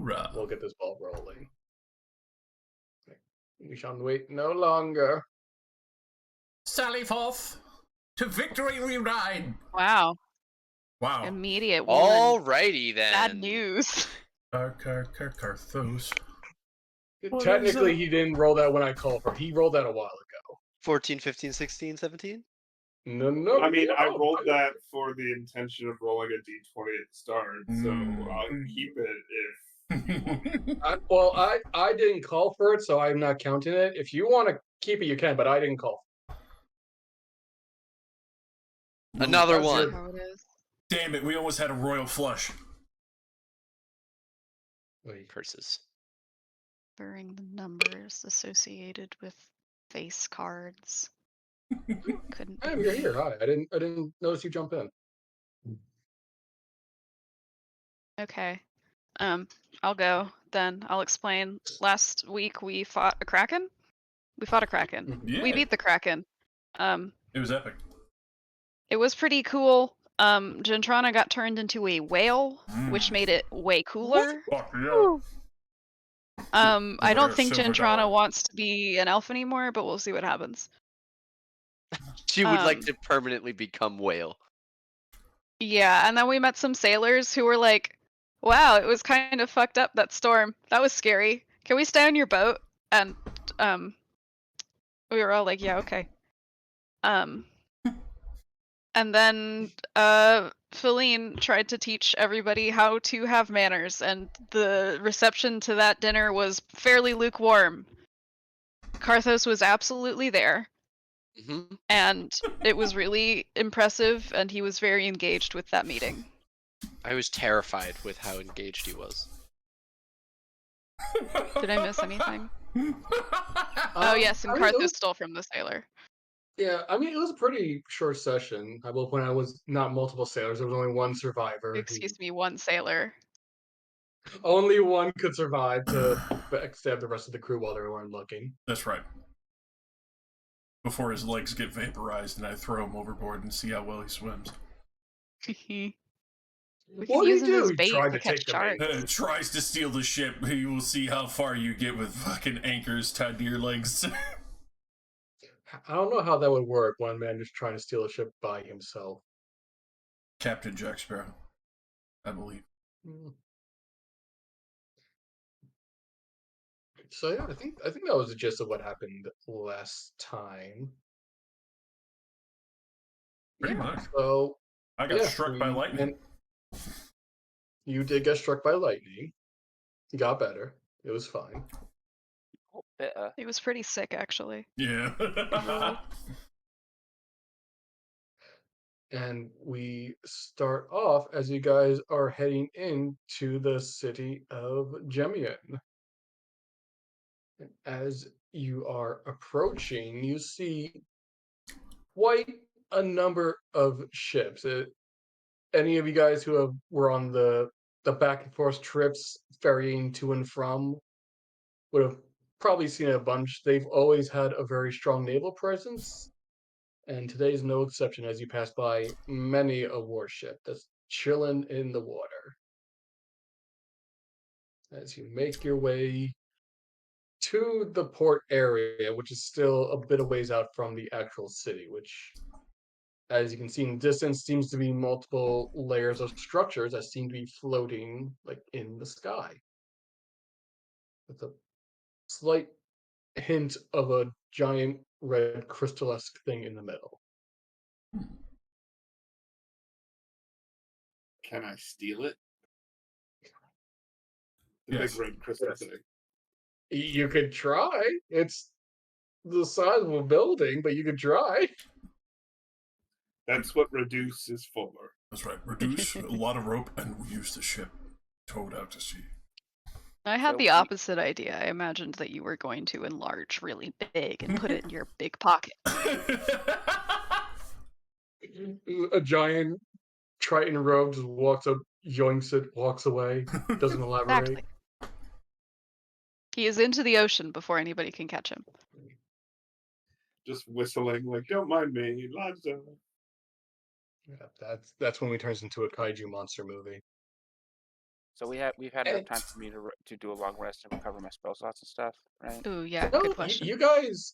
Hoorah. We'll get this ball rolling. We shall wait no longer. Sally forth to victory we ride. Wow. Wow. Immediate Alrighty then. bad news. Carthos. Technically, he didn't roll that when I called for it. He rolled that a while ago. 14, 15, 16, 17? No. I mean, I rolled that for the intention of rolling a d20 at the start, so I'll keep it if... I didn't call for it, so I'm not counting it. If you want to keep it, you can, but I didn't call. Another one. How it is. Damn it, we almost had a royal flush. Curses. Burying the numbers associated with face cards. Couldn't Hey, you're here. Hi. I didn't notice you jump in. Okay. I'll go then. I'll explain. Last week we fought a kraken. Yeah. We beat the kraken. It was epic. It was pretty cool. Gentrana got turned into a whale, which made it way cooler. Fuck yeah. I don't think Silver Gentrana dollar. wants to be an elf anymore, but we'll see what happens. She would like to permanently become whale. Yeah, and then we met some sailors who were like, wow, it was kind of fucked up, that storm. That was scary. Can we stay on your boat? And we were all like, yeah, okay. And then Feline tried to teach everybody how to have manners, and the reception to that dinner was fairly lukewarm. Carthos was absolutely there, and it was really impressive, and he was very engaged with that meeting. I was terrified with how engaged he was. Did I miss anything? Oh yes, and Carthos stole from the sailor. Yeah, I mean, it was a pretty short session. I will point out it was not multiple sailors. There was only one survivor. Excuse me, one sailor. Only one could survive to backstab the rest of the crew while they weren't looking. That's right. Before his legs get vaporized and I throw him overboard and see how well he swims. What did he do? He tried to take the bait. Tries to steal the ship. You will see how far you get with fucking anchors tied to your legs. I don't know how that would work. One man just trying to steal a ship by himself. Captain Jack Sparrow, I believe. So yeah, I think that was the gist of what happened last time. Pretty much. So I got struck by lightning. You did get struck by lightning. You got better. It was fine. He was pretty sick, actually. Yeah. And we start off as you guys are heading into the city of Gemian. As you are approaching, you see quite a number of ships. Any of you guys who were on the back and forth trips ferrying to and from would have probably seen a bunch. They've always had a very strong naval presence, and today's no exception as you pass by many a warship that's chilling in the water. As you make your way to the port area, which is still a bit of ways out from the actual city, which, as you can see in the distance, seems to be multiple layers of structures that seem to be floating like in the sky, with a slight hint of a giant red crystal-esque thing in the middle. Can I steal it? The Yes. big red crystal thing. You could try. It's the size of a building, but you could try. That's what reduce is for. That's right. Reduce a lot of rope and we use the ship towed out to sea. I had the opposite idea. I imagined that you were going to enlarge really big and put it in your big pocket. A giant Triton robe just walks up, yoinks it, walks away, doesn't elaborate. Exactly. He is into the ocean before anybody can catch him. Just whistling like, don't mind me, Lonzo. Yeah, that's when he turns into a kaiju monster movie. So we've had enough And- time for me to do a long rest and recover my spell slots and stuff, right? Ooh, yeah, No, good question. you guys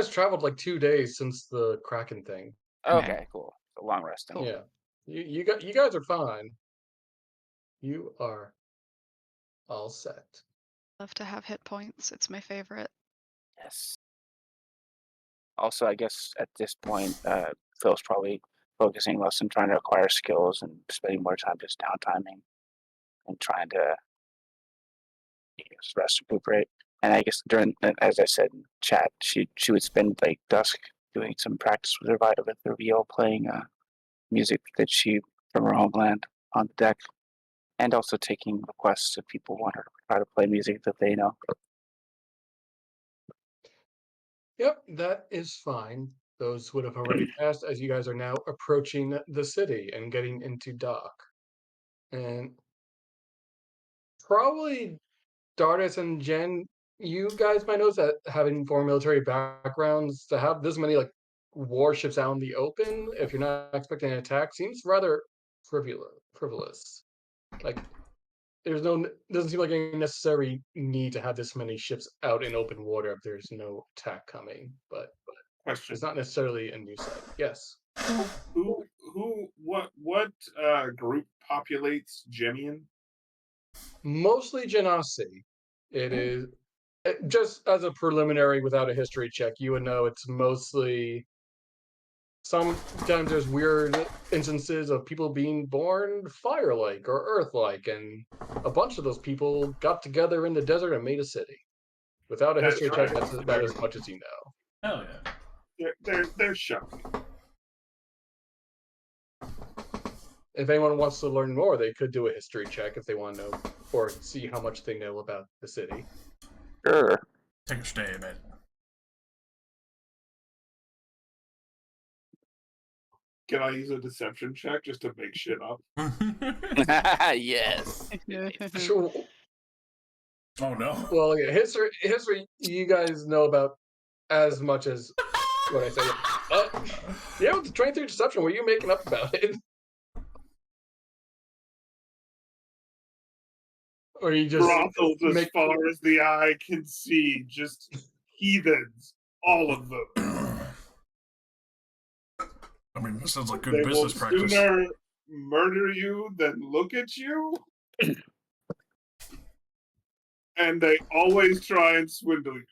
traveled like 2 days since the Kraken thing. Okay, cool. So long rest. Then. Cool. Yeah, you guys are fine. You are all set. Love to have hit points. It's my favorite. Yes. Also, I guess at this point, Phil's probably focusing less on trying to acquire skills and spending more time just downtiming and trying to rest, recuperate. And I guess as I said in chat, she would spend like dusk doing some practice with her viol, playing music that she from her homeland on the deck, and also taking requests if people want her to try to play music that they know. Yep, that is fine. Those would have already passed as you guys are now approaching the city and getting into dock. And probably Dardis and Jen, you guys might notice that having foreign military backgrounds, to have this many like warships out in the open, if you're not expecting an attack, seems rather frivolous. Like doesn't seem like any necessary need to have this many ships out in open water if there's no attack coming. But Question: it's not necessarily a new site. Yes. What group populates Gemian? Mostly Genasi. It is just as a preliminary without a history check, you would know it's mostly. Sometimes there's weird instances of people being born fire-like or earth-like, and a bunch of those people got together in the desert and made a city. Without a That's history check, right. that's about as much as you know. Hell yeah. They're shocking. If anyone wants to learn more, they could do a history check if they want to know or see how much they know about the city. Sure. Take a stab at it. Can I use a deception check just to make shit up? Yes. Sure. Oh no. Well, yeah, history. You guys know about as much as what I say. Yeah, with the 23 deception, what are you making up about it? Or you just Brothels as far as the eye can see, just heathens, all of them. I mean, this sounds like good They business will practice. sooner murder you than look at you. And they always try and swindle you.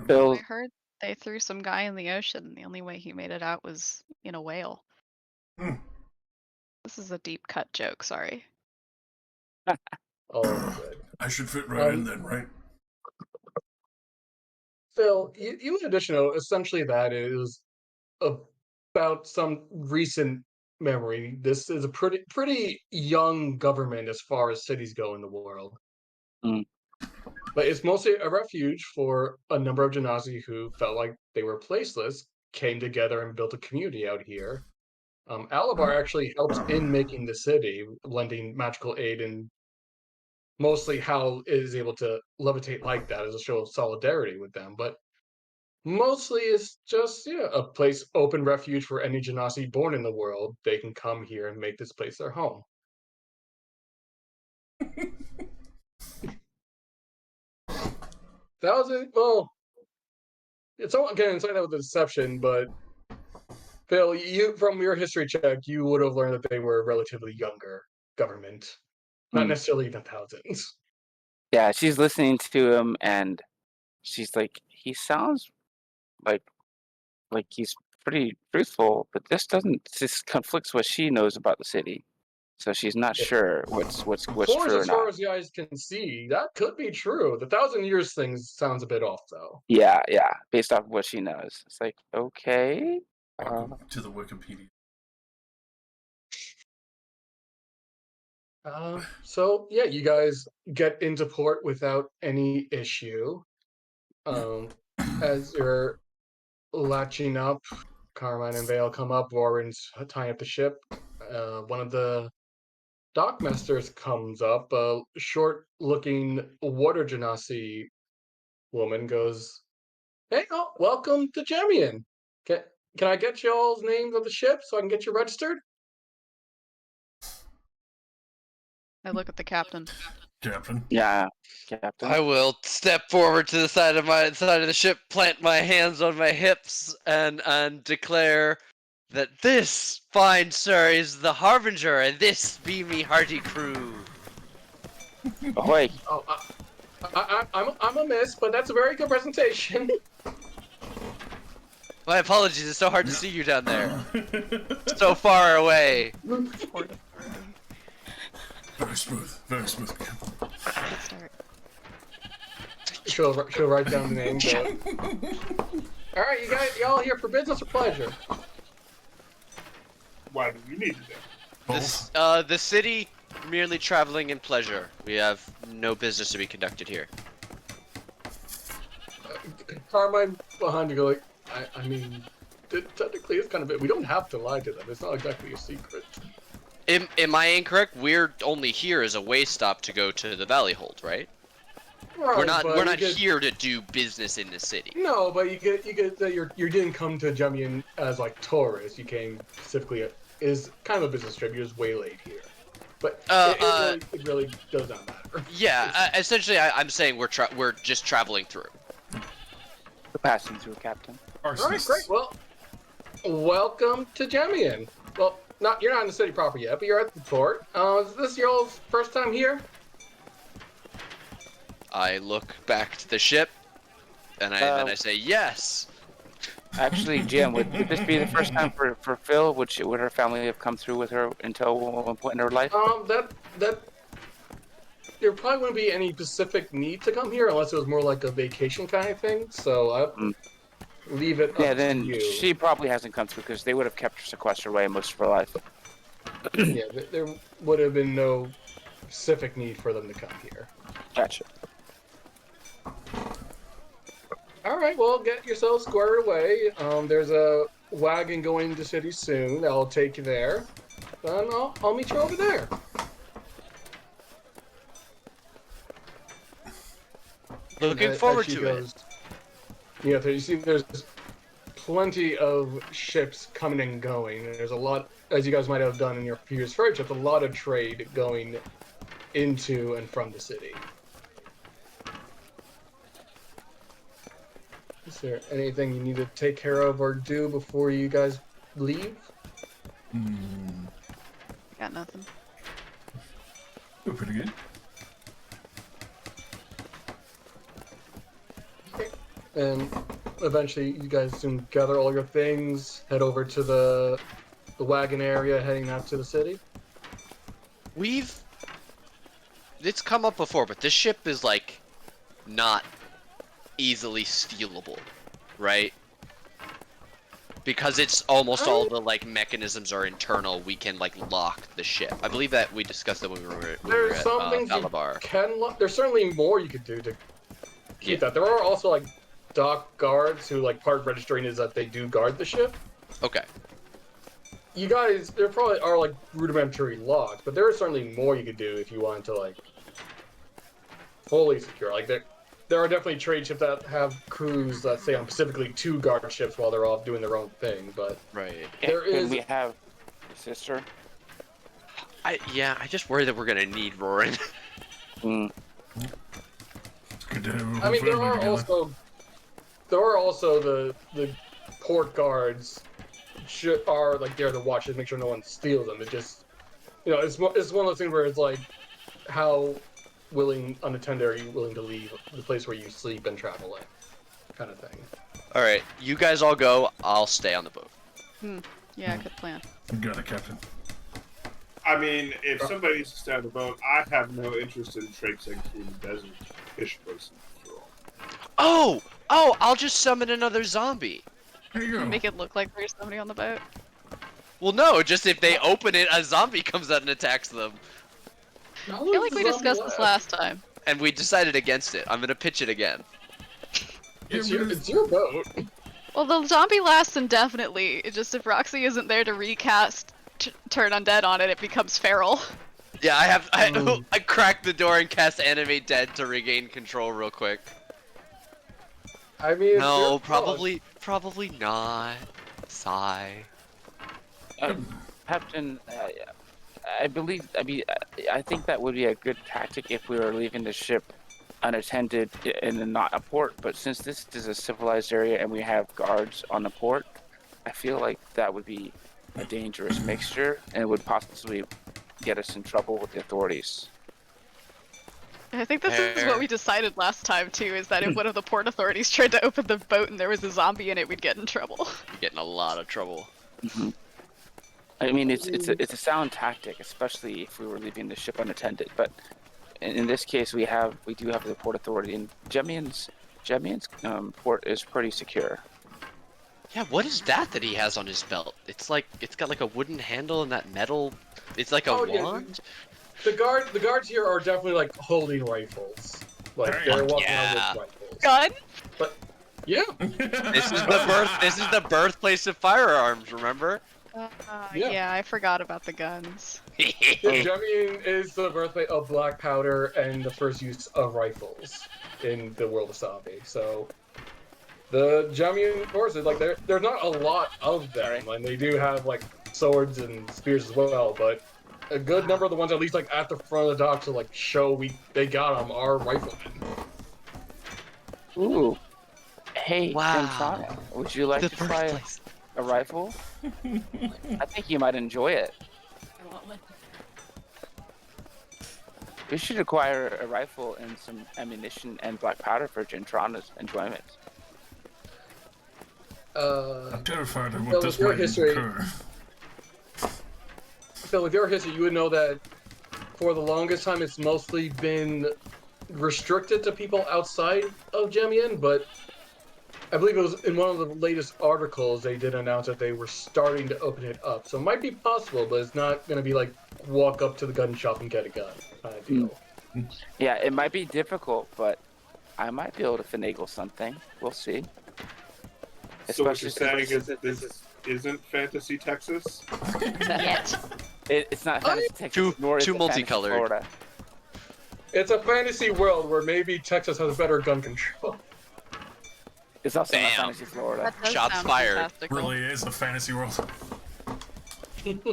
Phil, I heard they threw some guy in the ocean, and the only way he made it out was in a whale. Hmm. This is a deep cut joke, sorry. Oh, good. I should fit right in then, right? Phil, you in addition to essentially that is about some recent memory. This is a pretty young government as far as cities go in the world. Mm. But it's mostly a refuge for a number of Genasi who felt like they were placeless, came together and built a community out here. Alabar actually helps in making the city, lending magical aid, and mostly how it is able to levitate like that as a show of solidarity with them. But mostly it's just a place, open refuge for any Genasi born in the world. They can come here and make this place their home. That was it. Well, it's all again inside that with the deception, but Phil, you from your history check, you would have learned that they were a relatively younger government, not necessarily in the thousands. Yeah, she's listening to him, and she's like, he sounds like he's pretty truthful, but this conflicts what she knows about the city. So she's not sure what's true or As far not. as you guys can see, that could be true. The 1,000 years thing sounds a bit off, though. Yeah, based off of what she knows. It's like, okay. Welcome to the Wikipedia. So yeah, you guys get into port without any issue. As you're latching up, Carmine and Vale come up, Warren's tying up the ship. One of the dockmasters comes up, a short-looking water genasi woman goes, "Hey, welcome to Gemian. Can I get y'all's names of the ship so I can get you registered?" I look at the captain. Captain. Yeah, Captain. I will step forward to the side of the ship, plant my hands on my hips, and declare that this, fine sir, is the harbinger, and this be me hearty crew. Ahoy! Oh, I'm a miss, but that's a very good presentation. My apologies, it's so hard to see you down there. So far away. Very smooth, very smooth. Good start. She'll write down the name. All right, you guys, y'all here for business or pleasure? Why do you need to do? Both. The city, merely traveling in pleasure. We have no business to be conducted here. Carmine behind you, go like, I mean, technically it's kind of it. We don't have to lie to them. It's not exactly a secret. Am I incorrect? We're only here as a way stop to go to the Valley Hold, right? Right, We're not but you get- here to do business in the city. No, but you get that you didn't come to Jemian as like tourists. You came specifically is kind of a business trip. You're just waylaid here. But it really does not matter. Yeah, essentially, I'm saying we're just traveling through. We're passing through, Captain. All right, great. Well, welcome to Jemian. Well, you're not in the city proper yet, but you're at the port. Is this your first time here? I look back to the ship, and then I say yes. Actually, Jim, would this be the first time for Phil? Would her family have come through with her until one point in her life? That there probably wouldn't be any specific need to come here unless it was more like a vacation kind of thing. So I leave it. Yeah, up then to you. she probably hasn't come through because they would have kept her sequestered away most of her life. Yeah, there would have been no specific need for them to come here. Gotcha. All right, well, get yourselves squared away. There's a wagon going into the city soon. I'll take you there. Then I'll meet you over there. Looking As forward she to goes, it. Yeah, you see, there's plenty of ships coming and going. There's a lot, as you guys might have done in your previous ferry trips, a lot of trade going into and from the city. Is there anything you need to take care of or do before you guys leave? Got nothing. We're pretty good. And eventually you guys soon gather all your things, head over to the wagon area, heading out to the city. It's come up before, but this ship is like not easily stealable, right? Because it's almost all the like mechanisms are internal, we can like lock the ship. I believe that we discussed that when we were There's at some things you Calabar. can lock. There's certainly more you could do to keep that. There are also like dock guards who like part of registering is that they do guard the ship. Okay. You guys, there probably are like rudimentary locks, but there are certainly more you could do if you wanted to like fully secure. Like there are definitely trade ships that have crews that say on specifically to guard ships while they're off doing their own thing. But Right. there Can is. we have a sister? I just worry that we're gonna need Roran. Mm. It's good to have I mean, there are together. also the port guards are like there to watch it, make sure no one steals them. It just, it's one of those things where it's like, how unattended are you willing to leave the place where you sleep and travel in, kind of thing. All right, you guys all go. I'll stay on the boat. Yeah, good plan. You got it, Captain. I mean, if somebody needs to stay on the boat, I have no interest in traipsing through the desert fish places. Oh, I'll just summon another zombie. There you go. Make it look like there's somebody on the boat. Well, no, just if they open it, a zombie comes out and attacks them. I feel like we discussed this last time. And we decided against it. I'm gonna pitch it again. It's your boat. Well, the zombie lasts indefinitely. It's just if Roxy isn't there to recast turn undead on it, it becomes feral. Yeah, I cracked the door and cast Animate Dead to regain control real quick. I mean, No, probably not. Sigh. Captain, I believe. I mean, I think that would be a good tactic if we were leaving the ship unattended and not a port. But since this is a civilized area and we have guards on the port, I feel like that would be a dangerous mixture and would possibly get us in trouble with the authorities. I think this is what we decided last time too, is that if one of the port authorities tried to open the boat and there was a zombie in it, we'd get in trouble. You're getting a lot of trouble. Mm-hmm. I mean, it's a sound tactic, especially if we were leaving the ship unattended. But in this case, we do have the port authority, and Jemian's port is pretty secure. Yeah, what is that he has on his belt? It's got like a wooden handle and that metal. It's like a wand. The guards here are definitely like holding rifles. Like they're walking around with rifles. Gun? But yeah. This is the birthplace of firearms. Remember? Yeah, I forgot about the guns. Jemian is the birthplace of black powder and the first use of rifles in the world of Savi. So the Jemian forces, like there's not a lot of them, and they do have like swords and spears as well, but a good number of the ones, at least like at the front of the dock, to like show they got them, are riflemen. Ooh, hey, wow. Gentrana, would you like to try a rifle? I think you might enjoy it. We should acquire a rifle and some ammunition and black powder for Gentrana's enjoyment. I'm terrified of what this might occur. So with your history, you would know that for the longest time it's mostly been restricted to people outside of Jemian, but I believe it was in one of the latest articles they did announce that they were starting to open it up. So it might be possible, but it's not going to be like walk up to the gun shop and get a gun kind of deal. Yeah, it might be difficult, but I might be able to finagle something. We'll see. So what you're saying is that this isn't Fantasy Texas? Yet. It's not Fantasy Texas, nor is it multicolored. Fantasy Florida. It's a fantasy world where maybe Texas has better gun control. It's also not Fantasy Florida. Shots fired. Fantastical. Really is a fantasy world.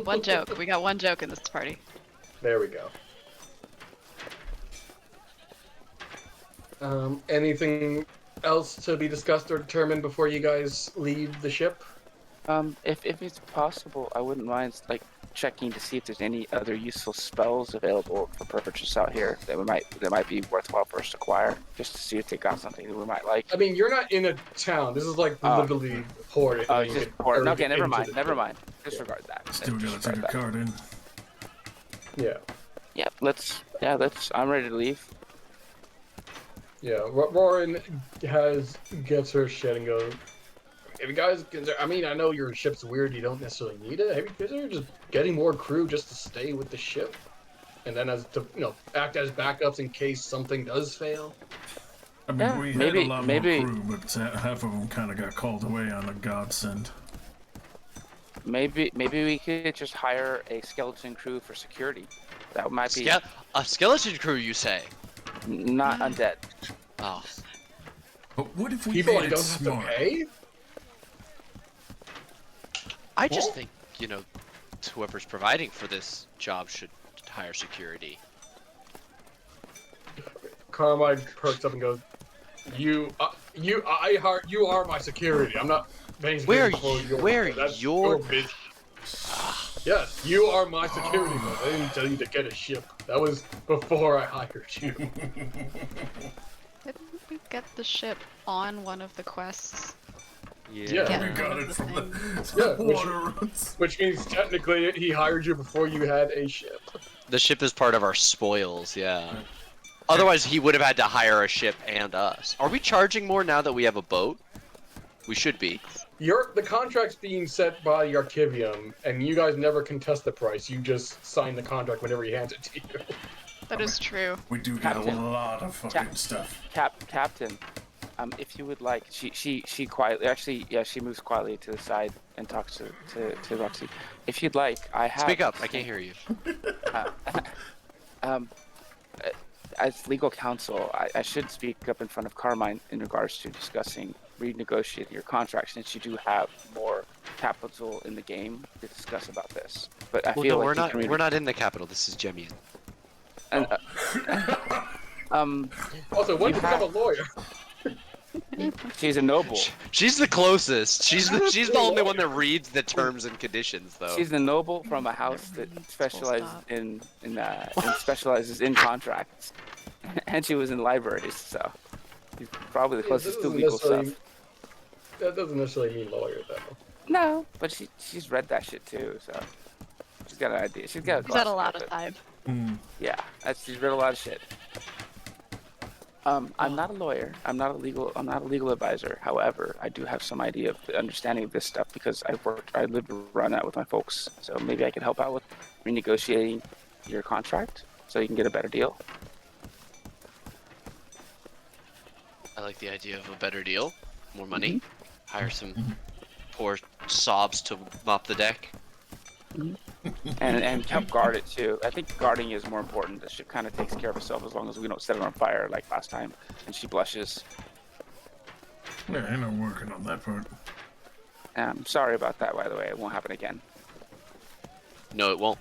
One joke. We got one joke in this party. There we go. Anything else to be discussed or determined before you guys leave the ship? If it's possible, I wouldn't mind like checking to see if there's any other useful spells available for purchase out here that might be worthwhile for us to acquire, just to see if they got something that we might like. I mean, you're not in a town. This is like literally port. Oh, it's just port. Okay, never mind. Disregard that. Still gotta take a card in. Yeah. Yeah, let's. I'm ready to leave. Yeah, Roran gets her shit and goes, if you guys consider, I mean, I know your ship's weird, you don't necessarily need it. Have you considered just getting more crew just to stay with the ship? And then act as backups in case something does fail? I mean, we had a lot more crew, but half of them kind of got called away on a godsend. Maybe we could just hire a skeleton crew for security. That might be a skeleton crew, you say? Not undead. Oh. But what if we people made it don't smart? have to pay? I just think, whoever's providing for this job should hire security. Carmine perks up and goes, "You are my security. I'm not paying security That's your business." Yes, you are my security, but I didn't tell you to get a ship. That was before I hired you. Didn't we get the ship on one of the quests? Yeah. We got it from the water runs. Which means technically he hired you before you had a ship. The ship is part of our spoils, yeah. Otherwise, he would have had to hire a ship and us. Are we charging more now that we have a boat? We should be. The contract's being set by the Archivium, and you guys never contest the price. You just sign the contract whenever he hands it to you. That is true. We do get a lot of fucking stuff. Captain, if you would like, she quietly, she moves quietly to the side and talks to Roxy. If you'd like, I have. Speak up, I can't hear you. As legal counsel, I should speak up in front of Carmine in regards to discussing renegotiating your contract, since you do have more capital in the game to discuss about this. But I Well, feel no, like we're not in the capital. This is Jemian. And, Also, when You to become a have- lawyer? she's a noble. She's the closest. She's the only one that reads the terms and conditions, though. She's the noble from a house that specializes stop. in specializes in contracts, and she was in libraries, so she's probably the Yeah, closest to doesn't legal necessarily- stuff. That doesn't necessarily mean lawyer, though. No, but she's read that shit too, so she's got an idea. She's got a He's had a grasp lot of of it. time. Yeah, she's read a lot of shit. I'm not a lawyer. I'm not a legal advisor. However, I do have some idea of the understanding of this stuff because I live and run out with my folks. So maybe I can help out with renegotiating your contract so you can get a better deal. I like the idea of a better deal, more money, hire some poor sobs to mop the deck. And help guard it too. I think guarding is more important. The ship kind of takes care of itself as long as we don't set it on fire like last time. And she blushes. Yeah, I know working on that part. I'm sorry about that, by the way. It won't happen again. No, it won't.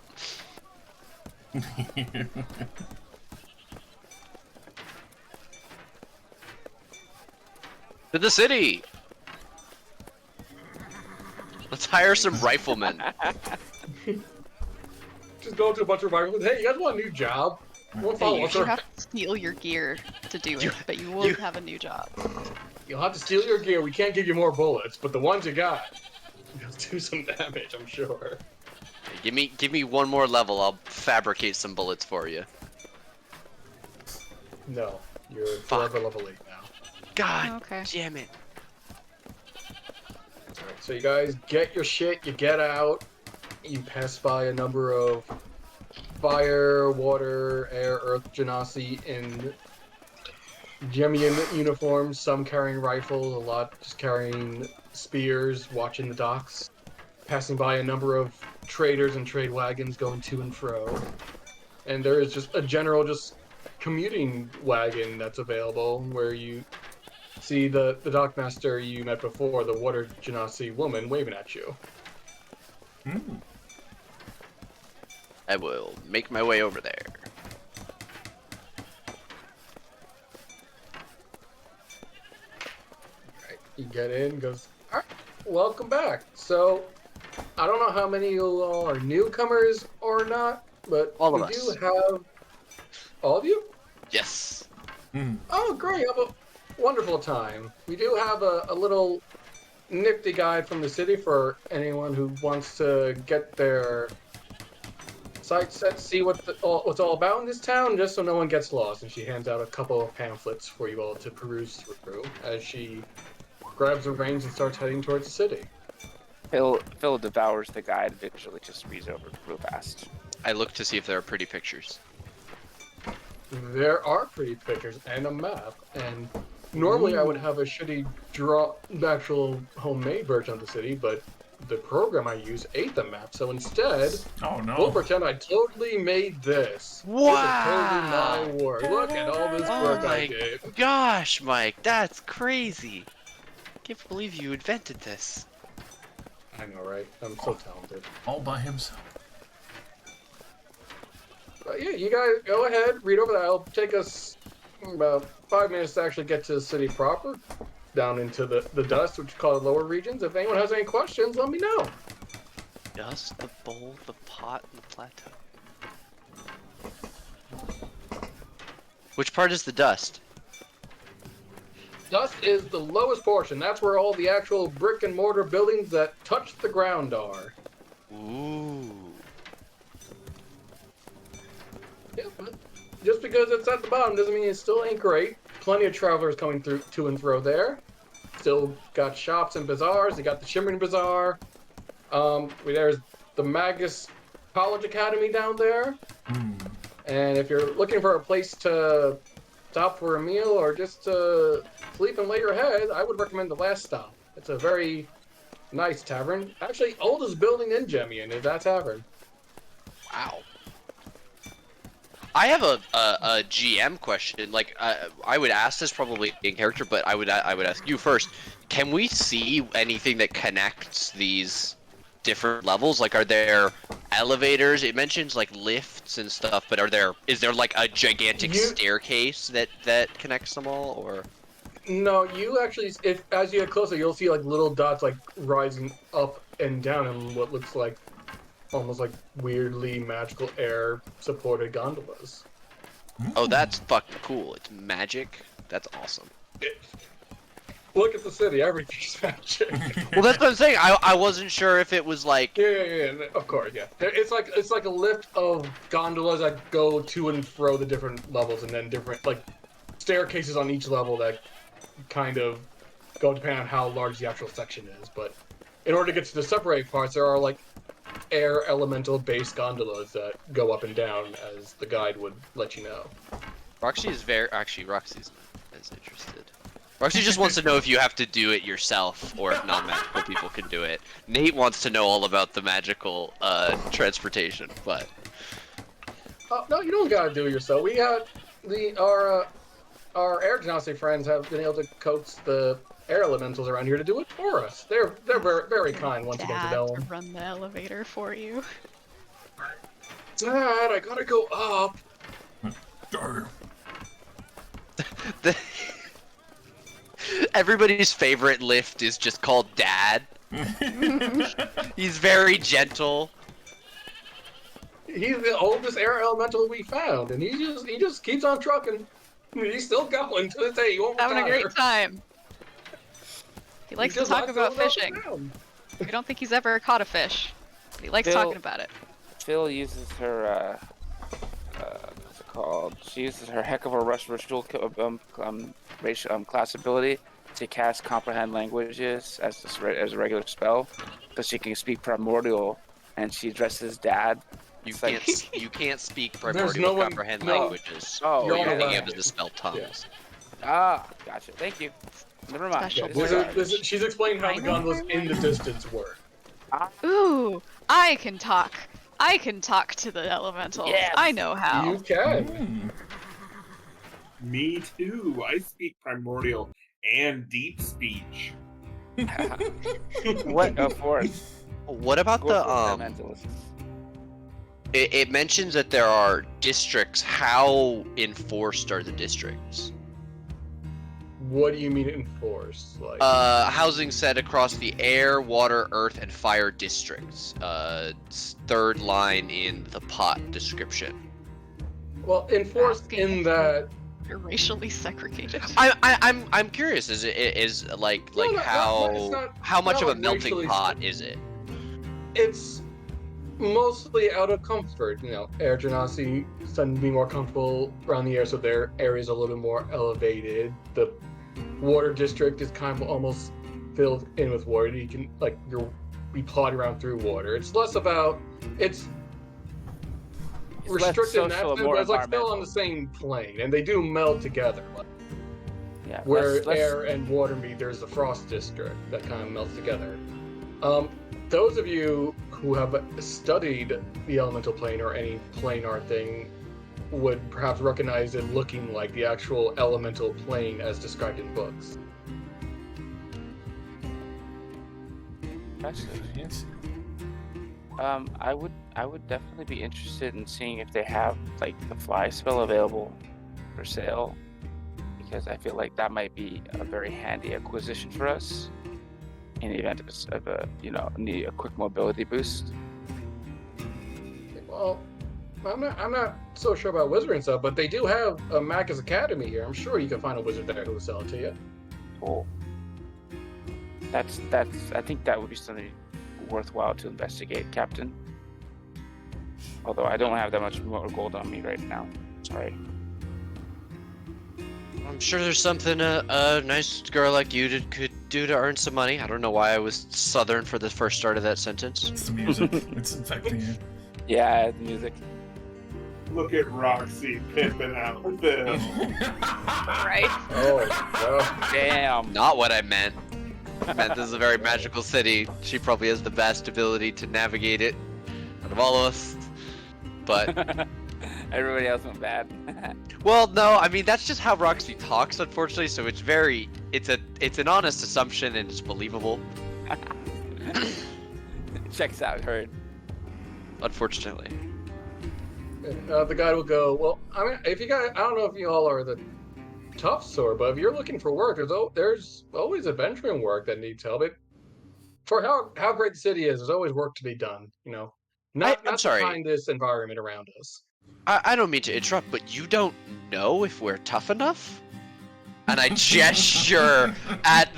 To the city! Let's hire some riflemen. Just go to a bunch of rivals. Hey, you guys want a new job? We'll follow us You around. have to steal your gear to do it, but you will have a new job. You'll have to steal your gear. We can't give you more bullets, but the ones you got, you'll do some damage, I'm sure. Give me one more level, I'll fabricate some bullets for you. No, you're Fuck. forever level 8 now. God Okay. damn it. Alright, so you guys get your shit, you get out, you pass by a number of fire, water, air, earth genasi in Gemian uniforms, some carrying rifles, a lot just carrying spears, watching the docks, passing by a number of traders and trade wagons going to and fro. And there is just a general just commuting wagon that's available where you see the dockmaster you met before, the water genasi woman, waving at you. I will make my way over there. Right, you get in, goes, alright, welcome back. So, I don't know how many of you all are newcomers or not, but All of we us. do have... All of you? Yes. Oh, great, have a wonderful time. We do have a little nifty guide from the city for anyone who wants to get their sights set, see what's all about in this town, just so no one gets lost. And she hands out a couple of pamphlets for you all to peruse through as she grabs the reins and starts heading towards the city. Phil devours the guide, visually just reads over real fast. I look to see if there are pretty pictures. There are pretty pictures and a map, and normally I would have a shitty actual homemade version of the city, but the program I use ate the map, so instead, Oh no. we'll pretend I totally made this. Wow. This is totally my work. Look at all this Oh work I my did. gosh, Mike, that's crazy. Can't believe you invented this. I know, right? I'm so talented. All by himself. But yeah, you guys go ahead, read over that. It'll take us about 5 minutes to actually get to the city proper, down into the dust, which you call the lower regions. If anyone has any questions, let me know. Dust, the bowl, the pot, and the plateau. Which part is the dust? Dust is the lowest portion. That's where all the actual brick and mortar buildings that touch the ground are. Ooh. Yeah, but just because it's at the bottom doesn't mean it still ain't great. Plenty of travelers coming through to and fro there. Still got shops and bazaars. They got the Shimmering Bazaar. There's the Magus College Academy down there. And if you're looking for a place to stop for a meal or just to sleep and lay your head, I would recommend the Last Stop. It's a very nice tavern. Actually, oldest building in Gemian is that tavern. Wow. I have a GM question. Like, I would ask this probably in character, but I would ask you first. can we see anything that connects these different levels? Like, are there elevators? It mentions like lifts and stuff, but is there like a gigantic staircase that connects them all, or? No, you actually, as you get closer, you'll see like little dots like rising up and down in what looks like almost like weirdly magical air supported gondolas. Oh, that's fucking cool. It's magic. That's awesome. Look at the city, everything's magic. Well, that's what I'm saying. I wasn't sure if it was like. Yeah, of course, yeah. It's like a lift of gondolas that go to and fro the different levels, and then different like staircases on each level that kind of go depending on how large the actual section is. But in order to get to the separate parts, there are like air elemental base gondolas that go up and down, as the guide would let you know. Roxy is Roxy's not as interested. Roxy just wants to know if you have to do it yourself or if non-magical people can do it. Nate wants to know all about the magical transportation, but No, you don't gotta do it yourself. We got our air genasi friends have been able to coax the air elementals around here to do it for us. They're very, very kind once you get to know Dad them. to run the elevator for you. Dad, I gotta go up. everybody's favorite lift is just called Dad. He's very gentle. He's the oldest air elemental we found, and he just keeps on trucking. He's still going to this day. He won't Having a retire. great time. He likes to just talk likes about going up fishing. and down. I don't think he's ever caught a fish, but he likes Phil- talking about it. Phil uses her, what's it called? She uses her heck of a racial class ability to cast comprehend languages as a regular spell, so she can speak primordial, and she addresses Dad. You It's like- you can't speak no primordial one- comprehend no. languages. Oh, You're You're on only a able raft. to spell tongues. Ah, gotcha. Thank you. Never mind. Special She's explained how the Kind gondolas of. in the distance work. Ooh, I can talk. I can talk to the elementals. Yes. I know how. You can. Me too. I speak primordial and deep speech. What? Go for it. What about Go the for it, Elementalist. It mentions that there are districts. How enforced are the districts? What do you mean enforced? Like, Housing set across the air, water, earth, and fire districts. Third line in the pot description. well, enforced Asking in that. You're racially segregated. I'm curious. Is like No, how it's not- how much not of a like melting racially pot is it? It's mostly out of comfort. You know, air genasi tend to be more comfortable around the air, so their area is a little bit more elevated. The water district is kind of almost filled in with water. You can be plodding around through water. It's less about it's It's less restricted in that social and sense, more but it's like still on environmental. the same plane, and they do meld together. Yeah, Where less- air and water meet, there's the frost district that kind of melts together. Those of you who have studied the elemental plane or any planar thing would perhaps recognize it looking like the actual elemental plane as described in books. Gotcha. Yes. I would definitely be interested in seeing if they have like the fly spell available for sale, because I feel like that might be a very handy acquisition for us in the event of a need a quick mobility boost. Well, I'm not so sure about wizarding stuff, but they do have a Magus Academy here. I'm sure you can find a wizard there who will sell it to you. Cool. That's I think that would be something worthwhile to investigate, Captain. Although I don't have that much more gold on me right now. Sorry. I'm sure there's something a nice girl like you could do to earn some money. I don't know why I was southern for the first start of that sentence. It's the music. It's infecting you. Yeah, the music. Look at Roxy pimping out Phil. Right? Oh, well. Damn. Not what I meant. I meant this is a very magical city. She probably has the best ability to navigate it out of all of us. But Everybody else went bad. Well, no, I mean that's just how Roxy talks, unfortunately. So it's an honest assumption and it's believable. Checks out. Heard. Unfortunately. The guy will go, well, I mean, if you guys, I don't know if you all are the tough sort, but if you're looking for work, there's always adventuring work that needs help. For how great the city is, there's always work to be done. You know, I'm not sorry. the kindest environment around us. I don't mean to interrupt, but you don't know if we're tough enough? And I gesture at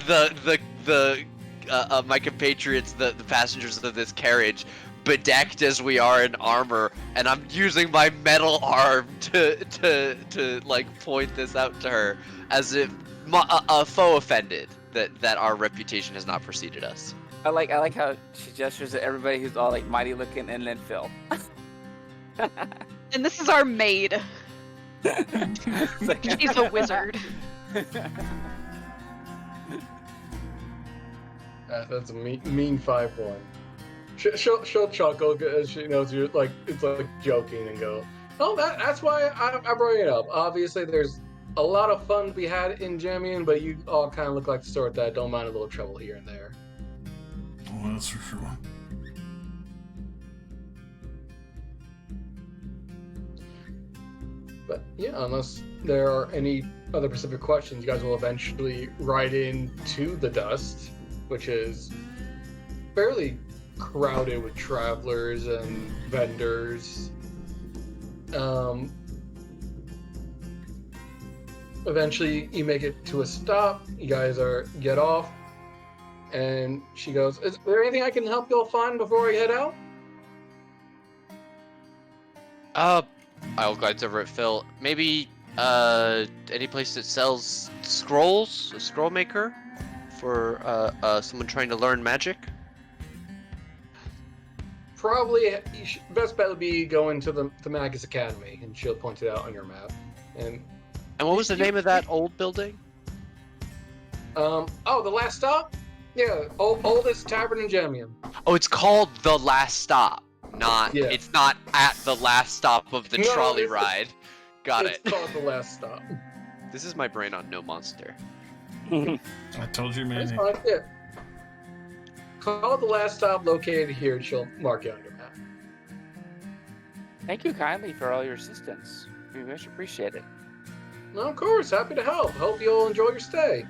my compatriots, the passengers of this carriage, bedecked as we are in armor, and I'm using my metal arm to like point this out to her, as if a foe offended that our reputation has not preceded us. I like how she gestures at everybody who's all like mighty looking, and then Phil. And this is our maid. It's like- She's a wizard. That's a mean 5-1. She'll chuckle as she knows you're like it's like joking and go, oh, that's why I brought it up. Obviously, there's a lot of fun to be had in Jamian, but you all kind of look like the sort that don't mind a little trouble here and there. Oh, that's for sure. But yeah, unless there are any other specific questions, you guys will eventually ride into the dust, which is fairly crowded with travelers and vendors. Eventually, you make it to a stop. You guys get off, and she goes, "Is there anything I can help y'all find before I head out?" I'll glance over at Phil. Maybe any place that sells scrolls, a scroll maker, for someone trying to learn magic. Probably, best bet would be going to the Magus Academy, and she'll point it out on your map. And what was the name of that old building? the last stop? Yeah, oldest tavern in Jamian. Oh, it's called The Last Stop. Yeah. It's not at the last stop of the No, trolley it's- ride. Got It's it. called the last stop. This is my brain on No Monster. I told you, That's man. fine. Yeah. Call it the last stop located here, and she'll mark it on your map. Thank you kindly for all your assistance. We much appreciate it. No, of course, happy to help. Hope you'll enjoy your stay.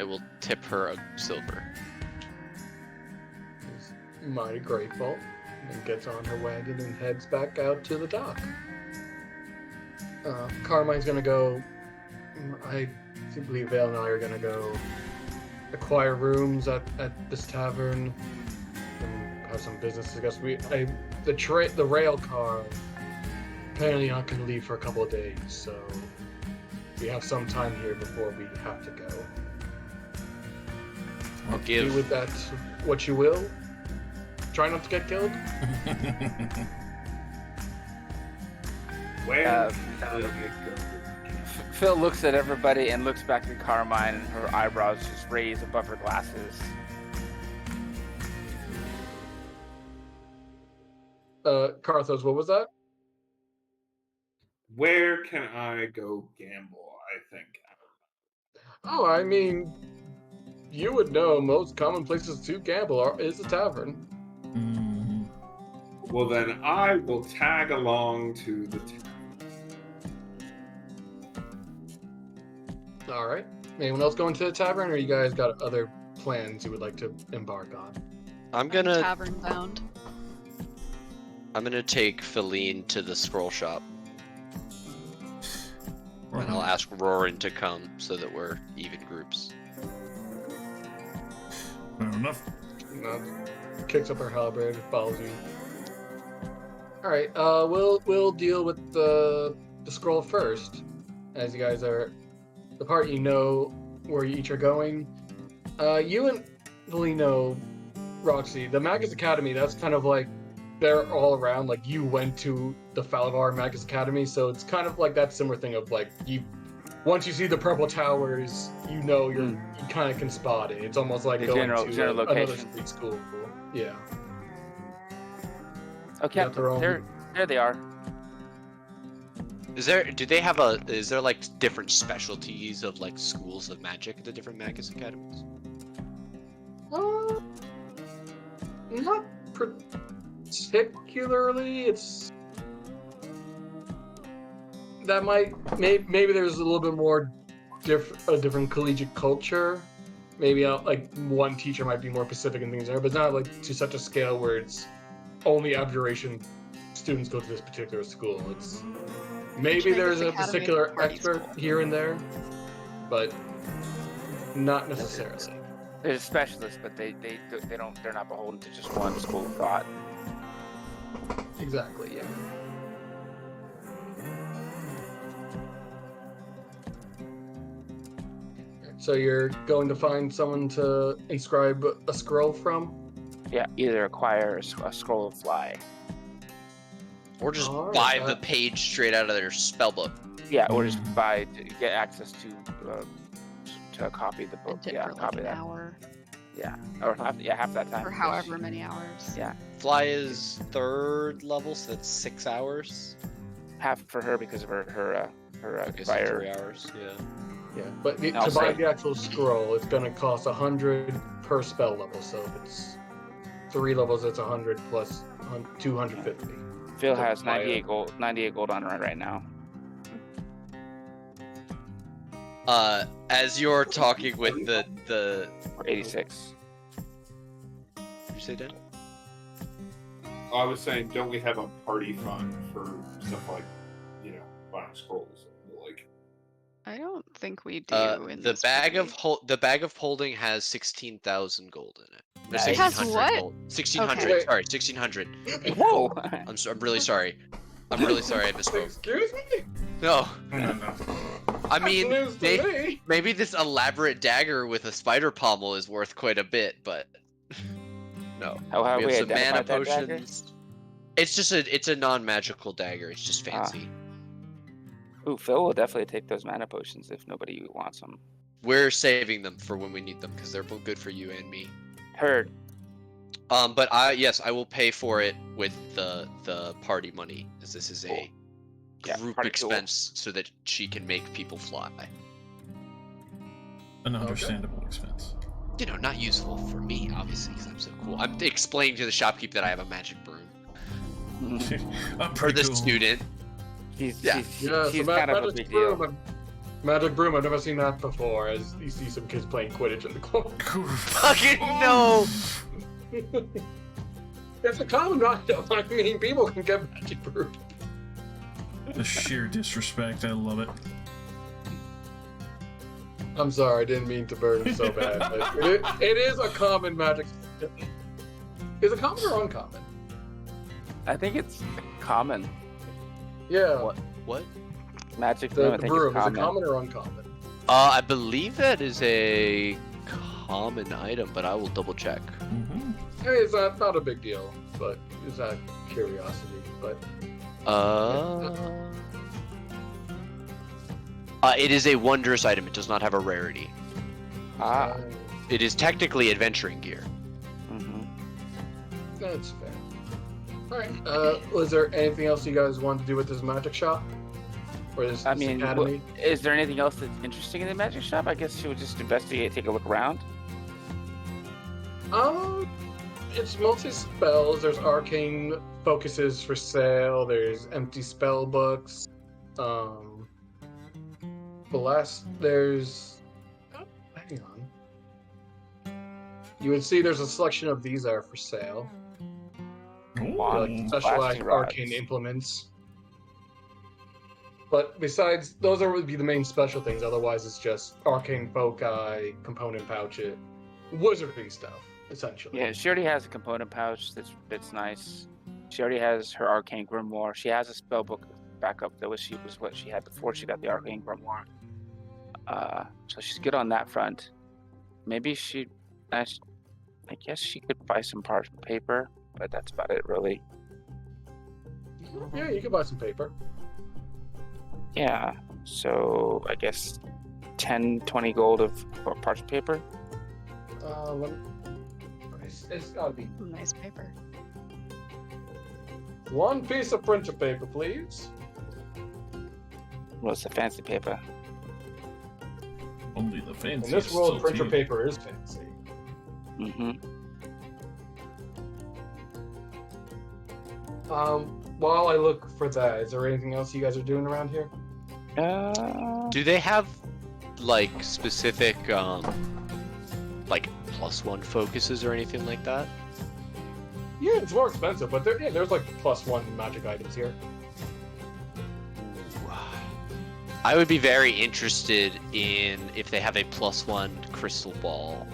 I will tip her a silver. She's mighty grateful, and gets on her wagon and heads back out to the dock. Carmine's gonna go. I believe Vale and I are gonna go acquire rooms at this tavern and have some business. I guess the rail car apparently not gonna leave for a couple of days, so we have some time here before we have to go. I'll Do give. with that what you will. Try not to get killed. Where Uh, did it go? Phil looks at everybody and looks back at Carmine, and her eyebrows just raise above her glasses. Carthos, what was that? Where can I go gamble? I think. Oh, I mean, you would know most common places to gamble is a tavern. Mhm. Well, then I will tag along to the. All right. Anyone else going to the tavern, or you guys got other plans you would like to embark on? I'm gonna Tavern bound. take Feline to the scroll shop, and I'll ask Roran to come so that we're even groups. Fair enough. Kicks up her halberd, follows you. All right. We'll deal with the scroll first, as you guys are the part you know where you each are going. You and Feline know Roxy, the Magus Academy. That's kind of like they're all around. Like you went to the Falavar Magus Academy, so it's kind of like that similar thing of like once you see the purple towers, you know you kind of can spot it. It's almost like The going general to another location. street school. Yeah. Okay, got their own- there they are. Is there like different specialties of like schools of magic at the different Magus academies? Not particularly. It's that maybe there's a little bit more a different collegiate culture. Maybe like one teacher might be more specific in things there, but it's not like to such a scale where it's only abjuration students go to this particular school. It's maybe there's a particular expert here and there, but not necessarily. There's specialists, but they're not beholden to just one school of thought. Exactly, yeah. So you're going to find someone to inscribe a scroll from? Yeah, either acquire a scroll of fly. Or just buy the page straight out of their spellbook. Yeah, or just buy to get access to copy the book. Yeah, for copy like that. an hour. Yeah, or half that time. For however many hours. Yeah. Fly is 3rd level, so that's 6 hours. Half for her because of her Okay, so fire. 3 hours. Yeah. Yeah, but to I'll buy say- the actual scroll, it's going to cost 100 per spell level. So if it's 3 levels, it's 100 plus 250. Phil has 98 gold on right now. As you're talking with the Or 86. Did you say Dan? I was saying, don't we have a party fund for stuff like, buying scrolls and the like? I don't think we do in the this bag party. the bag of holding has 16,000 gold in it. Or It has 1600 what? gold. 1600. Okay. Sorry, 1600. Whoa! I'm really sorry. I'm really sorry I misspoke. Excuse me? No, No. I That's mean news to me. maybe this elaborate dagger with a spider pommel is worth quite a bit, but no. How have We we have some mana identified that dagger? potions. It's a non-magical dagger. It's just fancy. Ooh, Phil will definitely take those mana potions if nobody wants them. We're saving them for when we need them because they're both good for you and me. Heard. But I will pay for it with the party money, as this is a Yeah, group party tool. expense, so that she can make people fly. An understandable expense. Not useful for me, obviously, because I'm so cool. I'm explaining to the shopkeep that I have a magic broom I'm for pretty the cool. student. She's Yeah, kind so of a magic big deal. broom. Magic broom. I've never seen that before. As you see some kids playing Quidditch in the corner. Fucking no! It's a common item. I mean, people can get magic broom. The sheer disrespect, I love it. I'm sorry, I didn't mean to burn it so bad. But it is a common magic. Is it common or uncommon? I think it's common. Yeah. What? Magic broom, The I think broom. it's Is it common or uncommon? I believe that is a common item, but I will double check. Mm-hmm. I mean, it's not a big deal, but it's out of curiosity. But It is a wondrous item. It does not have a rarity. Ah. It is technically adventuring gear. That's fair. Alright, was there anything else you guys wanted to do with this magic shop? Or this academy? Is there anything else that's interesting in the magic shop? I guess she would just investigate, take a look around. It's mostly spells. There's arcane focuses for sale. There's empty spell books. There's... Oh, hang on. You would see there's a selection of these are for sale. Like specialized blasting rods. arcane implements. But besides, those would be the main special things. Otherwise, it's just arcane foci, component pouches, wizarding stuff, essentially. Yeah, she already has a component pouch that's nice. She already has her arcane grimoire. She has a spell book backup that was what she had before she got the arcane grimoire. So she's good on that front. Maybe I guess she could buy some parchment paper, but that's about it, really. Yeah, you can buy some paper. Yeah, so I guess 10, 20 gold of parchment paper. It's gotta be Nice paper. one piece of printer paper, please. Well, it's the fancy paper. Only the fancy. In this world, printer paper is fancy. Mm-hmm. While I look for that, is there anything else you guys are doing around here? Do they have like specific like +1 focuses or anything like that? Yeah, it's more expensive, but there's like +1 magic items here. I would be very interested in if they have a +1 crystal ball.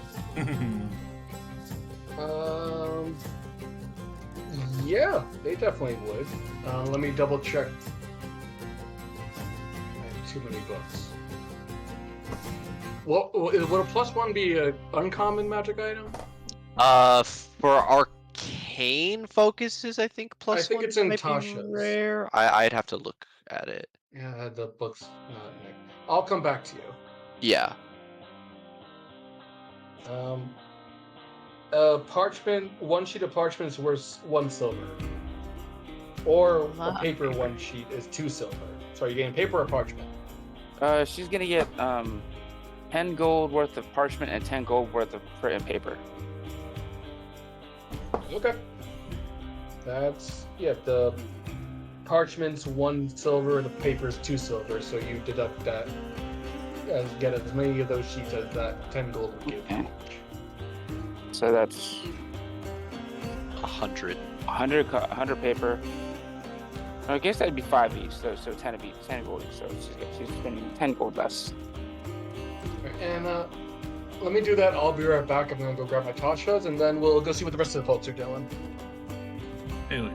Yeah, they definitely would. Let me double check. I have too many books. Well, would a +1 be an uncommon magic item? For arcane focuses, I think +1. I think it's in might be Tasha's. rare. I'd have to look at it. Yeah, the books. Nick. I'll come back to you. Yeah. Parchment. One sheet of parchment is worth 1 silver. Or a paper 1 sheet is 2 silver. So are you getting paper or parchment? She's gonna get 10 gold worth of parchment and 10 gold worth of printed paper. Okay. That's the parchment's 1 silver, the paper's 2 silver, so you deduct that get as many of those sheets as that 10 gold would give. Okay. So that's 100. 100 paper. I guess that'd be 5 each, so 10 of each, 10 gold each. So she's spending 10 gold less. And let me do that. I'll be right back. I'm gonna go grab my Tasha's, and then we'll go see what the rest of the folks are doing. Anyway.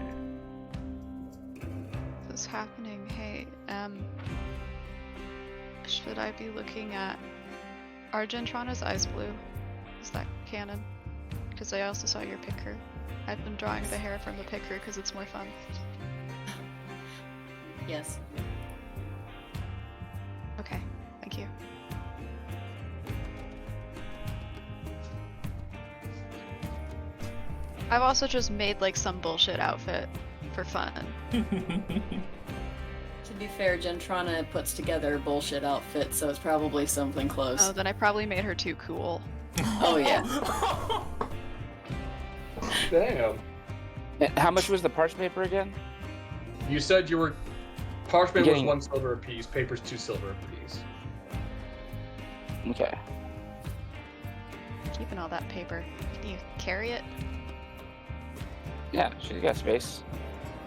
What's happening? Hey, should I be looking at Argentrana's eyes blue? Is that canon? Because I also saw your picker. I've been drawing the hair from the picker because it's more fun. Yes. Okay, thank you. I've also just made like some bullshit outfit for fun. To be fair, Gentrana puts together bullshit outfits, so it's probably something close. Oh, then I probably made her too cool. Oh yeah. Damn. And how much was the parchment paper again? You said you were parchment Getting- was 1 silver apiece, paper's 2 silver apiece. Okay. Keeping all that paper. Can you carry it? Yeah, she's got space.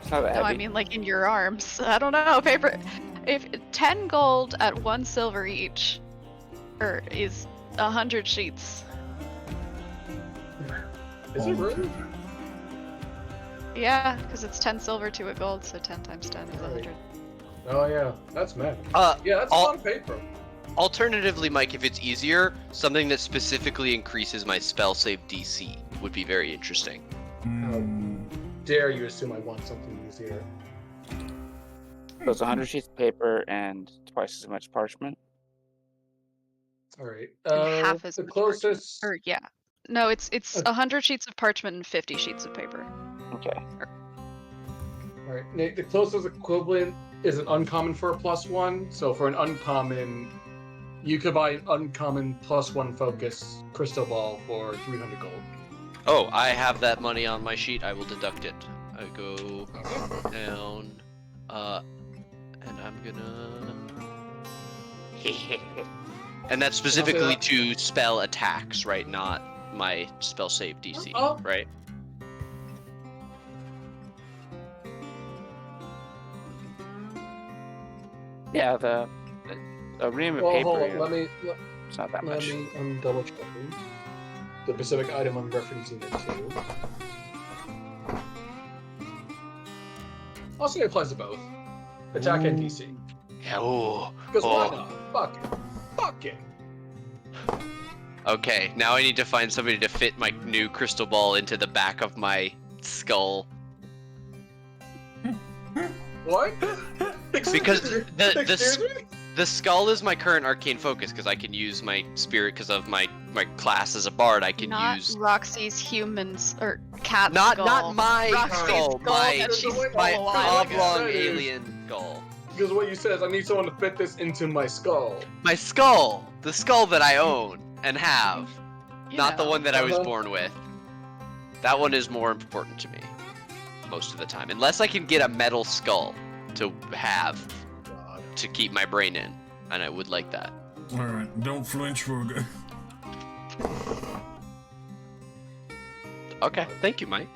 It's not that No, heavy. I mean like in your arms. I don't know. Paper. If 10 gold at 1 silver each, is 100 sheets. Is it really? Yeah, because it's 10 silver to a gold, so 10 times 10 is 100. Oh yeah, that's mad. Uh, Yeah, that's a I'll- lot of paper. Alternatively, Mike, if it's easier, something that specifically increases my spell save DC would be very interesting. Dare you assume I want something easier? So it's 100 sheets of paper and twice as much parchment. All right. And half as the much parchment. closest. Or yeah. No, it's Okay. 100 sheets of parchment and 50 sheets of paper. Okay. All right, Nate. The closest equivalent is an uncommon for a +1. So for an uncommon, you could buy an uncommon +1 focus crystal ball for 300 gold. Oh, I have that money on my sheet. I will deduct it. I go down, and I'm gonna. And that's specifically to spell attacks, right? Not my spell save DC, Oh. right? Yeah, the ream of Well, paper. hold on. yeah, Let it's not that me. much. I'm double checking the specific item I'm referencing it to. Also, it applies to both attack and DC. Oh. Because why Oh. not? Fuck it. Fuck it. Okay, now I need to find somebody to fit my new crystal ball into the back of my skull. What? Because Excuse me? the skull is my current arcane focus because I can use my spirit because of my class as a bard. I can Not use Roxy's humans or cat not skull. my Roxy's skull, skull my that she my stole my a while ago. oblong That is- alien skull. Because what you said is, I need someone to fit this into my skull. My skull! The skull that I own and have. Not the know. one that I was born with. That one is more important to me. Most of the time. Unless I can get a metal skull to have to keep my brain in. And I would like that. Alright, don't flinch for a good. Okay, thank you, Mike.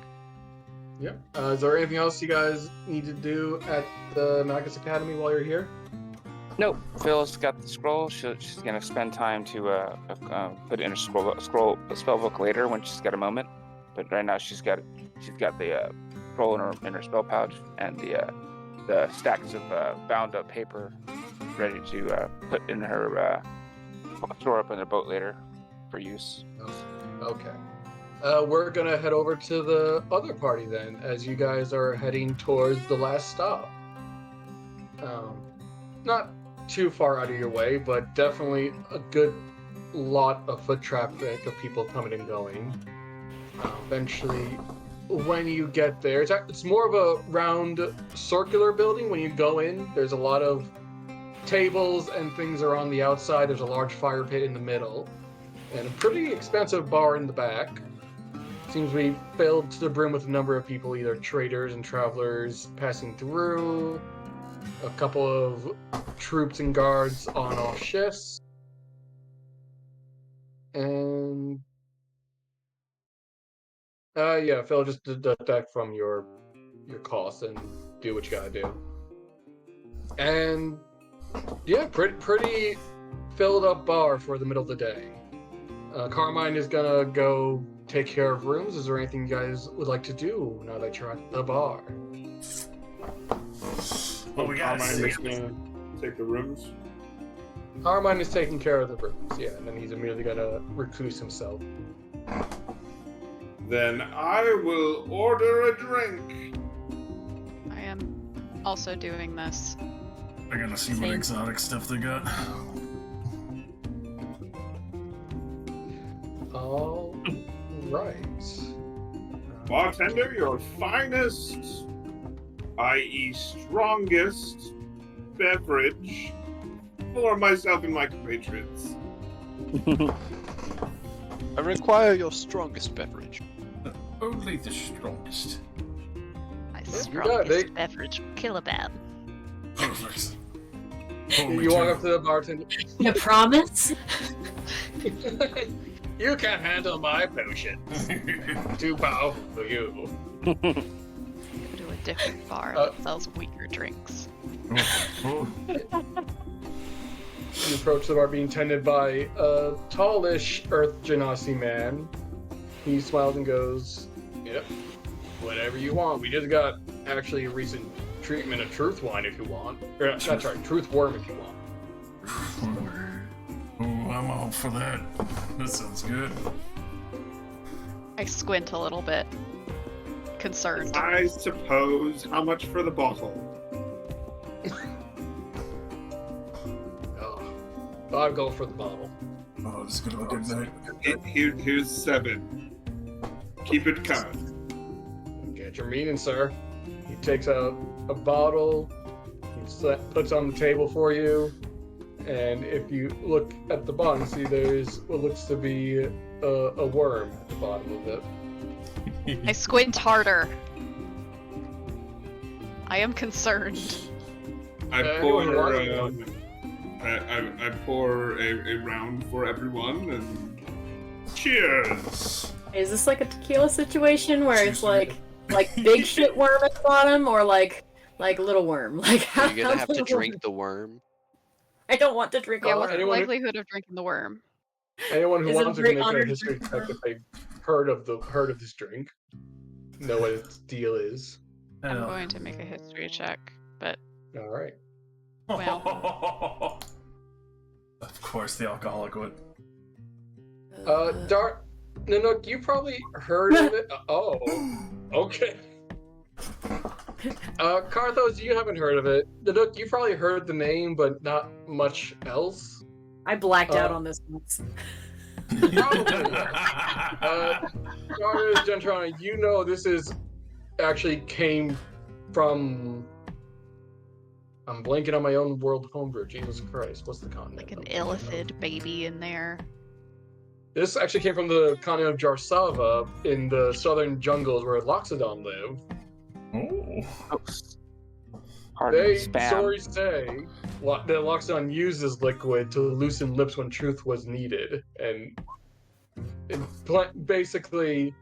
Yep. Is there anything else you guys need to do at the Magus Academy while you're here? Nope. Phil's got the scroll. She's gonna spend time to put it in a spell book later when she's got a moment. But right now she's got the scroll in her spell pouch and the stacks of bound up paper ready to put in her store up in the boat later for use. Okay. We're gonna head over to the other party then, as you guys are heading towards the last stop. Not too far out of your way, but definitely a good lot of foot traffic of people coming and going. Eventually, when you get there, it's more of a round circular building. When you go in, there's a lot of tables and things are on the outside. There's a large fire pit in the middle, and a pretty expensive bar in the back. Seems to be filled to the brim with a number of people, either traders and travelers passing through, a couple of troops and guards on off shifts, and yeah, Phil, just deduct from your costs and do what you gotta do. And yeah, pretty filled up bar for the middle of the day. Carmine is gonna go take care of rooms. Is there anything you guys would like to do now that you're at the bar? Well, we gotta Carmine see. is gonna take the rooms. Carmine is taking care of the rooms, yeah, and then he's immediately gonna recluse himself. Then I will order a drink. I am also doing this. I gotta see what Same. exotic stuff they got. All right. Bartender, your finest, i.e. strongest beverage for myself and my compatriots. I require your strongest beverage. Only the strongest. My got it. strongest beverage, Killabab. Perfect. You walk up to the bartender. You promise? You can't handle my potions. Too powerful for you. Go to a different bar that sells weaker drinks. Oh, You approach the bar being tended by a tallish Earth Genasi man. He smiles and goes, "Yep, whatever you want. We just got actually a recent treatment of truth wine if you want. Or, that's right, truth worm if you want." oh, I'm all for that. That sounds good. I squint a little bit, concerned. I suppose. How much for the bottle? Oh, I'll go for the bottle. Oh, this is gonna be a good night. Here's 7. Keep it coming. Get your meaning, sir. He takes out a bottle, he puts on the table for you, and if you look at the bottom, see there's what looks to be a worm at the bottom of it. I squint harder. I am concerned. I anyone who pour, wants I pour a round for everyone and cheers. Is this like a tequila situation where it's like big shit worm at the bottom, or like little worm? Like how? You're gonna have to drink the worm. I don't want to drink Yeah, all what's of the it. Anyone- likelihood of drinking the worm? Anyone who Is it wants to very make a honored history to- check if they've heard of this drink, know what its deal is. I'm going to make a history check, but All right. well, Of course, the alcoholic would. Dart, Nanook, you probably heard of it. Oh, okay. Karthos, you haven't heard of it. Nanook, you probably heard the name, but not much else. I blacked out Uh, on this once. Probably. Karthos, Gentrana, you know this is actually came from I'm blanking on my own world homebrew. Jesus Christ, what's the continent? Like an I'm blanking on. illithid baby in there. This actually came from the continent of Jarsava in the southern jungles where Loxodon live. Oh. They, spam. stories say, that Loxodon used this liquid to loosen lips when truth was needed, and it basically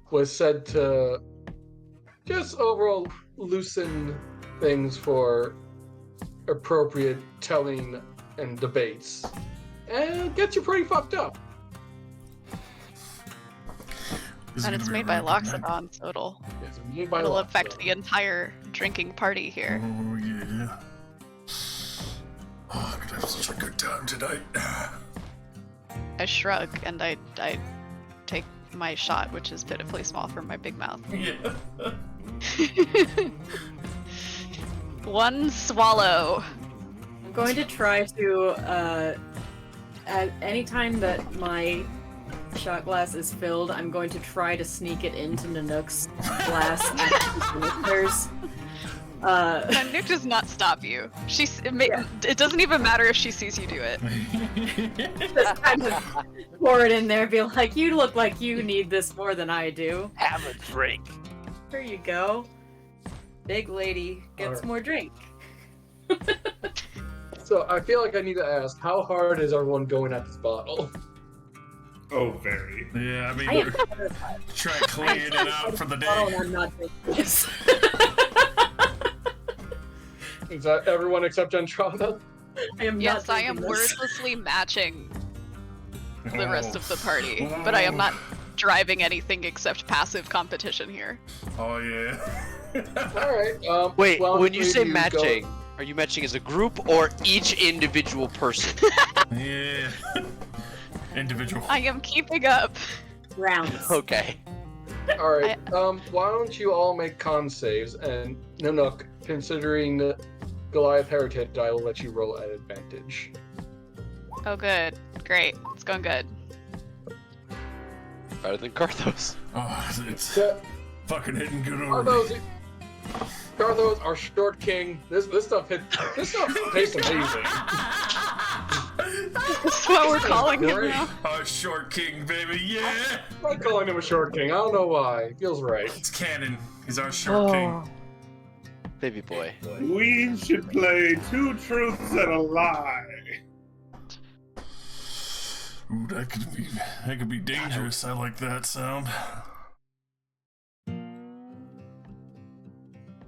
was said to just overall loosen things for appropriate telling and debates, and it gets you pretty fucked up. And it's made by Loxodon, so it'll It's made by affect Loxodon. the entire drinking party here. Oh yeah. Oh, I'm gonna have such a good time tonight. I shrug and I take my shot, which is pitifully small for my big mouth. Yeah. One swallow. I'm going to try to, at any time that my shot glass is filled, I'm going to try to sneak it into Nanook's glass. Nanook does not stop you. It doesn't even matter if she sees you do it. Just kind of pour it in there, be like, you look like you need this more than I do. Have a drink. Here you go. Big lady gets Alright. more drink. So I feel like I need to ask, how hard is everyone going at this bottle? Oh, very. Yeah, I mean, I am try cleaning it out for the bottle and day. I'm not drinking this. Is that everyone except Entrada? I am Yes, not I am drinking this. wordlessly matching the rest of the party, but I am not driving anything except passive competition here. Oh yeah. Alright, Wait, well, when you say go- matching, are you matching as a group or each individual person? Yeah. Individual. I am keeping up. Rounds. Okay. Alright, why don't you all make con saves, and Nanook, considering Goliath Heritage, I will let you roll at advantage. Oh, good. Great. It's going good. Better than Karthos. Oh, it's Yeah, fucking hitting good over me. Garthos, our short king, this stuff tastes amazing. That's what we're calling him Great. now. Oh, short king, baby, yeah! I'm calling him a short king, I don't know why, it feels right. It's canon. He's our short king. Baby boy. We should play two truths and a lie. Ooh, that could be dangerous. I like that sound.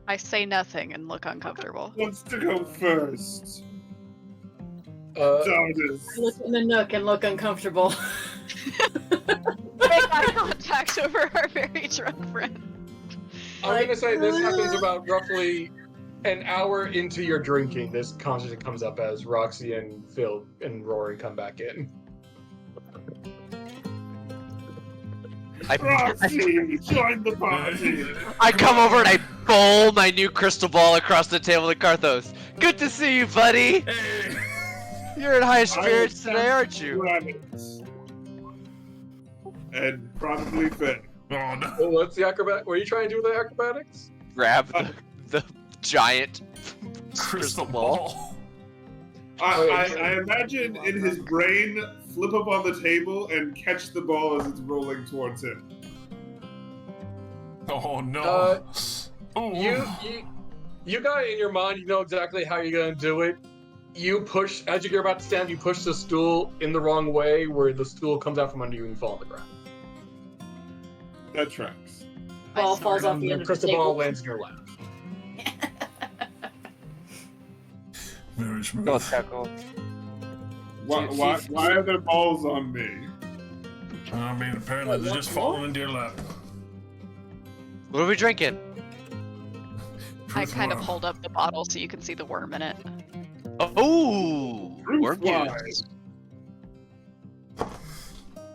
I say nothing and look uncomfortable. Who wants to go first? Uh, I look in the nook and look uncomfortable. Make eye contact over our very drunk friend. I'm gonna say this happens about roughly an hour into your drinking. This conversation comes up as Roxy and Phil and Rory come back in. Roxy, join the party. I come over and I bowl my new crystal ball across the table to Karthos. Good to see you, buddy. Hey! You're in high spirits today, aren't you? Rabbits. And probably Finn. Oh no. Well, what's the acrobat? What are you trying to do with the acrobatics? Grab the giant Crystal ball. I imagine in his brain, flip up on the table and catch the ball as it's rolling towards him. Oh no. Ooh. You got it in your mind. You know exactly how you're gonna do it. You push as you're about to stand. You push the stool in the wrong way, where the stool comes out from under you and you fall on the ground. That tracks. Ball falls off And the the end of the crystal ball table. lands in your lap. Very smooth. Go, Tackle. Why are there balls on me? I mean, apparently they're just falling into your lap. What are we drinking? I Truth kind of worm. hold up the bottle so you can see the worm in it. Oh, worm Fly. juice.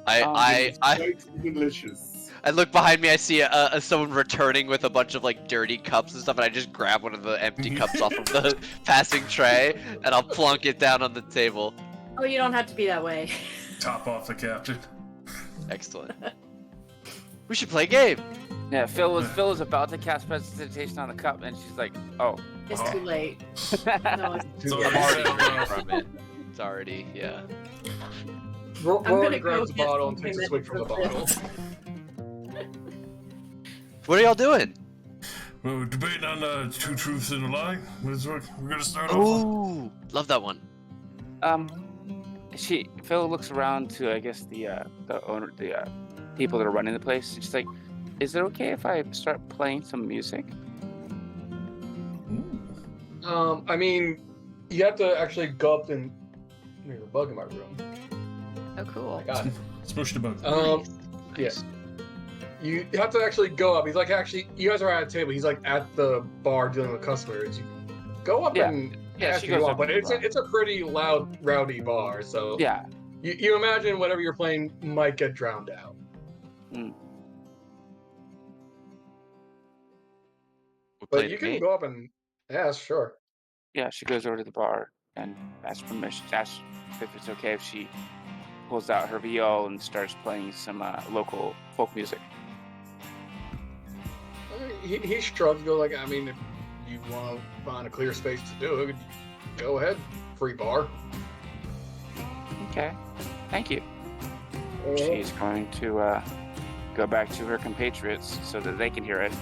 I Quite delicious. I look behind me. I see someone returning with a bunch of like dirty cups and stuff, and I just grab one of the empty cups off of the passing tray, and I'll plunk it down on the table. Oh, you don't have to be that way. Top off the captain. Excellent. We should play a game. Yeah, Phil was about to cast prestidigitation on the cup, and she's like, "Oh, It's too late. No, it's So I'm already yeah, drinking from it. It's already, yeah. Rory gonna grabs go the get bottle and some takes a minutes swig from the of bottle. this. What are y'all doing? Well, we're debating on Two Truths and a Lie. We're gonna start off. Ooh, love that one. Phil looks around to, I guess, the owner, the people that are running the place. She's like, "Is it okay if I start playing some music?" I mean, you have to actually go up and there's a bug in my room. Oh, cool. God. Smush the bug. Yes. You have to actually go up. He's like, actually, you guys are at a table. He's like at the bar dealing with customers. You go up and ask she if you goes want, up but to the bar. it's a pretty loud, rowdy bar. So Yeah. you imagine whatever you're playing might get drowned out. But you can go up and ask, sure. Yeah, she goes over to the bar and asks permission. Asks if it's okay if she pulls out her viol and starts playing some local folk music. He shrugs, go like, I mean, if you want to find a clear space to do it, go ahead. Free bar. Okay, thank you. She's going to go back to her compatriots so that they can hear it.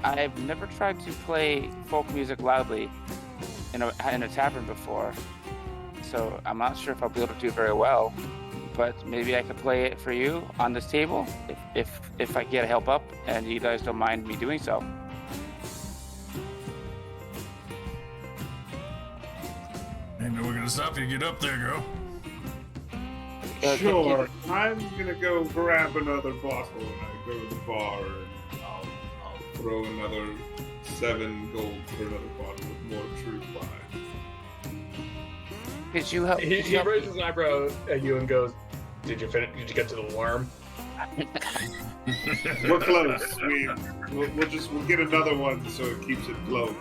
I've never tried to play folk music loudly in a tavern before, so I'm not sure if I'll be able to do very well. But maybe I could play it for you on this table if I get help up and you guys don't mind me doing so. Ain't no one gonna stop you. Get up there, girl. Sure. I'm gonna go grab another bottle and I go to the bar and I'll throw another 7 gold for another bottle with more truth by. Could you help? He raises an eyebrow at you and goes, Did you get to the worm? We're close. We'll get another one so it keeps it glowing.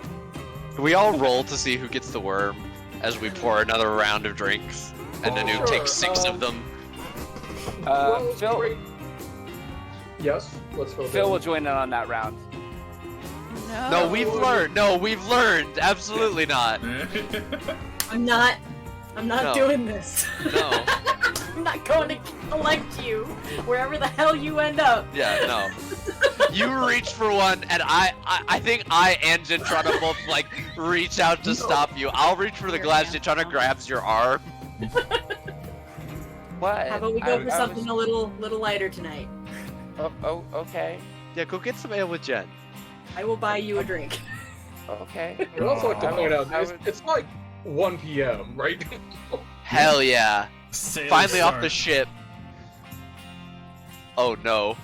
Can we all roll to see who gets the worm as we pour another round of drinks? And then who takes 6 of them? Phil. Yes. Let's go. Phil will join in on that round. No, we've learned. No, we've learned. Absolutely not. I'm not No. doing this. No. I'm not going to collect you wherever the hell you end up. Yeah, no. You reach for one, and I think I and Jintrana both like reach out to stop you. I'll reach for the glass. Jintrana grabs your arm. What? How about we go for something a little lighter tonight? Oh, okay. Yeah, go get some ale with Jen. I will buy you a drink. Okay. I'd also like to point out, it's like 1 p.m., right? Hell yeah. Sales Finally off start. the ship. Oh no.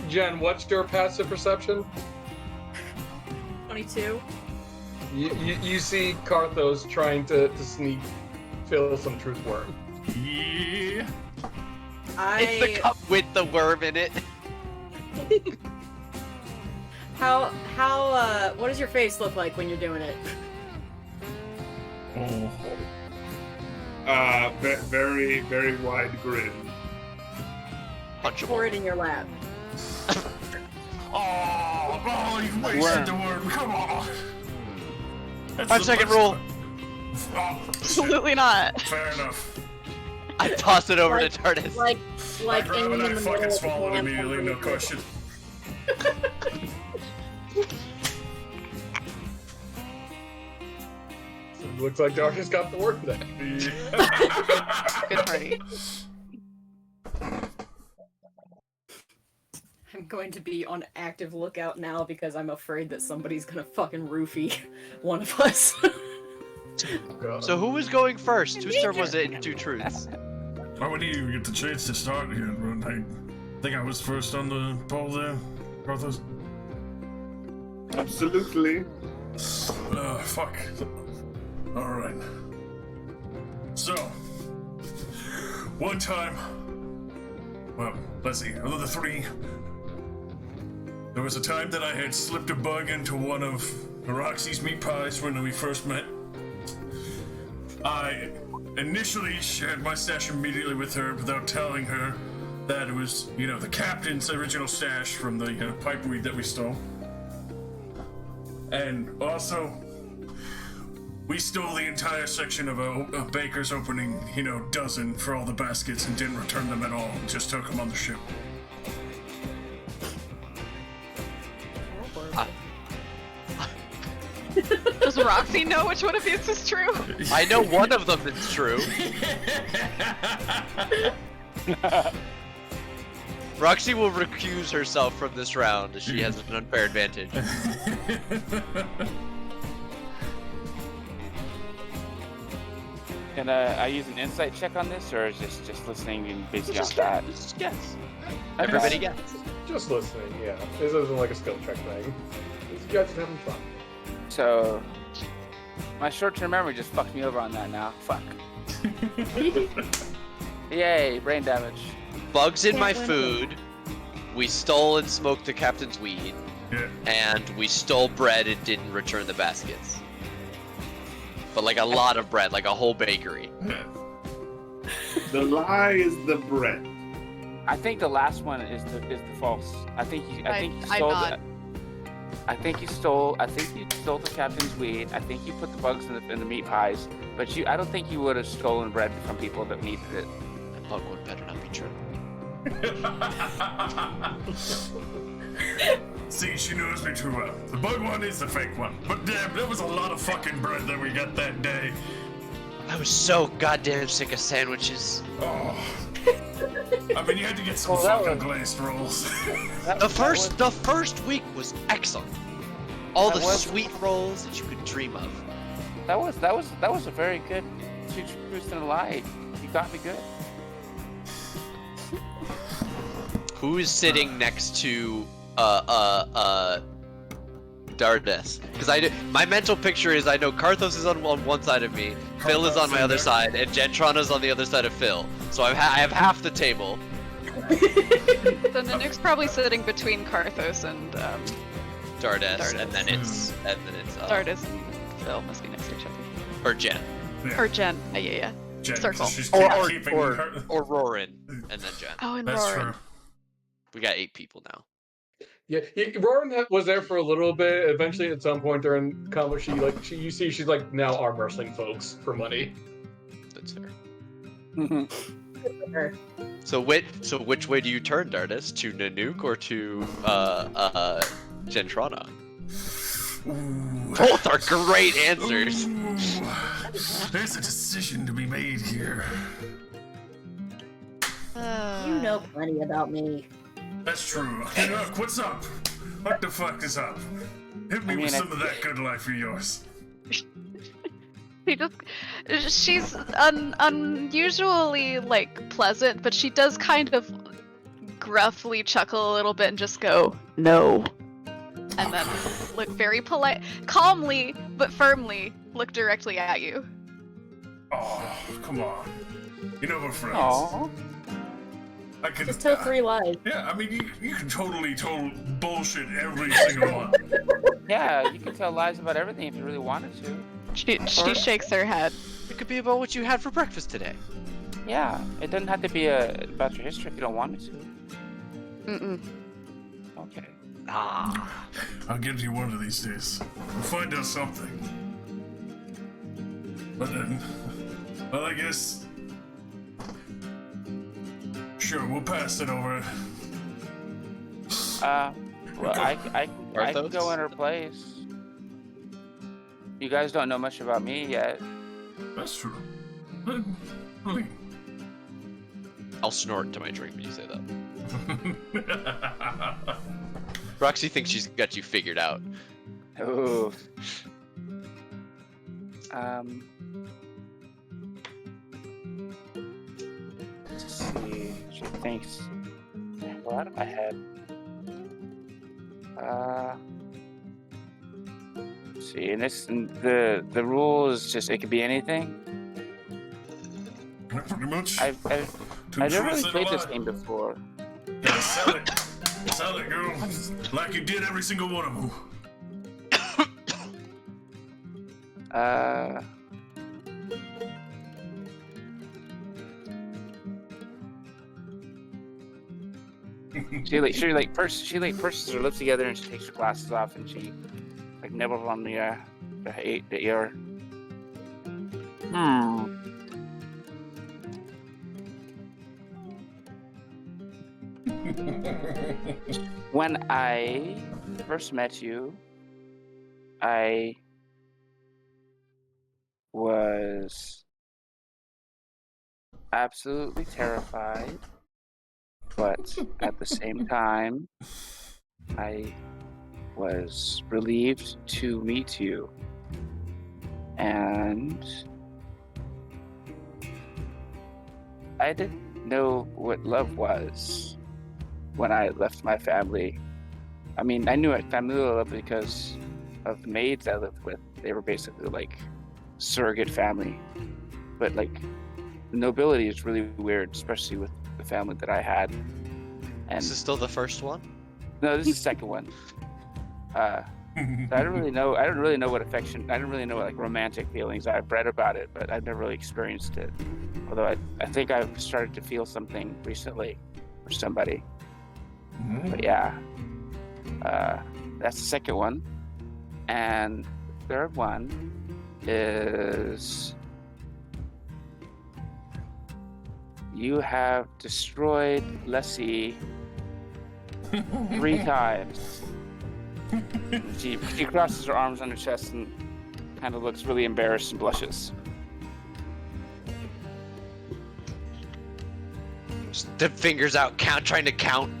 Jen, what's your passive perception? 22. You see Karthos trying to sneak Phil some truth worm. Yeah. It's the cup with the worm in it. How what does your face look like when you're doing it? Very, very wide grin. Pour it in your lap. Oh, you wasted the worm. Come on. That's 5-second the rule. Oh, Absolutely not. fair enough. I toss it over Like- to Tardis. Like I grab aim it, in I the fucking middle of swallow it the hand immediately, no somebody. question. Looks like Josh has got the worm then. Good party. I'm going to be on active lookout now because I'm afraid that somebody's gonna fucking roofie one of us. So who was going first? Whose turn was it in Two Truths? Oh, we didn't even get the chance to start here, but I think I was first on the poll there, Karthos. Absolutely. Fuck. Alright. So, one time, well, let's see, of the 3, there was a time that I had slipped a bug into one of Roxy's meat pies when we first met. I initially shared my stash immediately with her without telling her that it was, the captain's original stash from the pipeweed that we stole. And also, we stole the entire section of a baker's opening, dozen for all the baskets and didn't return them at all. Just took them on the ship. Does Roxy know which one of these is true? I know one of them is true. Roxy will recuse herself from this round as she has an unfair advantage. Can I use an insight check on this, or is this just listening and basing off that? Just guess. Okay. Everybody gets. Just listening, yeah. This isn't like a skill check thing. You guys are having fun. So, my short-term memory just fucked me over on that now. Fuck. Yay, brain damage. Bugs in my Can't win. food. We stole and smoked the captain's weed. Yeah. And we stole bread and didn't return the baskets. But like a lot of bread, like a whole bakery. The lie is the bread. I think the last one is the false. I think you I'm stole not. I think you stole the captain's weed. I think you put the bugs in the meat pies. But I don't think you would have stolen bread from people that needed it. That bug one better not be true. See, she knows me too well. The bug one is the fake one. But damn, that was a lot of fucking bread that we got that day. I was so goddamn sick of sandwiches. Oh. I mean, you had to get some Well, that fucking was- glazed rolls. The first week was excellent. All That the was- sweet rolls that you could dream of. That was a very good two truths and a lie. You got me good. Who is sitting next to Dardes? Because my mental picture is I know Karthos is on one side of me, Phil is on my other side, and Gentrana's on the other side of Phil. So I have half the table. So Nanook's probably sitting between Karthos and Dardes, and then it's Stardust and Phil must be next to each other. or Jen Or Jen. Yeah. Jen, Circle. She's keeping or her. Rorin, and then Jen. Oh, and That's Roran. true. We got 8 people now. Yeah, Roran was there for a little bit. Eventually, at some point during combat, she's like now arm wrestling folks for money. That's fair. Her. So which way do you turn, Dardes? To Nanook or to Gentrana? Ooh. Both are great answers. Ooh. There's a decision to be made here. You know plenty about me. That's true. Nanook, what's up? What the fuck is up? Hit me with some of that good life of yours. She's unusually like pleasant, but she does kind of gruffly chuckle a little bit and just go no, and then look very polite, calmly but firmly look directly at you. Oh, come on. You know we're friends. Aww. I can Just tell 3 lies. Yeah, I mean you can totally bullshit every single one. Yeah, you can tell lies about everything if you really wanted to. She shakes her head. It could be about what you had for breakfast today. Yeah, it doesn't have to be about your history if you don't want it to. Mm-mm. Okay. I'll get to you one of these days. We'll find out something. But then, well, I guess. Sure, we'll pass it over. Well, I can go in her place. You guys don't know much about me yet. That's true. I'll snort to my drink when you say that. Roxy thinks she's got you figured out. Ooh. Let's see. She thinks. Well, out of my head. Let's see, and the rule is just it could be anything. Pretty much. I've never really played this game before. Yeah, sell it. Sell it, girl. Like you did every single one of them. She purses her lips together and she takes her glasses off and she like nibbles on the ear. When I first met you, I was absolutely terrified, but at the same time, I was relieved to meet you. And I didn't know what love was when I left my family. I mean, I knew family love because of the maids I lived with. They were basically like surrogate family. But like, the nobility is really weird, especially with the family that I had. And Is this still the first one? no, this is the second one. So I don't really know. I don't really know what affection. I don't really know what like romantic feelings. I've read about it, but I've never really experienced it. Although I think I've started to feel something recently for somebody. But yeah, that's the second one, and the third one is you have destroyed Lessie 3 times. She crosses her arms on her chest and kind of looks really embarrassed and blushes. Just the fingers out, trying to count.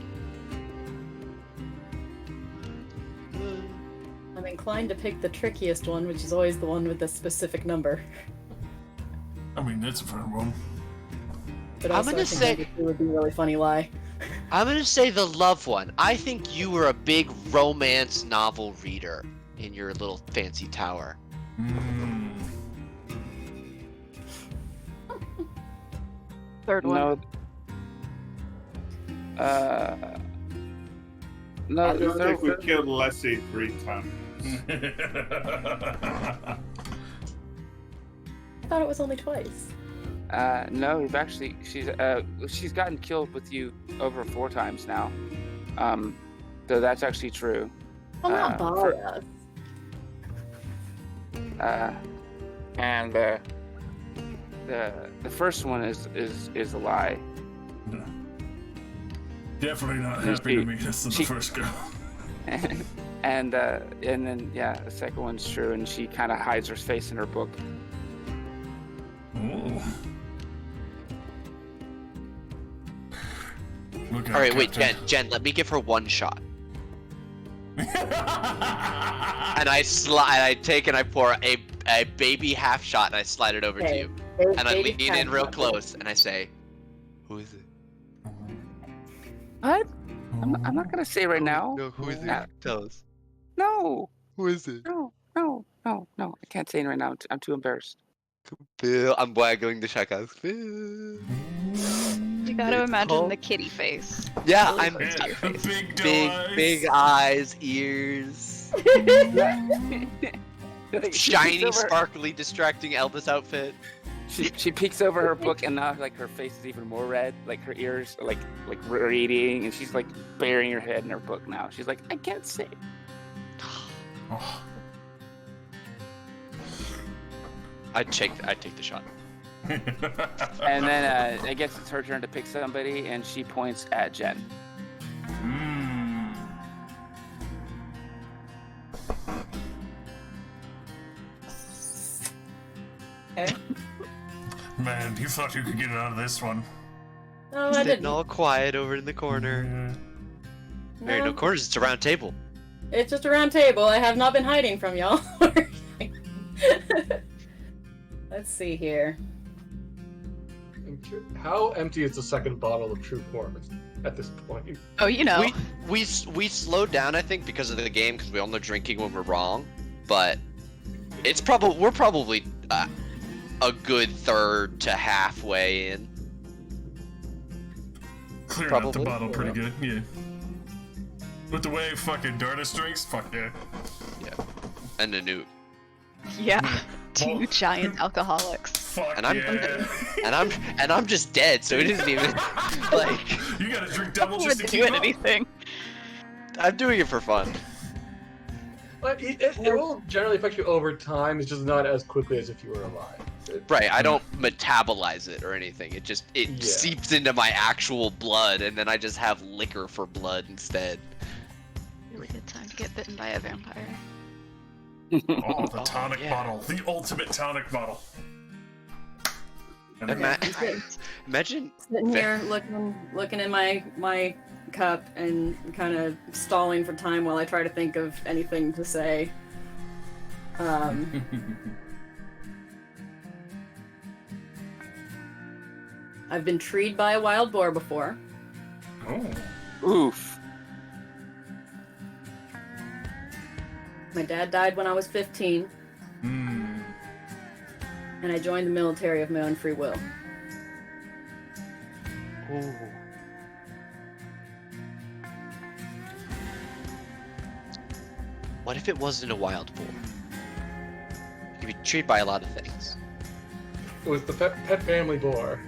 I'm inclined to pick the trickiest one, which is always the one with the specific number. I mean, that's a fun one. But I'm also, gonna I think say- number 2 would be a really funny lie. I'm gonna say the love one. I think you were a big romance novel reader in your little fancy tower. Third one. No. No, I the don't third think we killed Leslie 3 times. I thought it was only twice. No, we've actually she's gotten killed with you over 4 times now. So that's actually true. Well, not by for- us. And the first one is a lie. Definitely not happy to meet us in the first go. And then yeah, the second one's true, and she kind of hides her face in her book. Ooh. Look out, All right, wait, Captain. Jen, let me give her one shot. And I take and I pour a baby half shot and I slide it over to Okay, you. baby And I lean in half real shot. close and I say, "Who is it?" What? I'm not gonna say right now. No, who is it? Uh, Tell us. No, Who is it? no. I can't say it right now. I'm too embarrassed. Bill. I'm waggling the check out. Bill. You gotta imagine the kitty face. Yeah, Really I'm close to your face. Big doe eyes. big eyes, ears, shiny, sparkly, distracting Elvis outfit. She peeks over her book, and now like her face is even more red. Like her ears are like radiating, and she's like burying her head in her book now. She's like, I can't say. Oh. I take the shot. And then I guess it's her turn to pick somebody, and she points at Jen. Okay. Man, you thought you could get out of this one. No, I Sitting didn't. all quiet over in the corner. There ain't no corners. It's a round table. It's just a round table. I have not been hiding from y'all. Let's see here. How empty is the second bottle of True Form at this point? Oh, you know. We slowed down, I think, because of the game, because we all know drinking when we're wrong. But we're probably a good third to halfway in. Clearing out the Probably. bottle pretty good, yeah. With the way fucking Dardis drinks, fuck yeah. Yeah, and a newt. Yeah. Well- Two giant alcoholics. Fuck And I'm yeah. and I'm just dead, so it isn't even like You gotta drink double I just to wouldn't keep do up. anything. I'm doing it for fun. But it will generally affect you over time. It's just not as quickly as if you were alive. Right, I don't metabolize it or anything. It just Yeah. seeps into my actual blood, and then I just have liquor for blood instead. Really good time to get bitten by a vampire. Oh, the tonic yeah. bottle. The ultimate tonic bottle. And Imagine Sitting here looking in my cup and kind of stalling for time while I try to think of anything to say. I've been treed by a wild boar before. Oh. Oof. My dad died when I was 15, Hmm. and I joined the military of my own free will. What if it wasn't a wild boar? You could be treated by a lot of things. It was the pet family boar.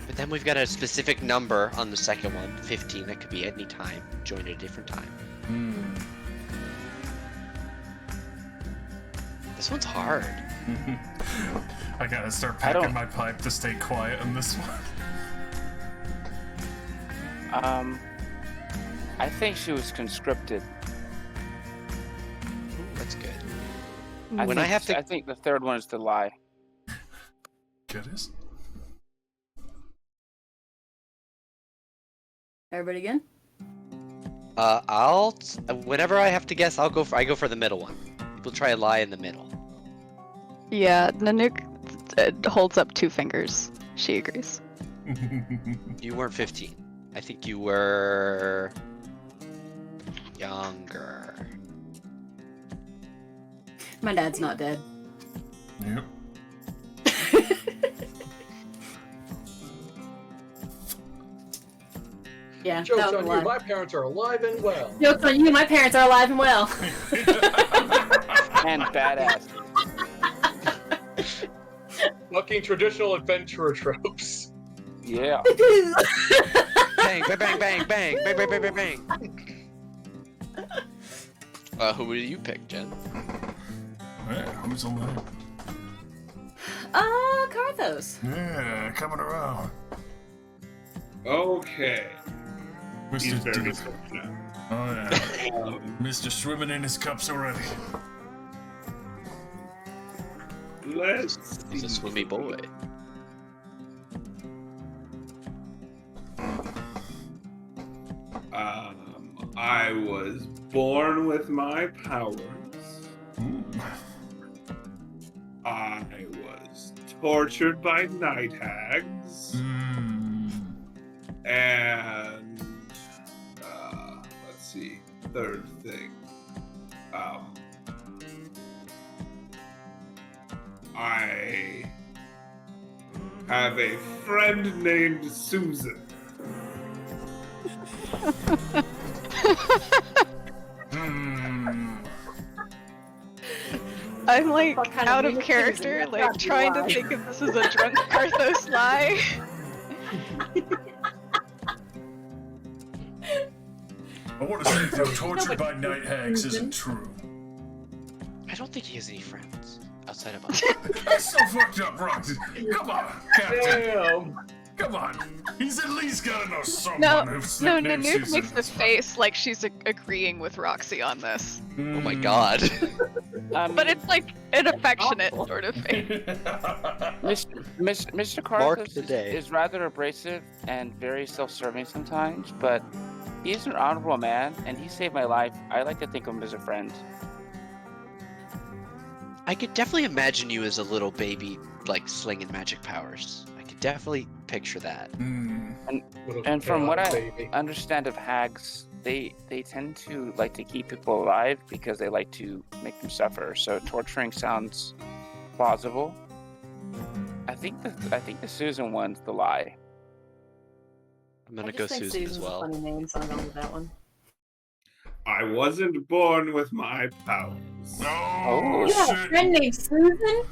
But then we've got a specific number on the second one, 15, that could be any time. Join at a different time. Hmm. This one's hard. I gotta start I packing don't- my pipe to stay quiet on this one. I think she was conscripted. Ooh, that's good. I When think, I have to- I think the third one is the lie. Goodness. Everybody again? Whenever I have to guess, I go for the middle one. People try to lie in the middle. Yeah, Nanook holds up 2 fingers. She agrees. You weren't 15. I think you were younger. My dad's not dead. Yep. Yeah, Joke's that was on a you. lie. My parents are alive and well. Joke's on you. My parents are alive and well. And badass. Fucking traditional adventurer tropes. Yeah. Bang, bang, bang, bang, bang, bang, bang, bang, bang, bang. Who would you pick, Jen? Yeah, who's alive? Karthos. Yeah, coming around. Okay. He's Mr. very Deep. soft now. Oh yeah. Mr. Swimming in his cups already. Let's He's a see. swimmy boy. I was born with my powers. Ooh. I was tortured by night hags. Mm. And let's see, third thing. I have a friend named Susan. Mm. I'm like What kind of out of music is character, it? like That's trying to lie. think if this is a drunk Karthos lie. I want to say that tortured by night hags isn't true. I don't think he has any friends outside of us. That's so fucked up, Roxy. Come on, Captain. Damn. Come on. He's at least gotta know someone No, who's no, named Nanook Susan. makes the face like she's agreeing with Roxy on this. Oh my Mm. god. But it's like an affectionate sort of face. Mr. Mark Karthos the day. is rather abrasive and very self-serving sometimes, but he's an honorable man, and he saved my life. I like to think of him as a friend. I could definitely imagine you as a little baby, like slinging magic powers. I could definitely picture that. Mm. Little And from what chaos I baby. understand of hags, they tend to like to keep people alive because they like to make them suffer. So torturing sounds plausible. I think the Susan one's the lie. I'm gonna I go just think Susan as Susan's well. a funny name, so I'm going with that one. I wasn't born with my powers. Oh, You have a shit. friend named Susan?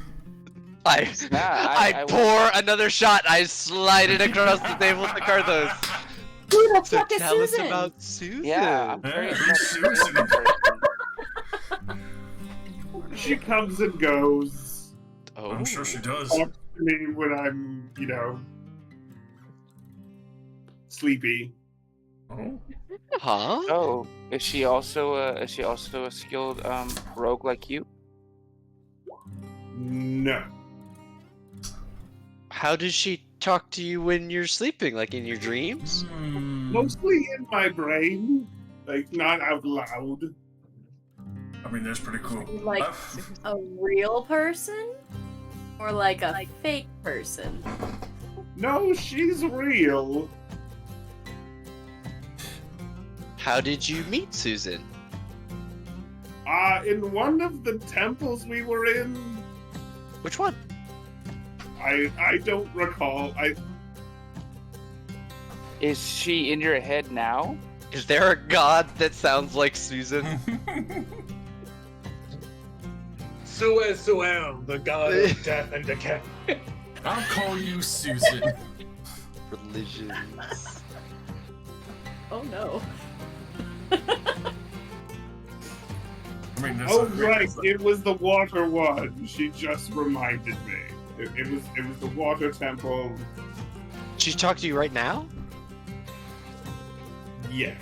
I pour another shot. I slide it across the table to Carthos. Who the So fuck is tell us Susan? about Susan. Yeah, I'm very Yeah, interested in Susan. this person. She comes and goes. Oh. I'm sure she does. Talks to me when I'm, sleepy. Oh. Huh? Oh, is she also a skilled rogue like you? No. How does she talk to you when you're sleeping? Like in your dreams? Mostly in my brain. Like, not out loud. I mean, that's pretty cool. Like a real person? Or like a fake person? No, she's real. How did you meet Susan? In one of the temples we were in, Which one? I don't recall. Is she in your head now? Is there a god that sounds like Susan? Suel, the god of death and decay. I'll call you Susan. Religions. Oh no. I mean, that's Oh a great- right, it was the water one. She just reminded me. It was the water temple. She talk to you right now? Yes.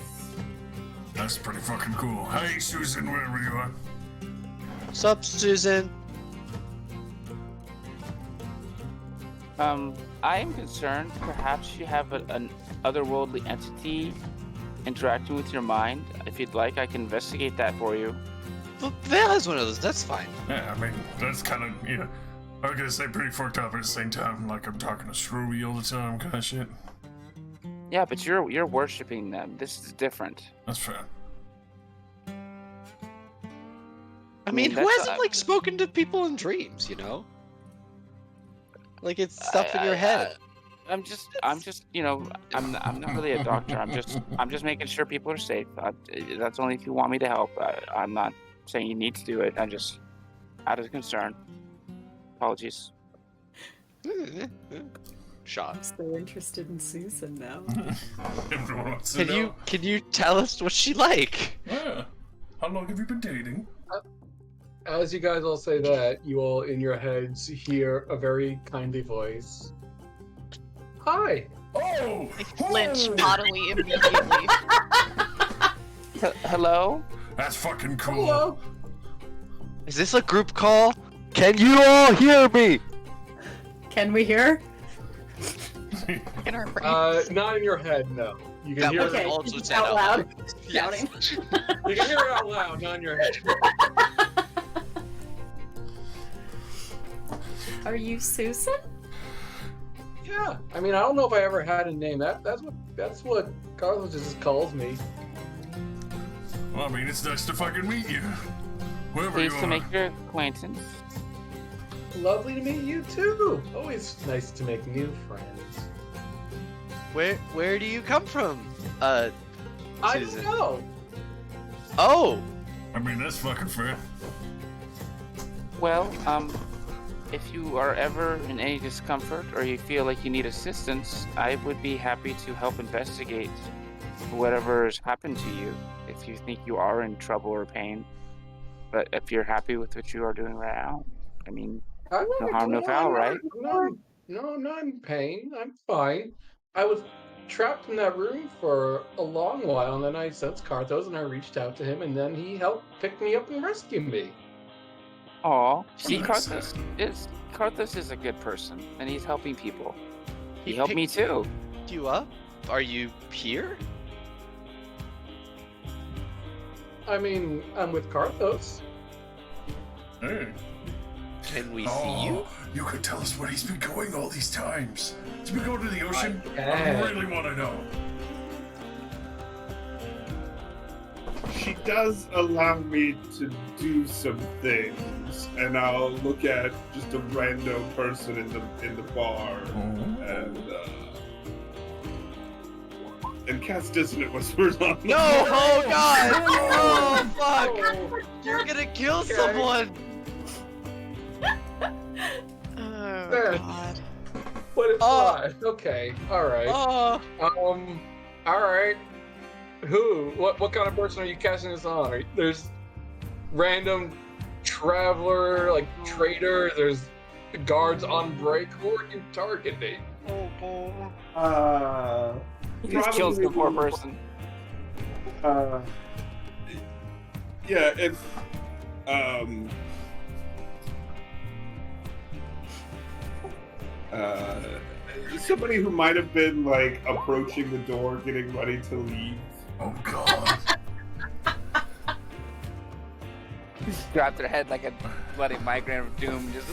That's pretty fucking cool. Hey, Susan, wherever you are. Sup, Susan? I am concerned. Perhaps you have an otherworldly entity interacting with your mind. If you'd like, I can investigate that for you. Well, Vale has one of those. That's fine. Yeah, I mean, that's kind of, I was gonna say pretty fucked up at the same time. Like I'm talking to Screwy all the time, kind of shit. Yeah, but you're worshiping them. This is different. That's fair. I mean, who that's- hasn't like spoken to people in dreams? Like it's stuff in your head. I'm just, I'm not really a doctor. I'm just making sure people are safe. That's only if you want me to help. I'm not saying you need to do it. I'm just out of concern. Apologies. Shot. I'm so interested in Susan now. Everyone wants to know. Can you tell us what she like? Yeah. How long have you been dating? As you guys all say that, you all in your heads hear a very kindly voice. Hi. Oh! I flinch bodily immediately. Hello? That's fucking cool. Hello. Is this a group call? Can you all hear me? Can we hear? In our brains. Not in your head, no. You can That hear was Okay, also just said out loud. Yes. Shouting. you can hear it out loud, not in your head. Are you Susan? Yeah. I mean, I don't know if I ever had a name. That's what Carlos just calls me. Well, I mean, it's nice to fucking meet you. Whoever Pleased you to are. make your acquaintance. Lovely to meet you too. Always nice to make new friends. Where do you come from? I Susan. don't know. Oh, I mean, that's fucking fair. Well, if you are ever in any discomfort or you feel like you need assistance, I would be happy to help investigate whatever has happened to you if you think you are in trouble or pain. But if you're happy with what you are doing right now, I mean, I'm No harm, no foul, right? No, I'm not in pain. I'm fine. I was trapped in that room for a long while, and then I sensed Carthos, and I reached out to him, and then he helped pick me up and rescue me. aw, see, Nice. Carthos is a good person, and he's helping people. He He helped me picked- too. you up? Are you here? I mean, I'm with Carthos. Hey. Can we Oh, see you? you could tell us where he's been going all these times. Has he been going to the ocean? I can. really want to know. She does allow me to do some things, and I'll look at just a random person in the bar and cast dissonant whispers on them. No! Oh god! Oh fuck! You're gonna kill Okay. someone! Oh There. god. But it's Oh. fine. Okay. All right. Oh, All right. Who? What kind of person are you casting this on? There's random traveler, like trader. There's guards on break. Who are you targeting? He just kills the poor person. Yeah, it's somebody who might have been like approaching the door, getting ready to leave. Oh god. Grab their head like a bloody migraine of doom. Just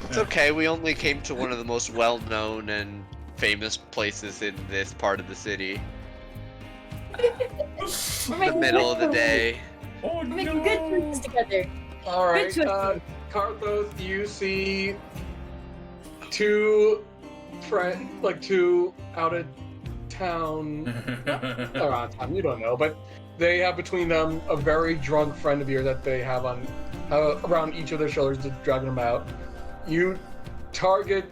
It's okay. We only came to one of the most well-known and famous places in this part of the city. The middle of the day. Oh We're making good choices together. All right. Good choice. Carthos, you see two out of town. Or out of town, you don't know, but they have between them a very drunk friend of yours that they have on around each of their shoulders, just dragging them out. You target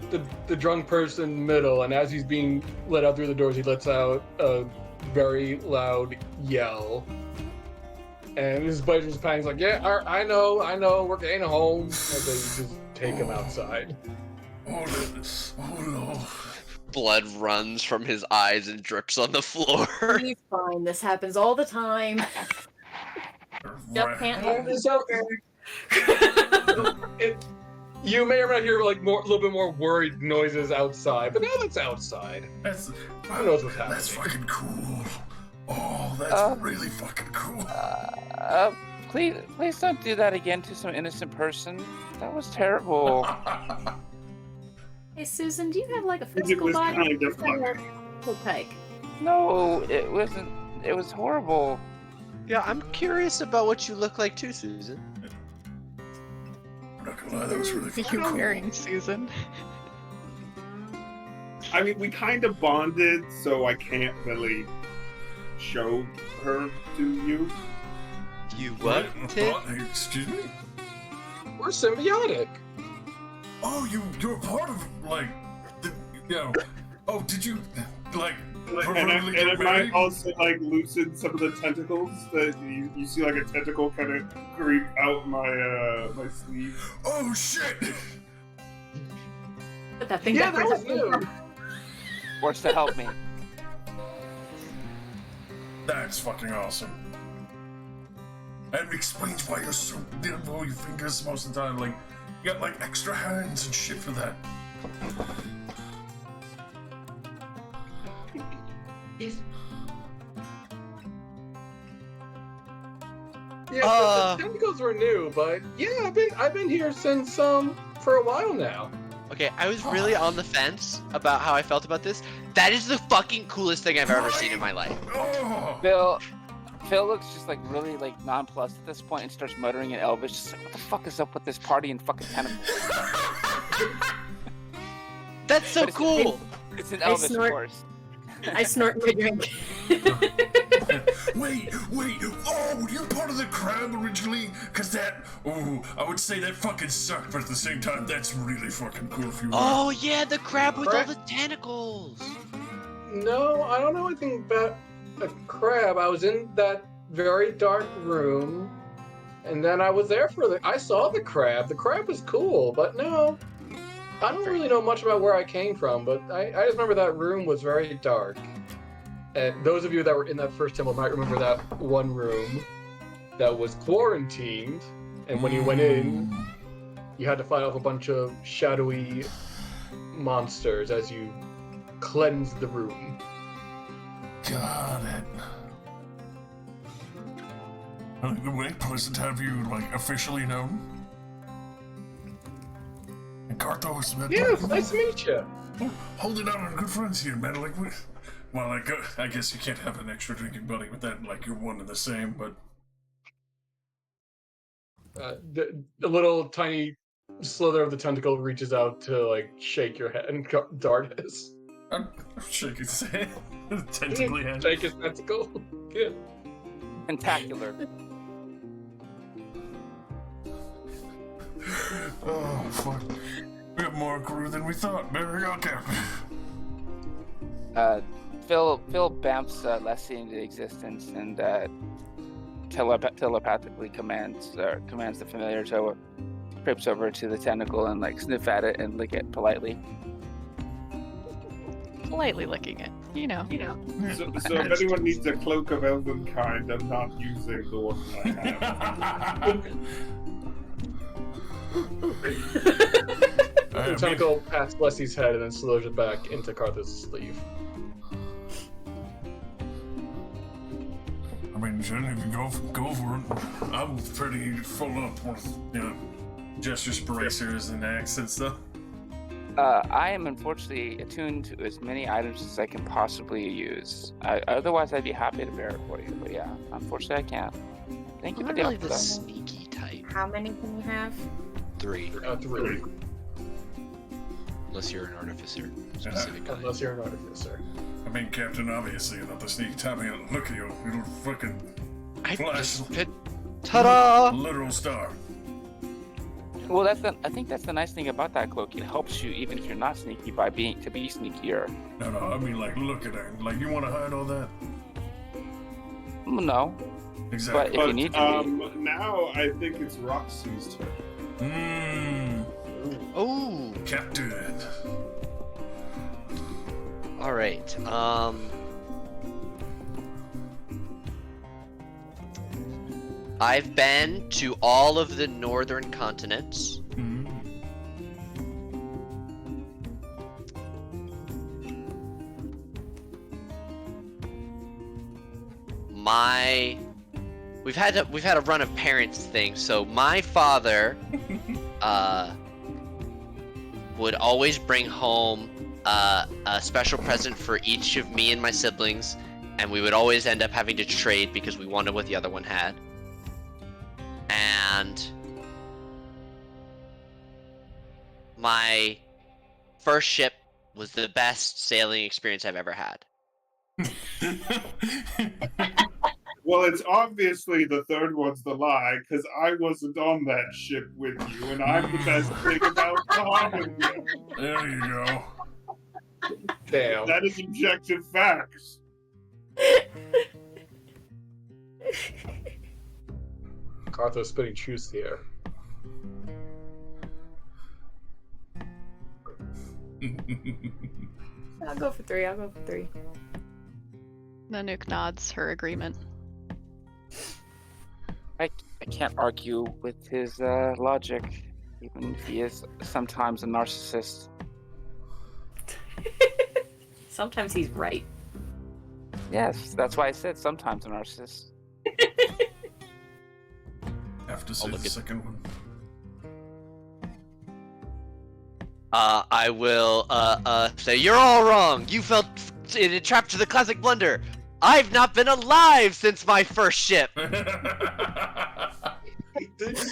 the drunk person middle, and as he's being let out through the doors, he lets out a very loud yell. And his buddy just panics like, yeah, I know, we're getting home. And they just take him outside. Oh no. Blood runs from his eyes and drips on the floor. He's fine. This happens all the time. Just can't hold his shoulder. You may or may not hear like a little bit more worried noises outside, but now that's outside. Who knows what's happening? That's fucking cool. Oh, that's really fucking cool. please don't do that again to some innocent person. That was terrible. Hey, Susan, do you have like a It physical was body? kind of fun. Okay. No, it wasn't. It was horrible. Yeah, I'm curious about what you look like too, Susan. I'm not gonna lie, that was really What are fucking you cool. wearing, Susan? I mean, we kind of bonded, so I can't really show her to you. You what? Tid? Excuse me? We're symbiotic. Oh, you're part of, like, oh, did you, like, And permanently it get might married? also like loosen some of the tentacles that you see like a tentacle kind of creep out my my sleeve. Oh, shit! Put that thing Yeah, back that was new. Forced to help me. That's fucking awesome. And it explains why you're so nimble with your fingers most of the time. Like, you got, like, extra hands and shit for that. Yeah, the tentacles were new, but yeah, I've been here since for a while now. Okay, I was really on the fence about how I felt about this. That is the fucking coolest thing I've ever seen in my life. Oh! Phil looks just like really like nonplussed at this point and starts muttering in Elvish, just like, what the fuck is up with this party and fucking tentacles? That's so But it's- cool. It's in I Elvish, of snort. course. I snort my drink. Wait, oh, you're part of the crab originally? Cause I would say that fucking sucked, but at the same time, that's really fucking cool if you were. Oh yeah, the crab with all Crab? the tentacles. No, I don't know anything about a crab. I was in that very dark room, and then I was there I saw the crab. The crab was cool, but no, I don't really know much about where I came from, but I just remember that room was very dark. And those of you that were in that first temple might remember that one room that was quarantined, and when you went in, you had to fight off a bunch of shadowy monsters as you cleansed the room. Got it. Wait, pleasant to have you, like, officially known. And Carthos, man. Yes, nice to meet you. Holding out on good friends here, man. Like, well, I guess you can't have an extra drinking buddy with that. Like, you're one and the same, but. The little tiny slither of the tentacle reaches out to like shake your head and dart his. I'm shaking his hand. Tentacly hand. Shake his tentacle. Yeah. Tentacular. Oh, fuck. Yeah, bit more crew than we thought. Maybe okay. Phil bamps Leslie into existence and telepathically commands the familiar to creeps over to the tentacle and like sniff at it and lick it politely. Politely licking it, you know. So if anyone needs a cloak of elven kind, I'm not using the one I have. The tentacle pats Leslie's head and then slows it back into Carthus' sleeve. I mean, shouldn't even go for it. I'm pretty full up with, gestures, bracers, and acts and stuff. I am unfortunately attuned to as many items as I can possibly use. Otherwise, I'd be happy to bear it for you. But yeah, unfortunately, I can't. Thank you I'm for not really the the sneaky type. How many can you have? 3. 3. Unless you're an artificer, specifically. Unless you're an artificer. I mean, Captain, obviously, you're not the sneaky type. Look at you, little fucking flash. Ta-da! Literal star. Well, I think that's the nice thing about that cloak. It helps you even if you're not sneaky by being sneakier. No, I mean, like, look at her. Like, you want to hide all that? No. Exactly. But if you need to be. Now I think it's Roxy's turn. Oh, Captain. all right. I've been to all of the northern continents. We've had a run of parents things. So my father would always bring home a special present for each of me and my siblings, and we would always end up having to trade because we wanted what the other one had. And my first ship was the best sailing experience I've ever had. Well, it's obviously the third one's the lie, because I wasn't on that ship with you, and I'm the best thing about the Harbinger. There you go. Damn. That is objective facts. Carthus spitting truth here. I'll go for 3. Nanook nods her agreement. I can't argue with his logic, even if he is sometimes a narcissist. Sometimes he's right. Yes, that's why I said sometimes a narcissist. Have to say the second one. I will say you're all wrong. You fell trapped to the classic blunder. I've not been alive since my first ship. Do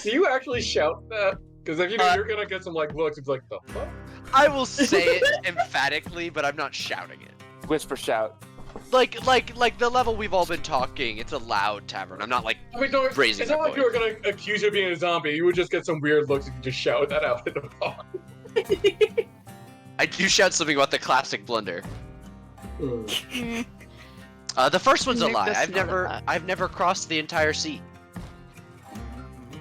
you actually shout that? Because if you do, you're gonna get some like looks. It's like the fuck. I will say it emphatically, but I'm not shouting it. Whisper shout. Like the level we've all been talking. It's a loud tavern. I'm not like I mean, no, raising it's my not like voice. you were gonna accuse you of being a zombie. You would just get some weird looks if you just shout that out in the bar. I do shout something about the classic blunder. Mm. The first one's a Nick lie. does know that. I've never crossed the entire sea.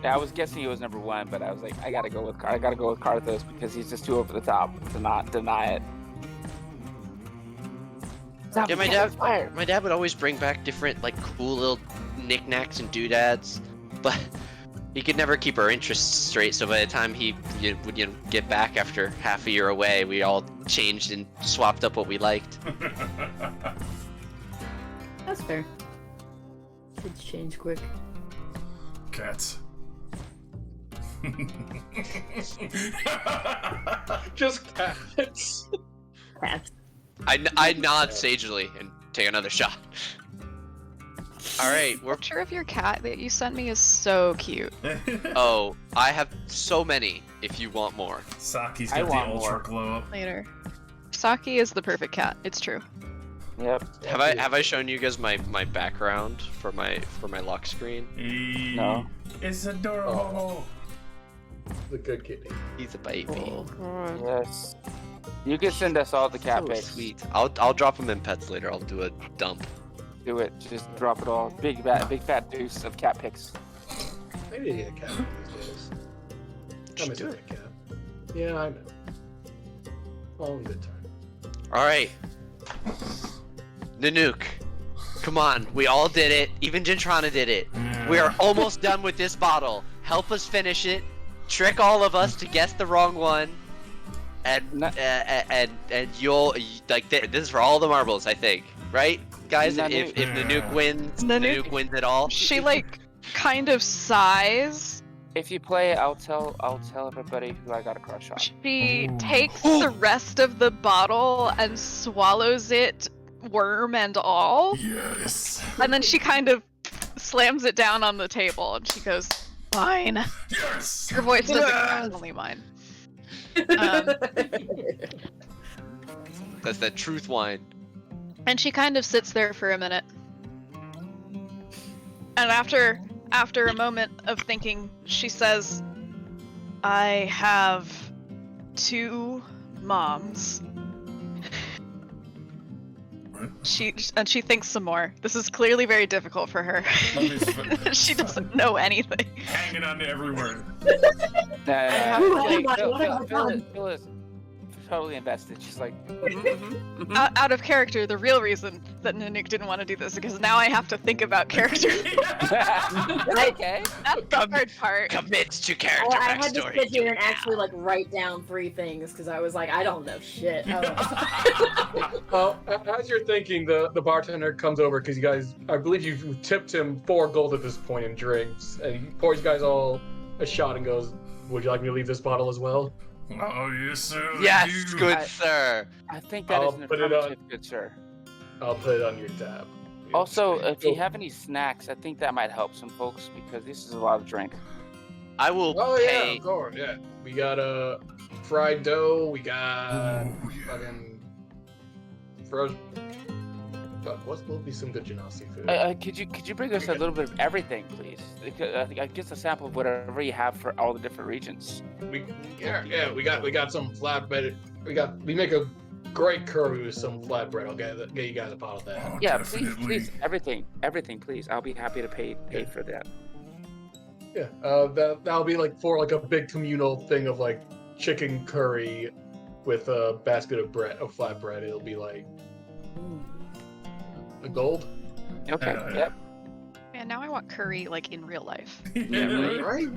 Yeah, I was guessing he was number 1, but I was like, I gotta go with Carthus because he's just too over the top to not deny it. Yeah, my dad would always bring back different like cool little knickknacks and doodads, but he could never keep our interests straight. So by the time he would get back after half a year away, we all changed and swapped up what we liked. That's fair. Kids change quick. Cats. Just cats. Cats. I nod sagely and take another shot. All right, The picture of your cat that you sent me is so cute. Oh, I have so many. If you want more, Saki's I got the want ultra more. glow up. Later. Saki is the perfect cat. It's true. Yep. have I shown you guys my background for my lock screen? No. It's adorable. The good kitty. He's a baby. Yes. You can send us all the cat So pics. sweet. I'll drop him in pets later. I'll do a dump. Do it. Just drop it all. Big fat deuce of cat pics. I need to get a cat one of these days. I miss having a cat. Yeah, I know. All in good time. All right. Nanook. Come on, we all did it. Even Gentrana did it. We are almost done with this bottle. Help us finish it. Trick all of us to guess the wrong one. And you'll like this is for all the marbles, I think, right, guys? If Nanook wins, Nanook wins it all. She like kind of sighs. If you play, I'll tell everybody who I got a crush on. She takes the rest of the bottle and swallows it, worm and all. Yes. And then she kind of slams it down on the table and she goes, "Fine." Yes. Her voice doesn't yes. Only mine. That's that truth wine. And she kind of sits there for a minute. And after a moment of thinking, she says, "I have 2 moms." She thinks some more. This is clearly very difficult for her. She doesn't know anything. Hanging on to every word. Phil is totally invested. She's like, Out of character, the real reason that Nanook didn't want to do this is because now I have to think about character. okay. That's the hard part. Commits to character I had to backstory. sit here and actually like write down 3 things because I was like, I don't know shit. Well, as you're thinking, the bartender comes over because you guys, I believe you've tipped him 4 gold at this point in drinks, and he pours you guys all a shot and goes, "Would you like me to leave this bottle as well?" Oh, yes, sir. Yes, good sir. I think that is an affirmative, good sir. I'll put it on your tab. Also, if you have any snacks, I think that might help some folks because this is a lot of drink. I will Oh pay. yeah, of course, yeah. We got fried dough. We got fucking frozen. What will be some good Genasi food? Could you bring us a little bit of everything, please? I guess a sample of whatever you have for all the different regions. We got some flatbread. We make a great curry with some flatbread. I'll get you guys a pot of that. Oh, Yeah, definitely. please, everything, please. I'll be happy to pay for that. Yeah, that'll be like for like a big communal thing of like chicken curry with a basket of flatbread. It'll be like a gold. Okay. Yep. Man, now I want curry like in real life. Yeah, right.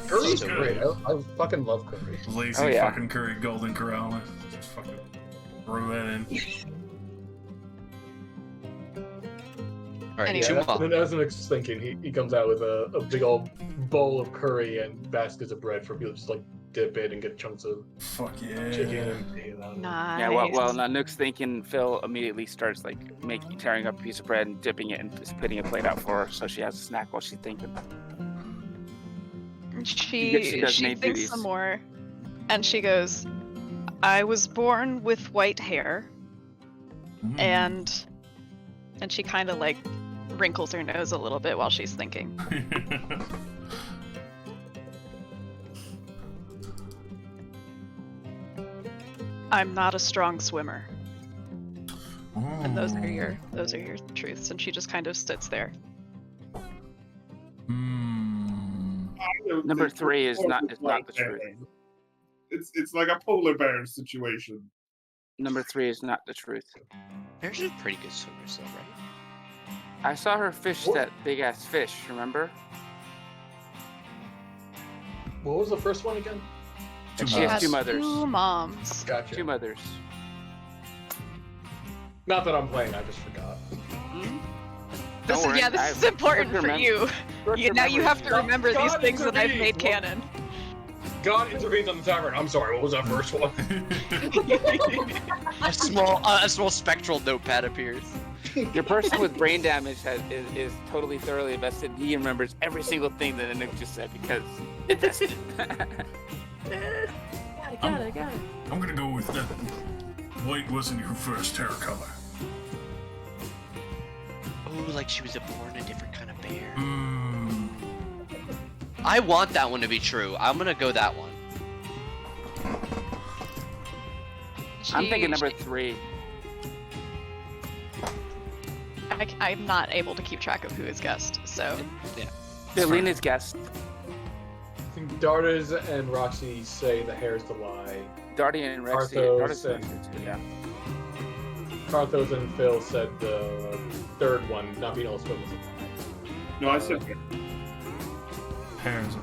Curry's great. I fucking love curry. Lazy fucking curry, golden corral. Just fucking throw that in. All right, Anyway, 2 And then moms. as Nick's thinking, he comes out with a big old bowl of curry and baskets of bread for people to just like dip it and get chunks of Fuck yeah. chicken and Nice. Yeah. Well, Nanook's thinking, Phil immediately starts like tearing up a piece of bread and dipping it and just putting a plate out for her, so she has a snack while she's thinking. She does maid thinks duties. some more, and she goes, "I was born with white hair," and she kind of like wrinkles her nose a little bit while she's thinking. "I'm not a strong swimmer." And those are your truths. And she just kind of sits there. Number 3 is not the truth. It's like a polar bear situation. Number 3 is not the truth. Bears are pretty good swimmers, though, right? I saw her fish that big ass fish. Remember? What was the first one again? And she has 2 mothers. 2 moms. Gotcha. 2 mothers. Not that I'm playing, I just forgot. This is important for you. Now you have to remember these things that I've made canon. God intervenes on the tavern. I'm sorry, what was that first one? A small spectral notepad appears. Your person with brain damage is totally thoroughly invested. He remembers every single thing that Nick just said because invested. Got it. I'm gonna go with that. White wasn't your first hair color. Oh, like she was born a different kind of bear. I want that one to be true. I'm gonna go that one. I'm thinking number 3. I'm not able to keep track of who is guest, so. Felina's guest. I think Dardas and Roxy say the hair's the lie. Darty and Rexy. Arthos Darty and- yeah. Karthos and Phil said the third one, not being able to swim, was a lie. No, I said Hairs.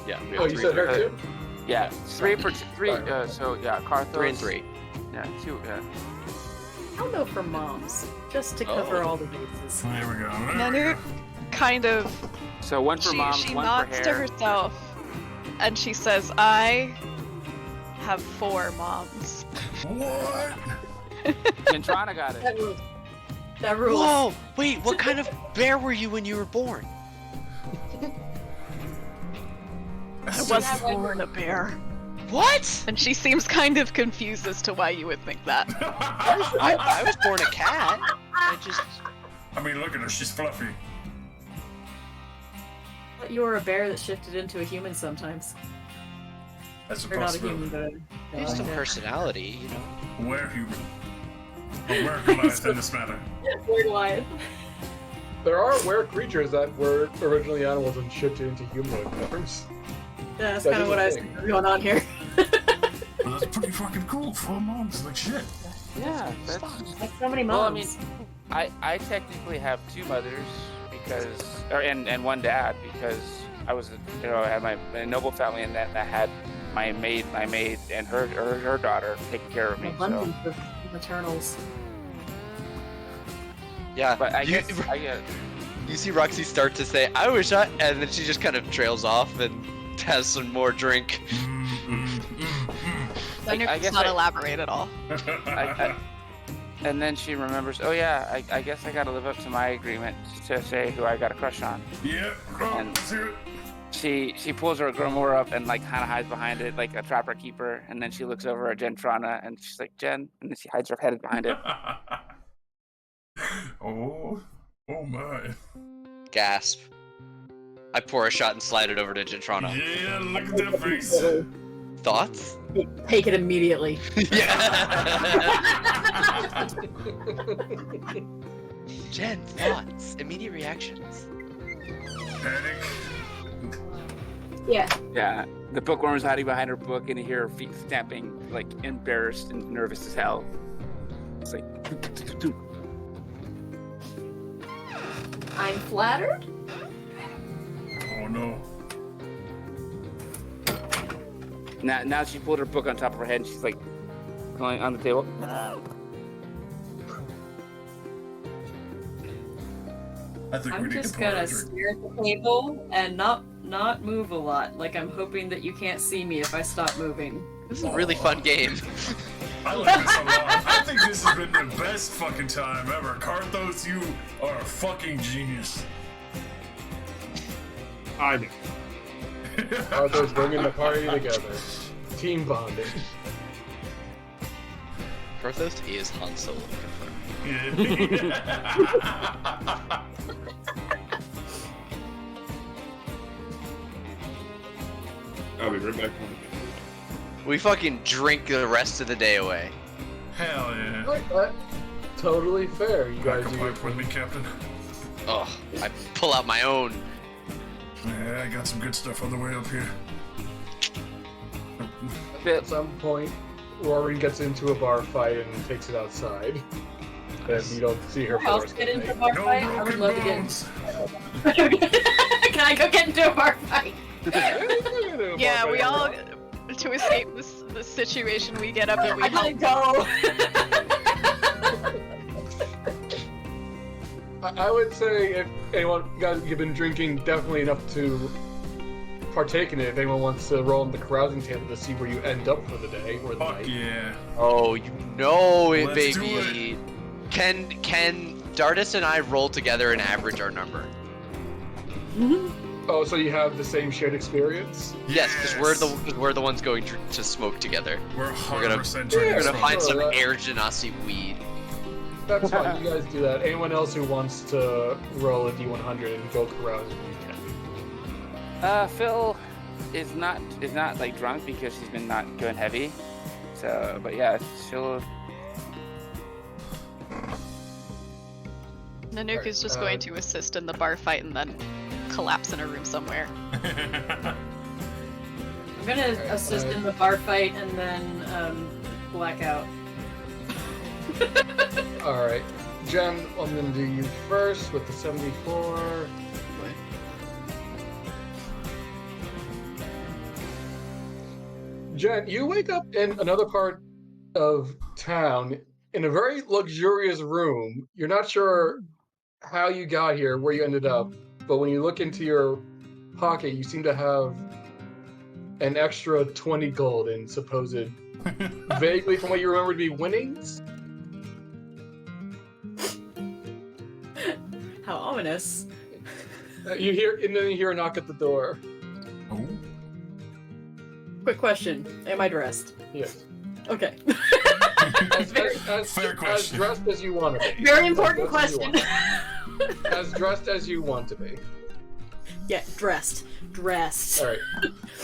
Yeah. we Oh, have you three said her for- too? Yeah, 3 for 3. So yeah, Karthos. 3 and 3. Yeah, 2. Yeah. I'll go for moms, just to cover Oh. all the bases. There we go. Nanook kind of So 1 for moms, she 1 for nods hair. to herself and she says, I have 4 moms. What? Gentrana got That it. rules. That rules. Whoa! Wait, what kind of bear were you when you were born? I was born a bear. What? And she seems kind of confused as to why you would think that. I was born a cat. I mean, look at her. She's fluffy. But you were a bear that shifted into a human sometimes. That's a Or not a possibility. human, but Based on personality, you know. Where human? Or where Goliath in this matter? Where Goliath. There are rare creatures that were originally animals and shifted into humanoid forms. Yeah, that's That kind of is what a I was thing. going on here. Well, that's pretty fucking cool. 4 moms, like shit. Yeah, that's That's so many Well, I moms. mean, I technically have 2 mothers because, and 1 dad because I was, I had my noble family and then I had my maid, and her daughter taking care of me. So, Abundance of maternals. Yeah. but you, you see Roxy start to say, I wish I, and then she just kind of trails off and has some more drink. Nanook I does guess not I- elaborate at all. and then she remembers, oh yeah, I guess I got to live up to my agreement to say who I got a crush on. Yeah, oh, And- let's hear it. She pulls her grimoire up and like kind of hides behind it like a trapper keeper, and then she looks over at Gentrana and she's like, Jen, and then she hides her head behind it. Oh my. Gasp. I pour a shot and slide it over to Gentrana. Yeah, look at that face. Thoughts? Take it immediately. Yeah. Jen, thoughts? Immediate reactions. Panic. Yeah. Yeah, the bookworm's hiding behind her book, and you hear her feet stamping, like embarrassed and nervous as hell. It's like, I'm flattered. Oh no. now she pulled her book on top of her head, and she's like going on the table. I think we I'm need just to pour gonna a drink. stare at the table and not move a lot. Like I'm hoping that you can't see me if I stop moving. This is a really fun game. I like this a lot. I think this has been the best fucking time ever. Karthos, you are a fucking genius. I know. Arthur's bringing the party together. Team bonding. Karthos is Han Solo confirmed. I'll be right back. We fucking drink the rest of the day away. Hell yeah. Like that. Totally fair. You guys do your Back with me, Captain. Oh, I pull out my own. Yeah, I got some good stuff on the way up here. At some point, Rory gets into a bar fight and takes it outside. And you don't see her Who else for get the into a rest bar No fight? I would broken love to bones. Can I go get into a bar fight? of the day. Yeah, we all, to escape this situation, we get up and we I gotta help. go. I would say if anyone, guys, you've been drinking definitely enough to partake in it. If anyone wants to roll on the carousing table to see where you end up for the day or the Fuck night. yeah. Oh, you know it, Let's do baby. Can Dardis and I roll together and average our number? Oh, so you have the same shared experience? Yes, because we're the ones going to smoke together. We're gonna- 100% We're drinking gonna find some Sure, that- Air Genasi weed. That's fine. You guys do that. Anyone else who wants to roll a D100 and go carousing, you can. Phil is not like drunk because she's been not going heavy. But yeah, she'll. Nanook Alright, is just going to assist in the bar fight and then collapse in a room somewhere. I'm gonna assist in the bar fight and then black out. Alright. Jen, I'm gonna do you first with the 74. Jen, you wake up in another part of town in a very luxurious room. You're not sure how you got here, where you ended up, but when you look into your pocket, you seem to have an extra 20 gold in supposed, vaguely from what you remember to be winnings. How ominous. You hear, and then you hear a knock at the door. Oh. Quick question. Am I dressed? Yes. Okay. Fair question. As dressed as you want to be. Very important question. As dressed as you want to be. Yeah, dressed. Dressed. All right.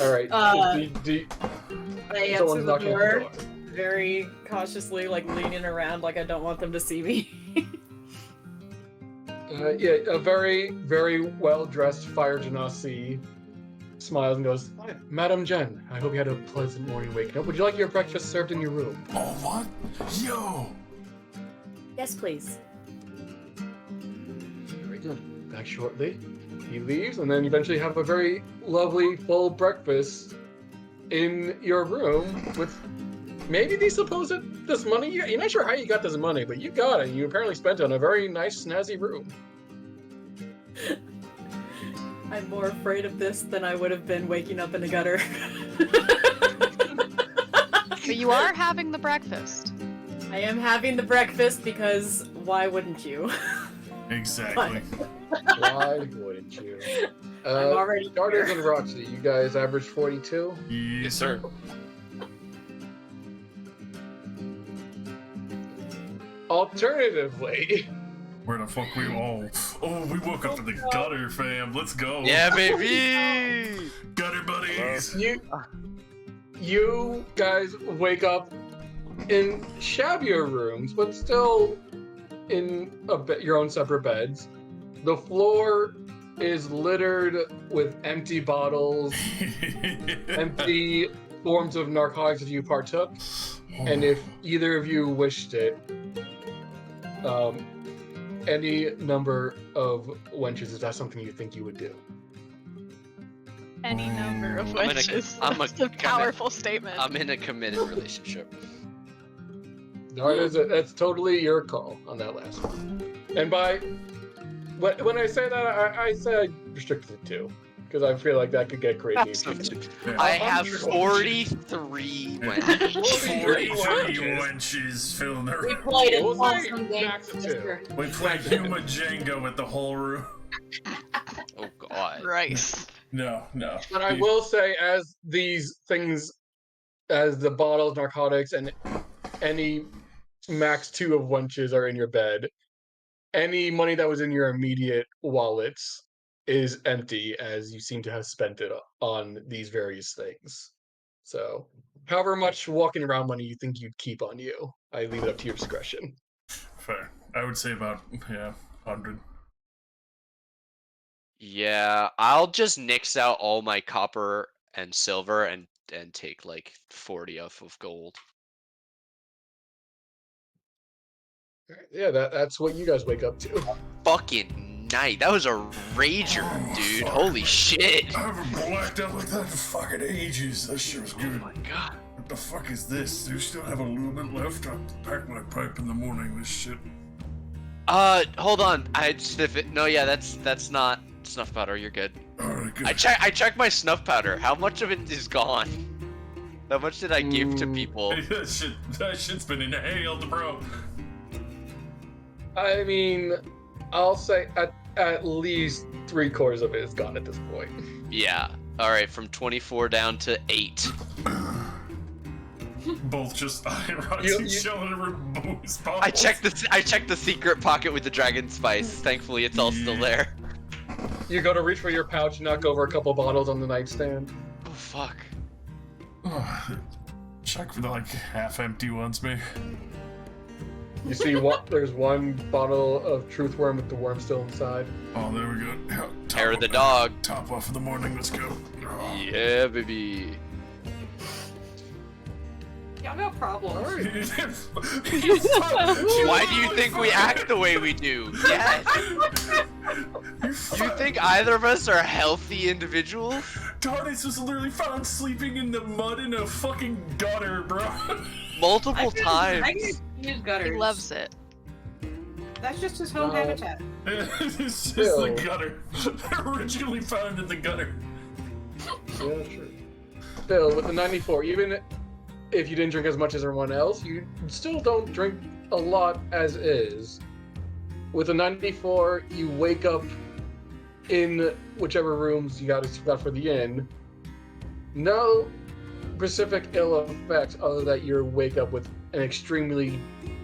All right. I Someone's answer the knocking at the door very cautiously, like leaning around like I don't want them to see me. Yeah, a very, very well-dressed Fire Genasi smiles and goes, "Hi, Madam Jen, I hope you had a pleasant morning waking up. Would you like your breakfast served in your room?" Oh, what? Yo! Yes, please. Very good. Back shortly. He leaves, and then you eventually have a very lovely, full breakfast in your room with maybe this money. You're not sure how you got this money, but you got it. You apparently spent it on a very nice, snazzy room. I'm more afraid of this than I would have been waking up in the gutter. But you are having the breakfast. I am having the breakfast because why wouldn't you? Exactly. Why wouldn't you? I'm already Garters here. and Roxy, you guys average 42. Yes, sir. Alternatively, Where the fuck we all? Oh, we woke up in the gutter, fam. Let's go. Yeah, baby. Gutter buddies. you guys wake up in shabbier rooms, but still in your own separate beds. The floor is littered with empty bottles, empty forms of narcotics that you partook, and if either of you wished it, any number of wenches, is that something you think you would do? Any number of I'm in a- wenches. I'm a That's a kinda- powerful statement. I'm in a committed relationship. That's totally your call on that last one. And when I say that, I say I restricted it to, because I feel like that could get crazy. I have 43 wenches. 43 wenches filling the We room. played an We'll say awesome game. max of sister. We played Huma Jenga with the whole room. Oh god. Rice. No. But I will say, as these things, as the bottles, narcotics, and any max 2 of wenches are in your bed, any money that was in your immediate wallets is empty, as you seem to have spent it on these various things. So, however much walking around money you think you'd keep on you, I leave it up to your discretion. Fair. I would say about 100. Yeah, I'll just nix out all my copper and silver and take like 40 off of gold. Yeah, that's what you guys wake up to. Fucking night. That was a rager, Oh, dude. fuck. Holy shit. I haven't blacked out like that in fucking ages. That shit was good. Oh my god. What the fuck is this? Do you still have a lumen left? I pack my pipe in the morning. This shit. Hold on. I sniff it. No, yeah, that's not snuff powder. You're good. Alright, good. I checked my snuff powder. How much of it is gone? How much did I give to people? that shit's been inhaled, bro. I mean, I'll say at least 3/4 of it is gone at this point. Yeah. All right, from 24 down to 8. Both just You- chilling in booze bottles. I checked the secret pocket with the dragon spice. Thankfully, it's all still there. You go to reach for your pouch, knock over a couple bottles on the nightstand. Oh fuck. check for the like half-empty ones, maybe. You see, there's one bottle of Truth Worm with the worm still inside. Oh, there we go. Yeah, Hair of the dog. Top off of the morning. Let's go. Yeah, baby. Y'all got problems. Why do you think we act the way we do? Yes. You think either of us are healthy individuals? Tardis was literally found sleeping in the mud in a fucking gutter, bro. Multiple times. I can use gutters. He loves it. That's just his home habitat. It's just Still. the gutter. Originally found in the gutter. Yeah, sure. Still, with the 94, even if you didn't drink as much as everyone else, you still don't drink a lot as is. With a 94, you wake up in whichever rooms you got for the inn. No specific ill effects other that you wake up with an extremely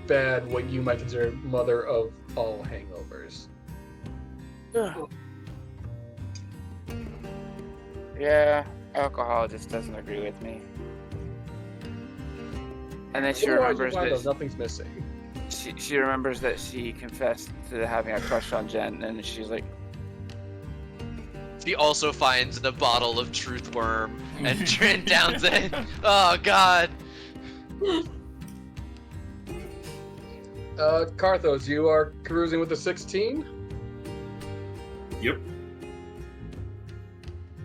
bad, what you might consider mother of all hangovers. Yeah, alcohol just doesn't agree with me. And then she Otherwise, remembers you find that out nothing's missing. she remembers that she confessed to having a crush on Jen, and she's like, He also finds the bottle of Truth Worm and downs it. Oh god. Karthos, you are cruising with the 16? Yep.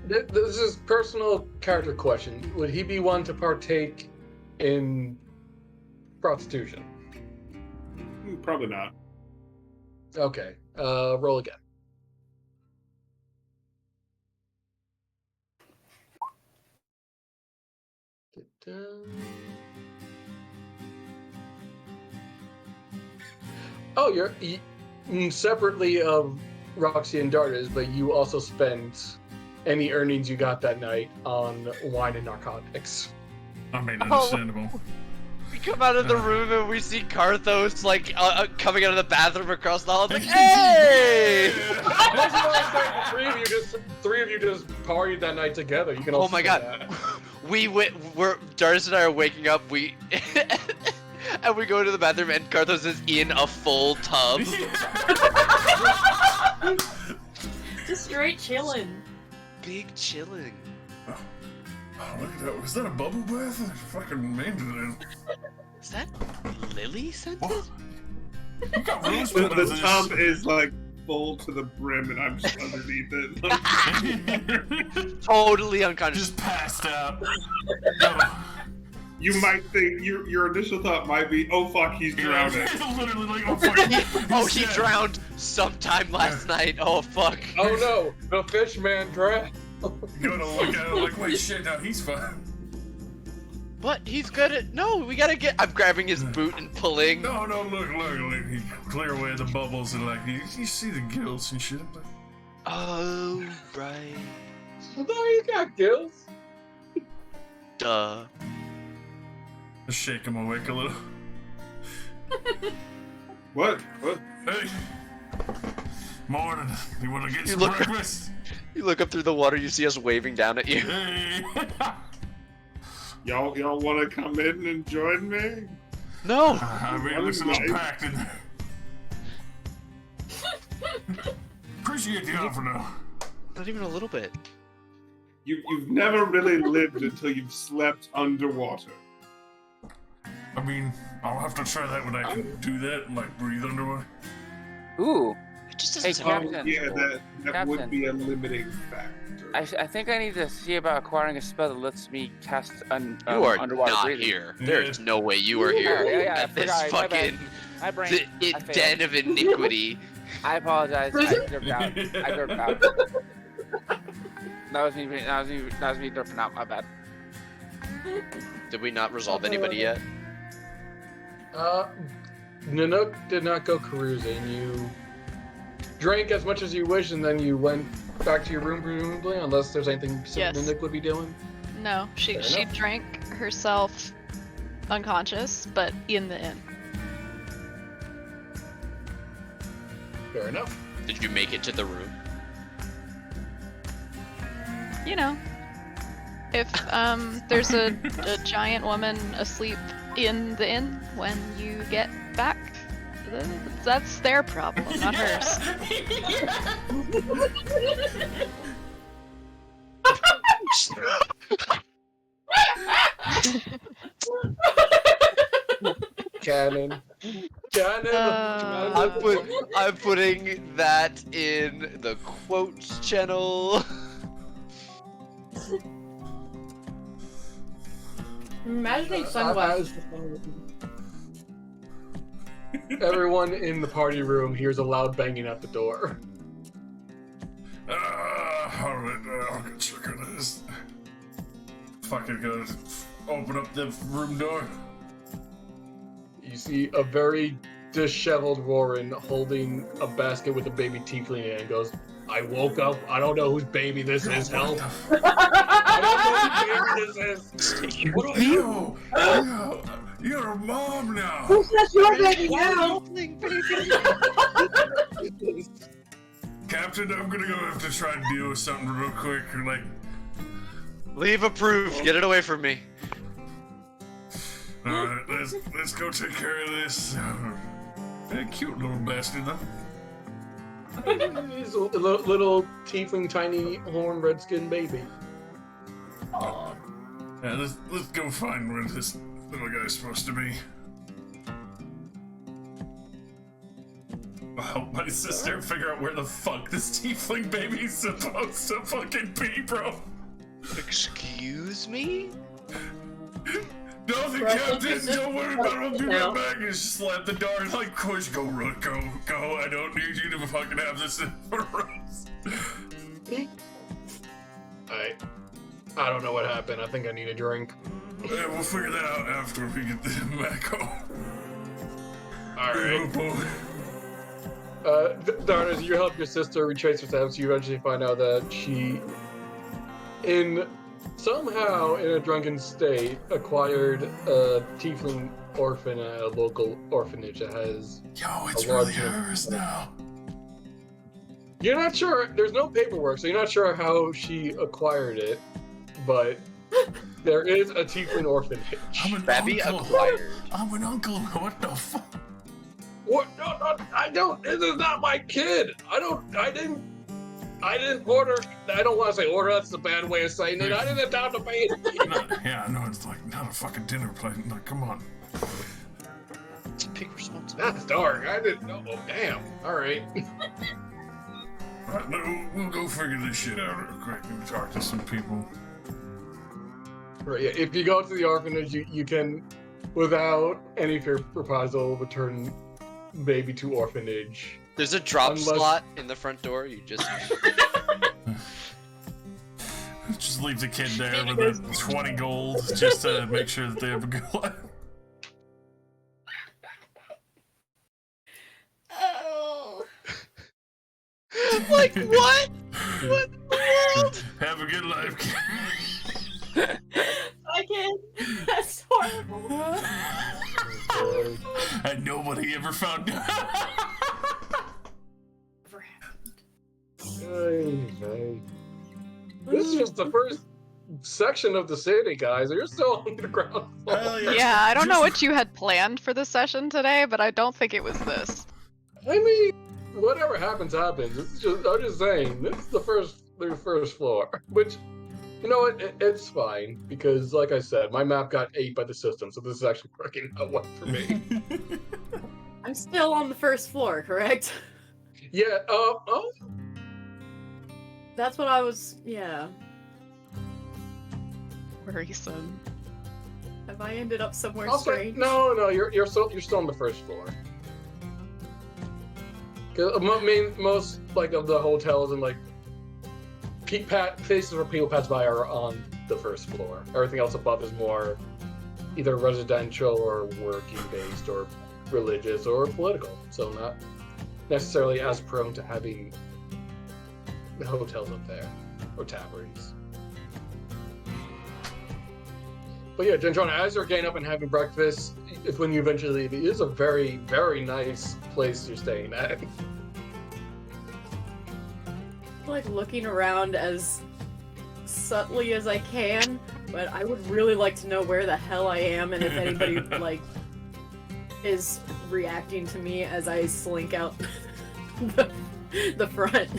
This is personal character question. Would he be one to partake in prostitution? Probably not. Okay. Roll again. Oh, you're separately of Roxy and Dardas, but you also spent any earnings you got that night on wine and narcotics. I mean, understandable. We come out of the room and we see Karthos like coming out of the bathroom across the hall. It's like, hey! That's what I say. The three of you just partied that night together. You can. Oh also my say god. that. Dardas and I are waking up. And we go to the bathroom and Karthos is in a full tub. Just straight chilling. Big chilling. Oh, look at that. Was that a bubble bath? I fucking named it. Is that Lily scented? What? You got rose The petals in tub this. is like full to the brim, and I'm just underneath it. Totally unconscious. Just passed out. No. You might think your initial thought might be, "Oh fuck, he's drowning." Literally like, oh fuck. Oh, he dead. drowned sometime last night. Oh fuck. Oh no, the fish man drowned. Go to look at it like, wait, shit, no, he's fine. What? He's good at. No, we gotta get. I'm grabbing his boot and pulling. No, look. He clear away the bubbles and like, you see the gills and shit. Oh, right. No, he's got gills. Duh. Just shake him awake a little. What? Hey. Morning. You wanna get You some look- breakfast? You look up through the water, you see us waving down at you. Hey. Y'all want to come in and join me? No! I mean, it looks a little packed in there. Appreciate the offer now. Not even a little bit. You've never really lived until you've slept underwater. I mean, I'll have to try that when I can do that and like breathe underwater. ooh, It just Hey, doesn't sound. Captain. Yeah, that would Captain. be a limiting factor. I think I need to see about acquiring a spell that lets me cast You are underwater not breathing. here. There's no way you are Yeah, here yeah, I at this forgot, my bad. fucking My brain. I failed. den of iniquity. I apologize. I derped out. That was me derping out. My bad. Did we not resolve anybody yet? Nanook did not go cruising. You drank as much as you wish, and then you went back to your room, presumably, unless there's anything Yes. Nanook would be doing. No, she Fair enough. drank herself unconscious, but in the inn. Fair enough. Did you make it to the room? You know, If there's a giant woman asleep in the inn when you get back, that's their problem, not hers. Cannon. I'm putting that in the quotes channel. Imagining sunglasses. Everyone in the party room hears a loud banging at the door. Alright, I'll get check on this. Fucking gonna open up the room door. You see a very disheveled Warren holding a basket with a baby tiefling in it and goes, I woke up, I don't know whose baby this is, help. I don't know whose baby this is. What do you? You're a mom now. Who's that your baby now? Captain, I'm gonna go have to try and deal with something real quick. Like, Leave approved. Get it away from me. alright, let's go take care of this. Cute little bastard, though. He's a little tiefling, tiny, horn, red-skinned baby. Yeah, let's go find where this little guy's supposed to be. I'll help my sister figure out where the fuck this tiefling baby's supposed to fucking be, bro. Excuse me? Nothing, Captain. Don't worry about it. I'll be right back. And slap the door and like, push, go, Rook, go. I don't need you to fucking have this for us. I don't know what happened. I think I need a drink. Yeah, we'll figure that out after we get the back home. Alright. Oh, boy. Darn, as you help your sister retrace her steps, you eventually find out that she, somehow in a drunken state, acquired a tiefling orphan at a local orphanage that has. Yo, it's a large really hers now. You're not sure. There's no paperwork, so you're not sure how she acquired it, but there is a tiefling orphanage. I'm an Babby uncle. acquired. I'm an uncle. What the fuck? What? No, I don't. This is not my kid. I didn't order. I don't want to say order. That's a bad way of saying it. I didn't adopt a baby. Yeah, I know it's like not a fucking dinner plate. Like, come on. It's a big responsibility. That's dark. I didn't know. Oh, damn. All right. Alright, we'll go figure this shit out real quick and talk to some people. Right. Yeah. If you go to the orphanage, you can, without any fear of reprisal, return baby to orphanage. There's a drop Unless- slot in the front door. You just Just leave the kid there with the 20 gold just to make sure that they have a good life. Oh. like what? What in the world? Have a good life, kid. I can't. That's horrible. And nobody ever found out. Never happened. This is just the first section of the city, guys. You're still on the ground floor. Hell Yeah, I don't know what you had planned for the session today, but I don't think it was this. I mean, whatever happens, happens. I'm just saying, this is the first floor. Which, you know what, it's fine. Because, like I said, my map got ate by the system, so this is actually working out well for me. I'm still on the first floor, correct? Yeah, That's what I was. Yeah. Worrisome. Have I ended up somewhere I'll say, strange? no, you're still on the first floor. Because most like of the hotels and like places where people pass by are on the first floor. Everything else above is more either residential or working based or religious or political. So not necessarily as prone to having the hotels up there or taverns. But yeah, Gentrona, as you're getting up and having breakfast, if when you eventually leave, it is a very, very nice place you're staying at. Like looking around as subtly as I can, but I would really like to know where the hell I am and if anybody like is reacting to me as I slink out the front.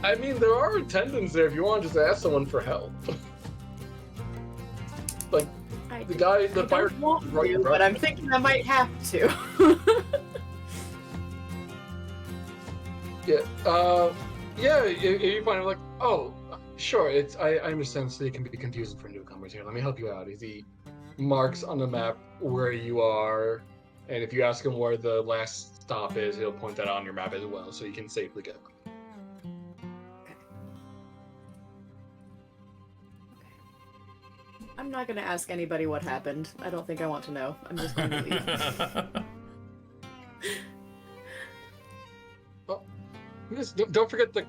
I mean, there are attendants there if you want to just ask someone for help. Like, the guy, the fire... Right, but I'm thinking I might have to. Yeah, you find it like, oh, sure, I understand, so it can be confusing for newcomers here. Let me help you out. He marks on the map where you are, and if you ask him where the last stop is, he'll point that out on your map as well, so you can safely get them. I'm not gonna ask anybody what happened. I don't think I want to know. I'm just gonna leave. Yes, don't forget the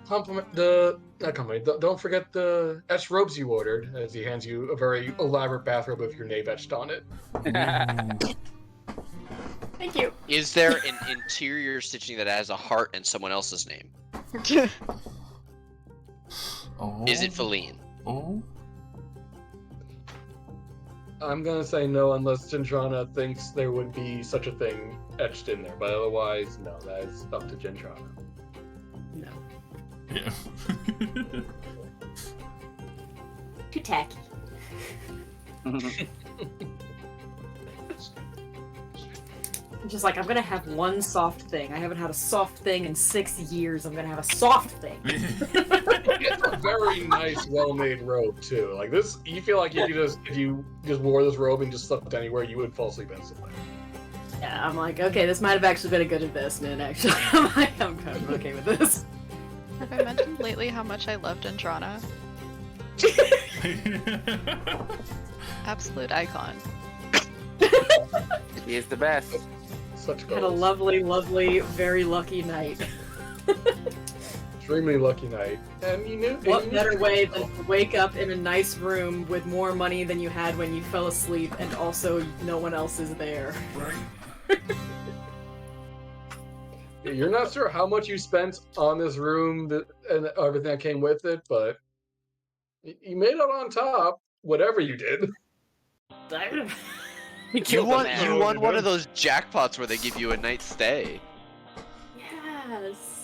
don't forget the etched robes you ordered, as he hands you a very elaborate bathrobe with your name etched on it. Thank you. Is there an interior stitching that has a heart and someone else's name? Oh. Is it Feline? Oh. I'm gonna say no unless Gentrana thinks there would be such a thing etched in there, but otherwise, no, that is up to Gentrana. No. Yeah. Too tacky. Just like, I'm gonna have one soft thing. I haven't had a soft thing in 6 years. I'm gonna have a soft thing. It's a very nice, well-made robe too. Like this, you feel like if you just wore this robe and just slept anywhere, you would fall asleep instantly. Yeah, I'm like, okay, this might have actually been a good investment, actually. I'm like, I'm kind of okay with this. Have I mentioned lately how much I love Dentrana? Absolute icon. He is the best. Such Had a lovely, lovely, very lucky night. Extremely lucky night. And you knew. What better way than to wake up in a nice room with more money than you had when you fell asleep, and also no one else is there? Right. You're not sure how much you spent on this room and everything that came with it, but you made it on top, whatever you did. You won one of those jackpots where they give you a night's stay. Yes.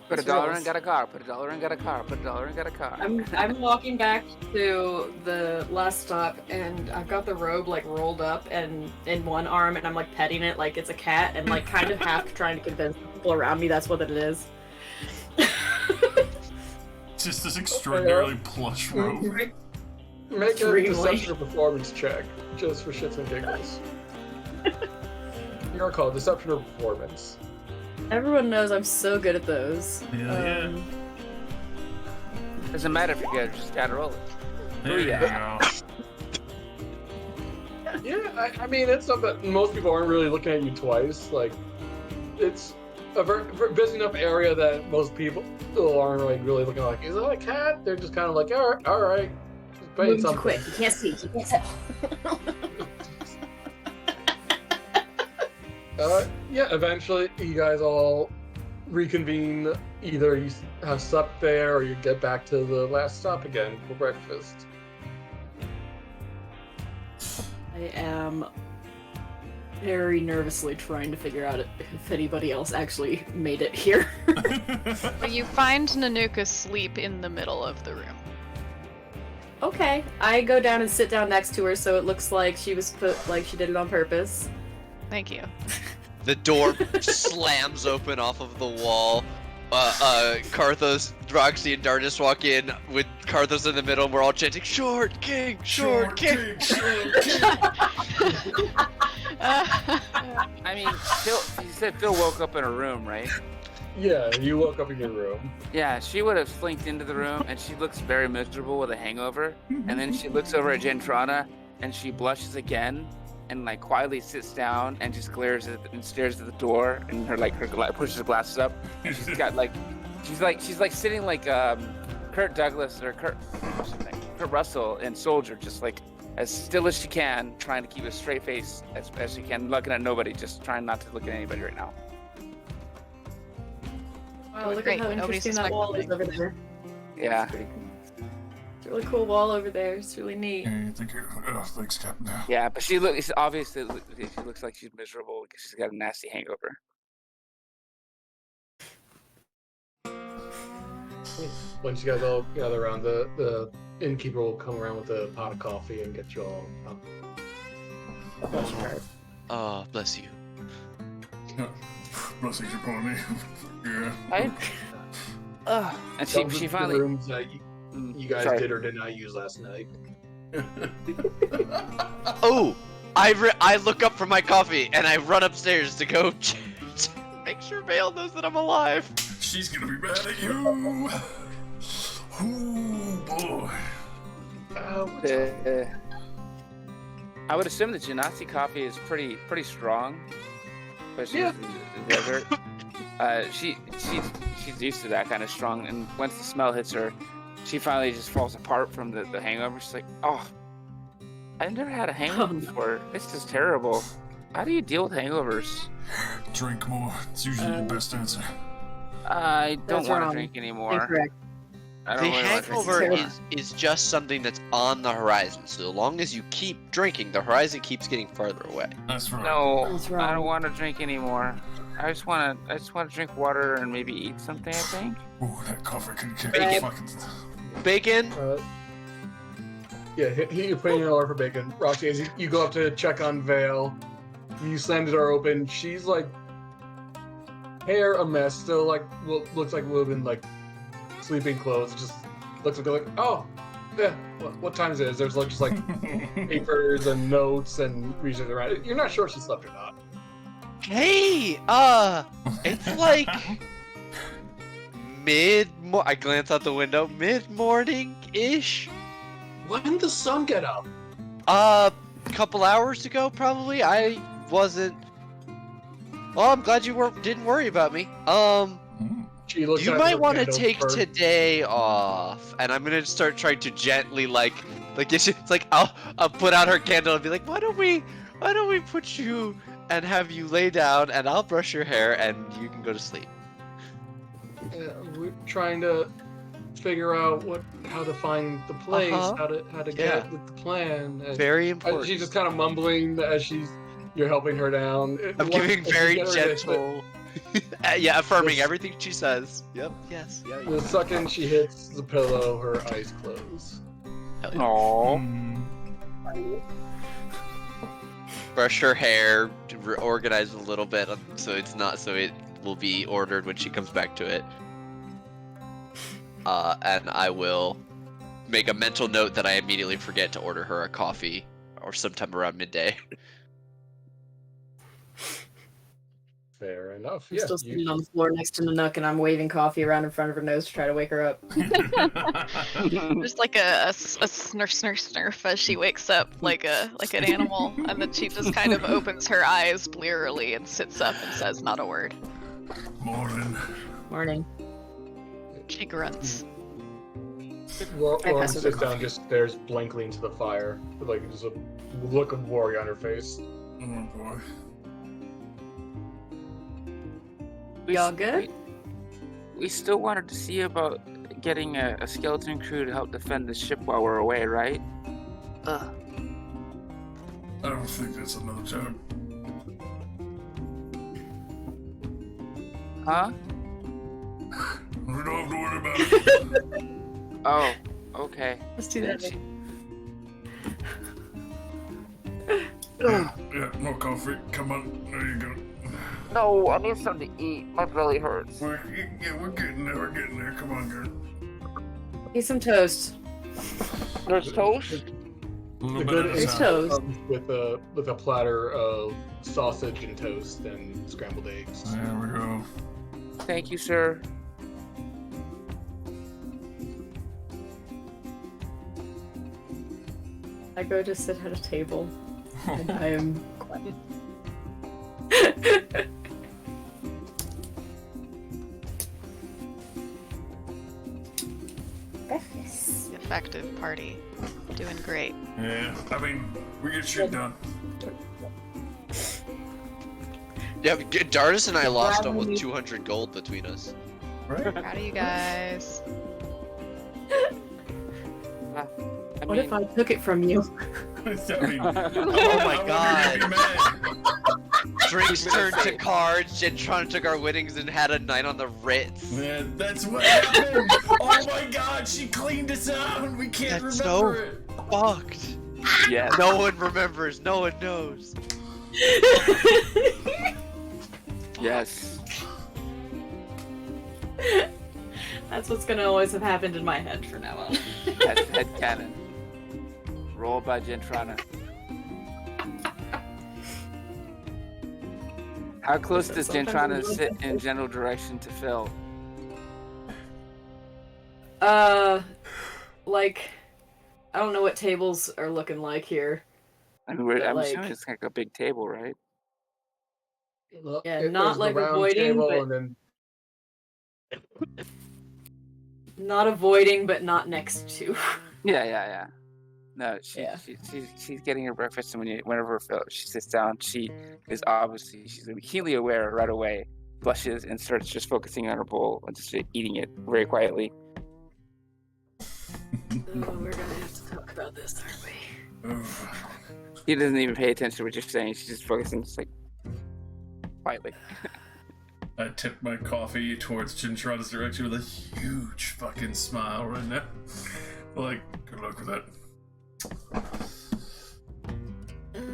Put $1 and got a car. Put $1 and got a car. Put $1 and got a car. I'm walking back to the last stop, and I've got the robe like rolled up and in one arm, and I'm like petting it like it's a cat, and like kind of half trying to convince people around me that's what it is. Just this extraordinarily plush robe. Make a deception or performance check, just for shits and giggles. You're called deception or performance. Everyone knows I'm so good at those. Yeah. Doesn't matter if you're good, just gotta roll it. There you go. Yeah, I mean, it's something that most people aren't really looking at you twice. Like, it's a very busy enough area that most people aren't really looking like, is that a cat? They're just kind of like, all right. Move too quick. You can't see. You can't tell. Yeah, eventually you guys all reconvene. Either you have slept there or you get back to the last stop again for breakfast. I am very nervously trying to figure out if anybody else actually made it here. But you find Nanook asleep in the middle of the room. Okay, I go down and sit down next to her, so it looks like she was put, like she did it on purpose. Thank you. The door slams open off of the wall. Karthos, Roxy, and Darnus walk in with Karthos in the middle, and we're all chanting, "Short King! Short King!" Short King! I mean, you said Phil woke up in a room, right? Yeah, you woke up in your room. Yeah, she would have slinked into the room, and she looks very miserable with a hangover. And then she looks over at Gentrana, and she blushes again, and like quietly sits down and just stares at the door, and pushes her glasses up. And she's got she's like sitting like Kurt Douglas or Kurt Russell in Soldier, just like as still as she can, trying to keep a straight face as she can, looking at nobody, just trying not to look at anybody right now. Wow, look Great, at how nobody interesting that wall is suspected over there. Yeah. It's pretty cool. It's a really cool wall over there. It's really neat. Hey, thank you. Thanks, Captain. Yeah, but she looks obviously she looks like she's miserable because she's got a nasty hangover. Once you guys all gather around, the innkeeper will come around with a pot of coffee and get you all up. Oh, bless you. Blessings upon me. Yeah. And Some of she the finally. rooms that you guys Sorry. did or did not use last night. Oh, I look up for my coffee and I run upstairs to go make sure Vale knows that I'm alive. She's gonna be mad at you. Oh boy. I would assume the Genasi coffee is pretty strong, especially Yeah. in the desert. She's used to that kind of strong, and once the smell hits her, she finally just falls apart from the hangover. She's like, "Oh, I've never had a hangover before. This is terrible. How do you deal with hangovers?" Drink more. It's usually the best answer. I don't That's want to wrong. drink anymore. Incorrect. I don't The really want to drink hangover anymore. is just something that's on the horizon. So long as you keep drinking, the horizon keeps getting farther away. That's right. No, That's I wrong. don't want to drink anymore. I just want to drink water and maybe eat something. I think. Ooh, that coffee can kick Bacon. the fucking. Bacon. Yeah, you're putting in an order for bacon. Roxy, as you go up to check on Vale, you slam the door open. She's like, hair a mess, still like looks like would have been like sleeping clothes. Just looks like oh, yeah. What time is it? There's like just like papers and notes and reaching around. You're not sure if she slept or not. Hey, it's like I glance out the window, mid-morning-ish. When did the sun get up? Couple hours ago, probably. I wasn't. Well, I'm glad you didn't worry about me. She looks You at might her want to candle take first. today off, and I'm gonna start trying to gently it's like I'll put out her candle and be like, why don't we put you and have you lay down, and I'll brush your hair, and you can go to sleep. Yeah, we're trying to figure out how to find the place, Uh-huh. how to Yeah. get with the plan. And Very important. she's just kind of mumbling as you're helping her down. I'm Once- giving as you very get her to- gentle. Yeah, affirming This- everything she says. Yep. Yes. Yeah. The second she hits the pillow, her eyes close. Oh. Brush her hair, organize a little bit, so it will be ordered when she comes back to it. And I will make a mental note that I immediately forget to order her a coffee, or sometime around midday. Fair enough. I'm Yeah, still sitting on the floor next to Nanook, and I'm waving coffee around in front of her nose to try to wake her up. Just like a snurf as she wakes up, like an animal, and then she just kind of opens her eyes blearily and sits up and says not a word. Morning. Morning. She grunts. Lauren pass her the sits down, just stares blankly into the fire, with like just a look of worry on her face. Oh boy. Y'all good? We still wanted to see about getting a skeleton crew to help defend the ship while we're away, right? I don't think that's another time. Huh? We don't have to worry about it. Oh, okay. Let's do that. Yeah, more coffee. Come on. There you go. No, I need something to eat. My belly hurts. We're getting there. We're getting there. Come on, girl. Eat some toast. There's toast? A little The bit good at a There's time. toast. comes with a platter of sausage and toast and scrambled eggs. There we go. Thank you, sir. I go to sit at a table, and I am quiet. Breakfast. Effective party. Doing great. Yeah, I mean, we get shit done. Yeah, Dardis and I lost almost 200 gold between us. Right? Proud of you guys. What if I took it from you? I mean, Oh my I wouldn't god. be mad. Drinks turned to cards. Gentrona took our winnings and had a night on the Ritz. Man, that's what happened. Oh my god, she cleaned us out and we can't That's remember so it. fucked. Yeah. No one remembers. No one knows. Yes. That's what's gonna always have happened in my head from now on. That's headcanon. Roll by Gentrana. How close does Sometimes Gentrana I'm sit in general direction to Phil? Like, I don't know what tables are looking like here. I mean, But, I'm like- assuming it's like a big table, right? Look, Yeah, there's not the like round avoiding, table, but- and then Not avoiding, but not next to. Yeah. No, Yeah. she's getting her breakfast, and whenever she sits down, she's keenly aware right away, blushes, and starts just focusing on her bowl and just eating it very quietly. Oh, we're gonna have to talk about this, aren't we? She doesn't even pay attention to what you're saying. She's just focusing, just like quietly. I tip my coffee towards Gentrona's direction with a huge fucking smile right now. Like, good luck with that.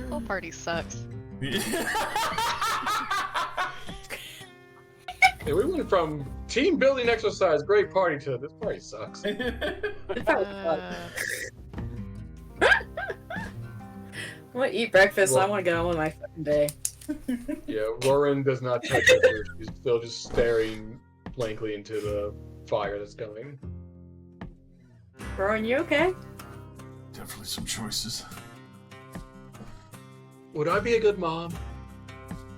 Whole party sucks. yeah, we went from team building exercise, great party, to this party sucks. Uh, I want to eat breakfast. I want to get on with my fucking day. Yeah, Roran does not touch her. She's still just staring blankly into the fire that's going. Rowan, you okay? Definitely some choices. Would I be a good mom?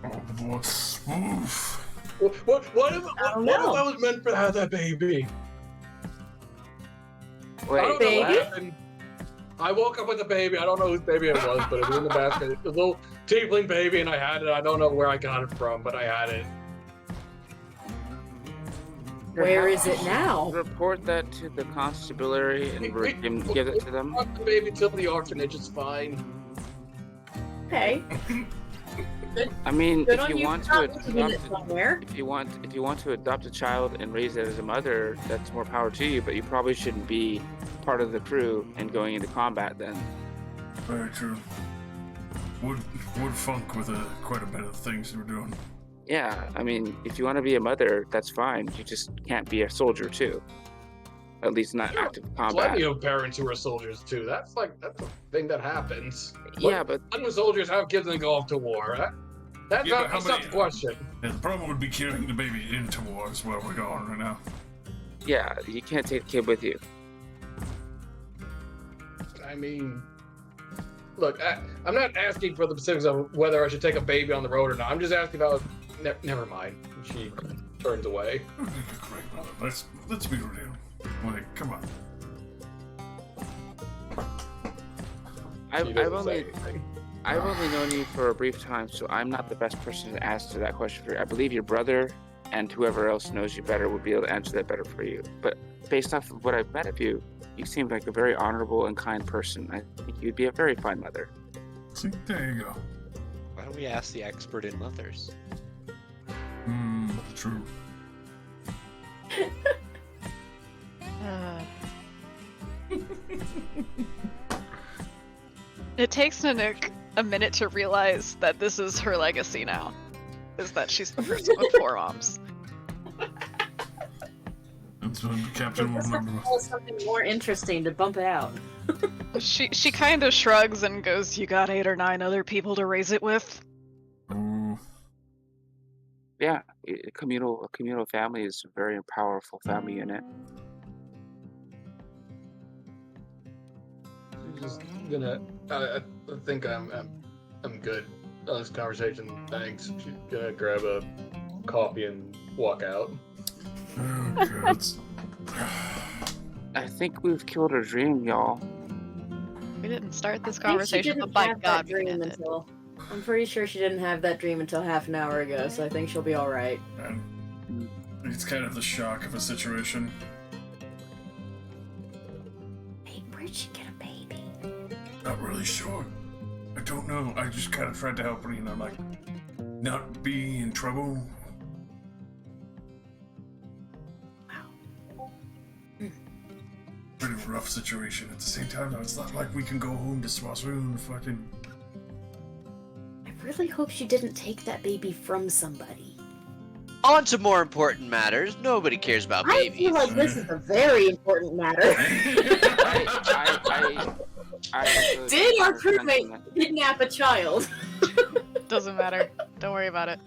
Oh, what? Oof. What if don't I know. was meant to have that baby? I Wait, don't know what Baby? happened. I woke up with a baby. I don't know whose baby it was, but it was in the basket. It was a little tiefling baby, and I had it. I don't know where I got it from, but I had it. Where is it now? report that to the constabulary and give it to them. Brought the baby to the orphanage. It's fine. Okay. I mean, Good if on you you want for to not leaving it adopt, somewhere. if you want to adopt a child and raise it as a mother, that's more power to you. But you probably shouldn't be part of the crew and going into combat then. Very true. Would funk with quite a bit of things we're doing. Yeah, I mean, if you want to be a mother, that's fine. You just can't be a soldier too. At least not Yeah, active combat. Plenty of parents who are soldiers too. That's a thing that happens. Yeah, but Plenty of soldiers have kids and go off to war. That's Yeah, not, but how that's not many- the question. Yeah, the problem would be carrying the baby into war is where we're going right now. yeah, you can't take the kid with you. I mean, look, I'm not asking for the specifics of whether I should take a baby on the road or not. I'm just asking about. Never mind. She turns away. Great, brother. Let's be real. Like, come on. She I've doesn't only say anything. I've only known you for a brief time, so I'm not the best person to answer that question for you. I believe your brother and whoever else knows you better would be able to answer that better for you. But based off of what I've met of you, you seem like a very honorable and kind person. I think you'd be a very fine mother. See, there you go. Why don't we ask the expert in mothers? True. It takes Nanook a minute to realize that this is her legacy now. Is that she's the person with 4 moms. That's what the captain will remember. Something more interesting to bump it out. She kind of shrugs and goes, "You got 8 or 9 other people to raise it with?" Ooh. Yeah, a communal family is a very powerful family unit. I'm just gonna. I think I'm good on this conversation. Thanks. She's gonna grab a coffee and walk out. Oh, God. I think we've killed a dream, y'all. We didn't start this I think she conversation, didn't but by have God, that we dream ended. until. I'm pretty sure she didn't have that dream until half an hour ago, so I think she'll be all right. Man, it's kind of the shock of a situation. Hey, where did she get a baby? Not really sure. I don't know. I just kind of tried to help her, you know, like, not be in trouble. Wow. Pretty rough situation. At the same time, though, it's not like we can go home to Swazoon fucking... I really hope she didn't take that baby from somebody. On to more important matters. Nobody cares about I babies. feel like this is a very important matter. Did our crewmate kidnap a child? Doesn't matter. Don't worry about it.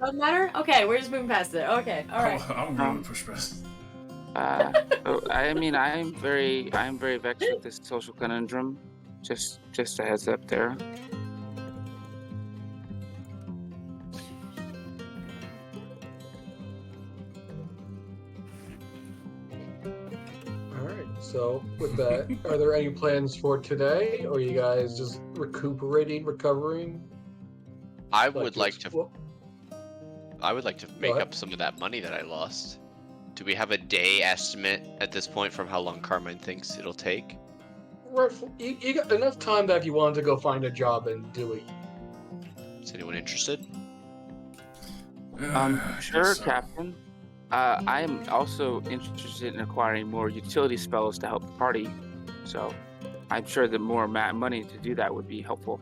Doesn't matter? Okay, we're just moving past it. Okay, alright. Oh, I'm going to push past. I mean, I am very vexed with this social conundrum. Just a heads up there. Alright, so with that, are there any plans for today? Or are you guys just recovering? I would like to well, make What? up some of that money that I lost. Do we have a day estimate at this point from how long Carmine thinks it'll take? you got enough time that if you wanted to go find a job and do it. Is anyone interested? Sure, Captain. I am also interested in acquiring more utility spells to help the party. So, I'm sure that more money to do that would be helpful.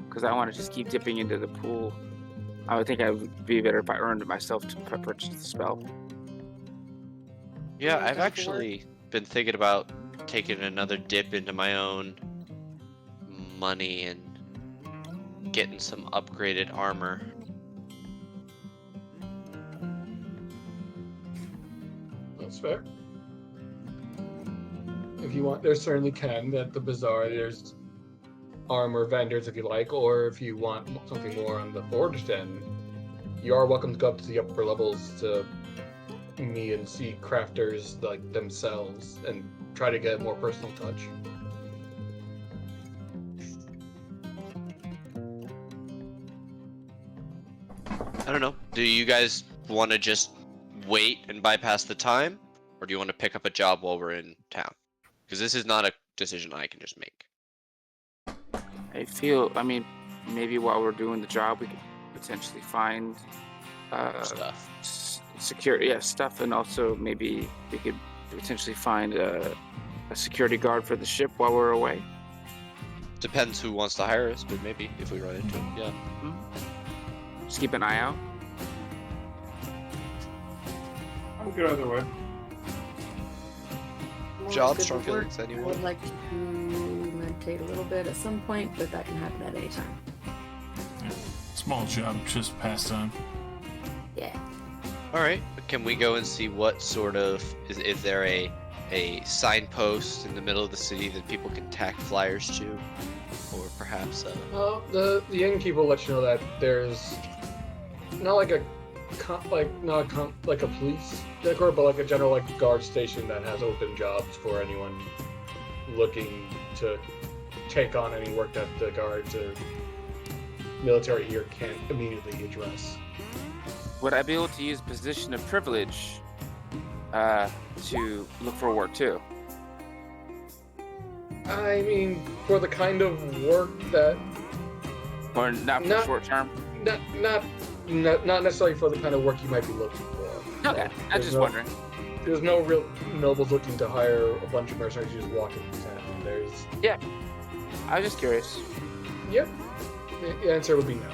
Because I want to just keep dipping into the pool. I would think I would be better if I earned it myself to purchase the spell. Yeah, I've actually been thinking about taking another dip into my own money and getting some upgraded armor. That's fair. If you want, there certainly can at the bazaar. There's armor vendors if you like, or if you want something more on the forged end, you are welcome to go up to the upper levels to meet and see crafters like themselves and try to get a more personal touch. I don't know. Do you guys want to just wait and bypass the time? Or do you want to pick up a job while we're in town? Because this is not a decision I can just make. I mean, maybe while we're doing the job, we could potentially find Stuff. stuff, and also maybe we could potentially find a security guard for the ship while we're away. Depends who wants to hire us, but maybe if we run into it, yeah. Just keep an eye out. I'm good either way. Job, Good strong work. feelings, I anyone? would like to meditate a little bit at some point, but that can happen at any time. Small job, just pastime. Yeah. Alright, can we go and see what sort of... Is there a signpost in the middle of the city that people can tack flyers to? Or perhaps The innkeeper will let you know that there's not like a police decor, but like a general like guard station that has open jobs for anyone looking to take on any work that the guards or military here can't immediately address. Would I be able to use position of privilege to look for work too? I mean, for the kind of work that Or not for short term? not necessarily for the kind of work you might be looking for. Okay, I'm just wondering. There's no real nobles looking to hire a bunch of mercenaries who just walk into town. There's I was just curious. Yep. The answer would be no.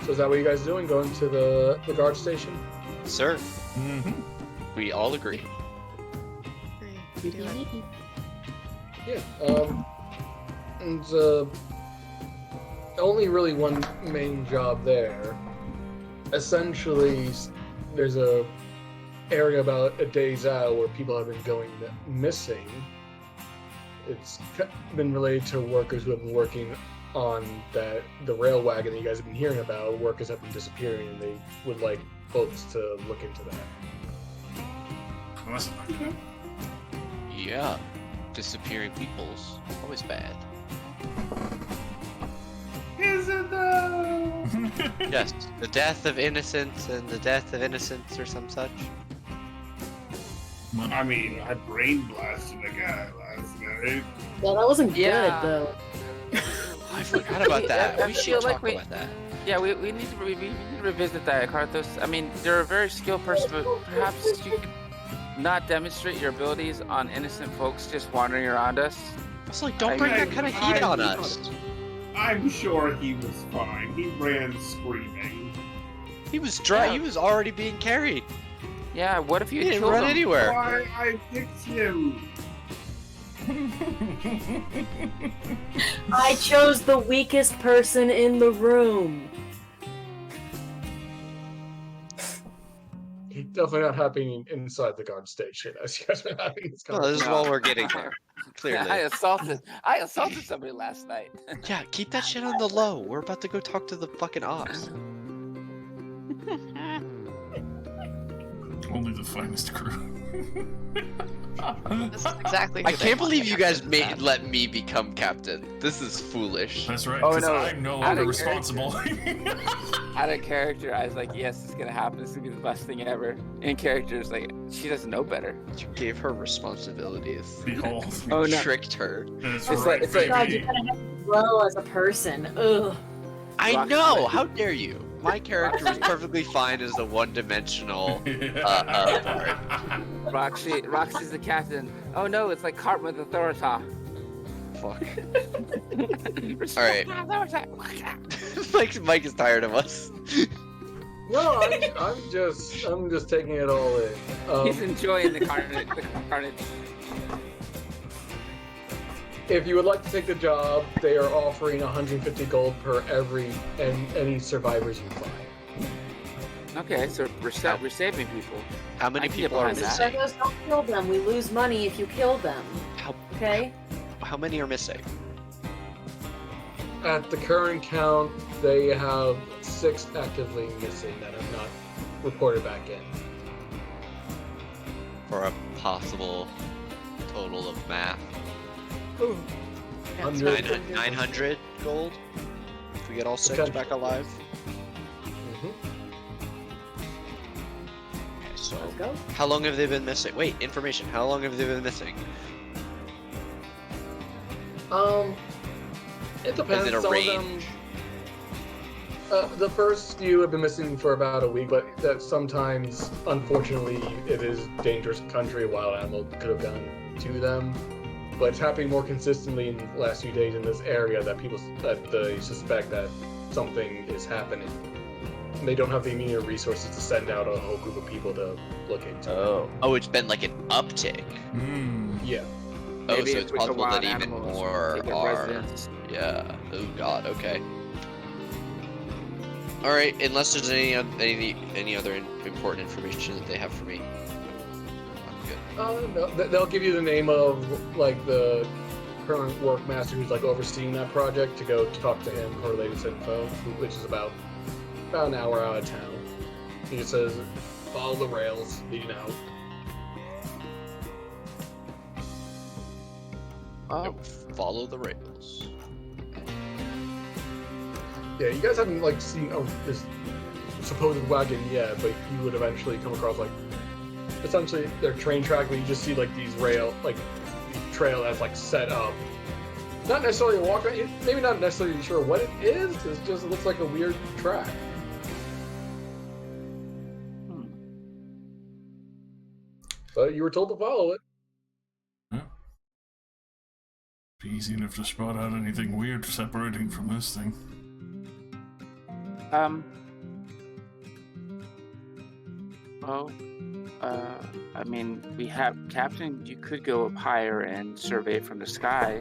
So is that what you guys are doing? Going to the guard station? Sir, Mm-hmm. we all agree. We do it. Yeah. And only really one main job there. Essentially, there's a area about a day's out where people have been going missing. It's been related to workers who have been working on the rail wagon that you guys have been hearing about. Workers have been disappearing, and they would like folks to look into that. Awesome. Okay. Yeah, disappearing people's always bad. Is it though? Yes, the death of innocence and the death of innocence or some such. I mean, I brain blasted a guy last night. Well, that wasn't Yeah. good though. I forgot about that. I We feel should like talk we- about that. Yeah, we need to revisit that, Karthos. I mean, you're a very skilled person, but perhaps you could not demonstrate your abilities on innocent folks just wandering around us. It's like, don't bring that kind of heat on us. I'm sure he was fine. He ran screaming. He was dry. Yeah. He was already being carried. Yeah, what if you He didn't killed run him? anywhere. Why I picked him? I chose the weakest person in the room. He's definitely not happening inside the guard station as you guys are having this No, this is conversation. while we're getting there. Yeah, I Clearly. assaulted somebody last night. Yeah, keep that shit on the low. We're about to go talk to the fucking ops. Only the finest crew. This is exactly. I who they can't want believe to you be guys captain of. let me become captain. This is foolish. That's right, Oh, because no, I'm no out longer of responsible. Out of character, I was like, yes, this is gonna happen. This is gonna be the best thing ever. In character, it's like, she doesn't know better. You gave her responsibilities. Behold. You Oh, no. tricked her. That's It's right, like- God, you baby. gotta have to grow as a person. Ugh. I Roxy. know! How dare you? My character was perfectly fine as a one-dimensional part. Roxy's the captain. Oh no, it's like Cartman the Thoratar. Fuck. Alright. Mike is tired of us. No, I'm just taking it all in. He's enjoying the carnage. If you would like to take the job, they are offering 150 gold per any survivors you find. Okay, so we're saving people. How many I can people get are behind that. missing? Shadows, don't kill them. We lose money if you kill them. Okay? How many are missing? At the current count, they have 6 actively missing that have not reported back in. For a possible total of math. Yeah, it's 100. 900 gold? If we get all 6 back alive? Mhm. Okay, so Let's go. how long have they been missing? Wait, information. How long have they been missing? It depends. Is it a Some range? of them, the first few have been missing for about a week, but that sometimes, unfortunately, it is dangerous country. Wild animal could have done to them, but it's happening more consistently in the last few days in this area that they suspect that something is happening. And they don't have the immediate resources to send out a whole group of people to look into. Oh, it's been like an uptick. Yeah. Oh, Maybe so if it's we go possible wild that even animals, more take their are. residence. Yeah. Oh God. Okay. All right. Unless there's any other important information that they have for me, I'm good. No, they'll give you the name of like the current workmaster who's like overseeing that project to go talk to him for the latest info, which is about an hour out of town. He just says, "Follow the rails, leading out." Nope. Follow the rails. Yeah, you guys haven't like seen this supposed wagon yet, but you would eventually come across like essentially their train track, but you just see like these trail that's like set up. Not necessarily a walkway, maybe not necessarily sure what it is. It just looks like a weird track. But you were told to follow it. Be easy enough to spot out anything weird separating from this thing. I mean, we have Captain. You could go up higher and survey from the sky,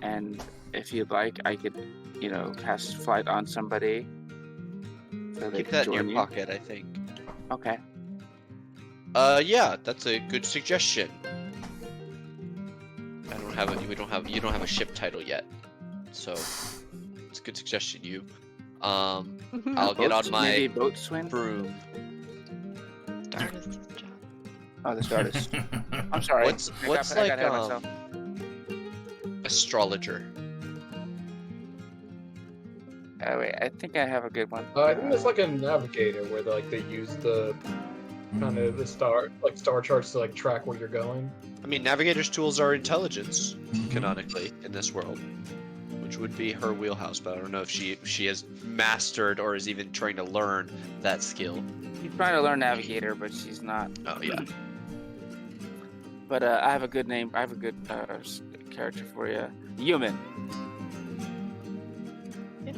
and if you'd like, I could, cast flight on somebody. So they Keep can that in join your you. pocket, I think. Okay. Yeah, that's a good suggestion. You don't have a ship title yet, so it's a good suggestion. I'll get on my Maybe boatswain. broom. Artist's job. Oh, the Stardust. I'm sorry. What's I like got ahead of myself. astrologer? Oh wait, I think I have a good one. I think it's like a navigator where they use the kind of the star charts to like track where you're going. I mean, navigator's tools are intelligence, Mhm. canonically, in this world, which would be her wheelhouse. But I don't know if she has mastered or is even trying to learn that skill. She's trying to learn navigator, but she's not. Oh yeah. But I have a good name. I have a good character for you. Human.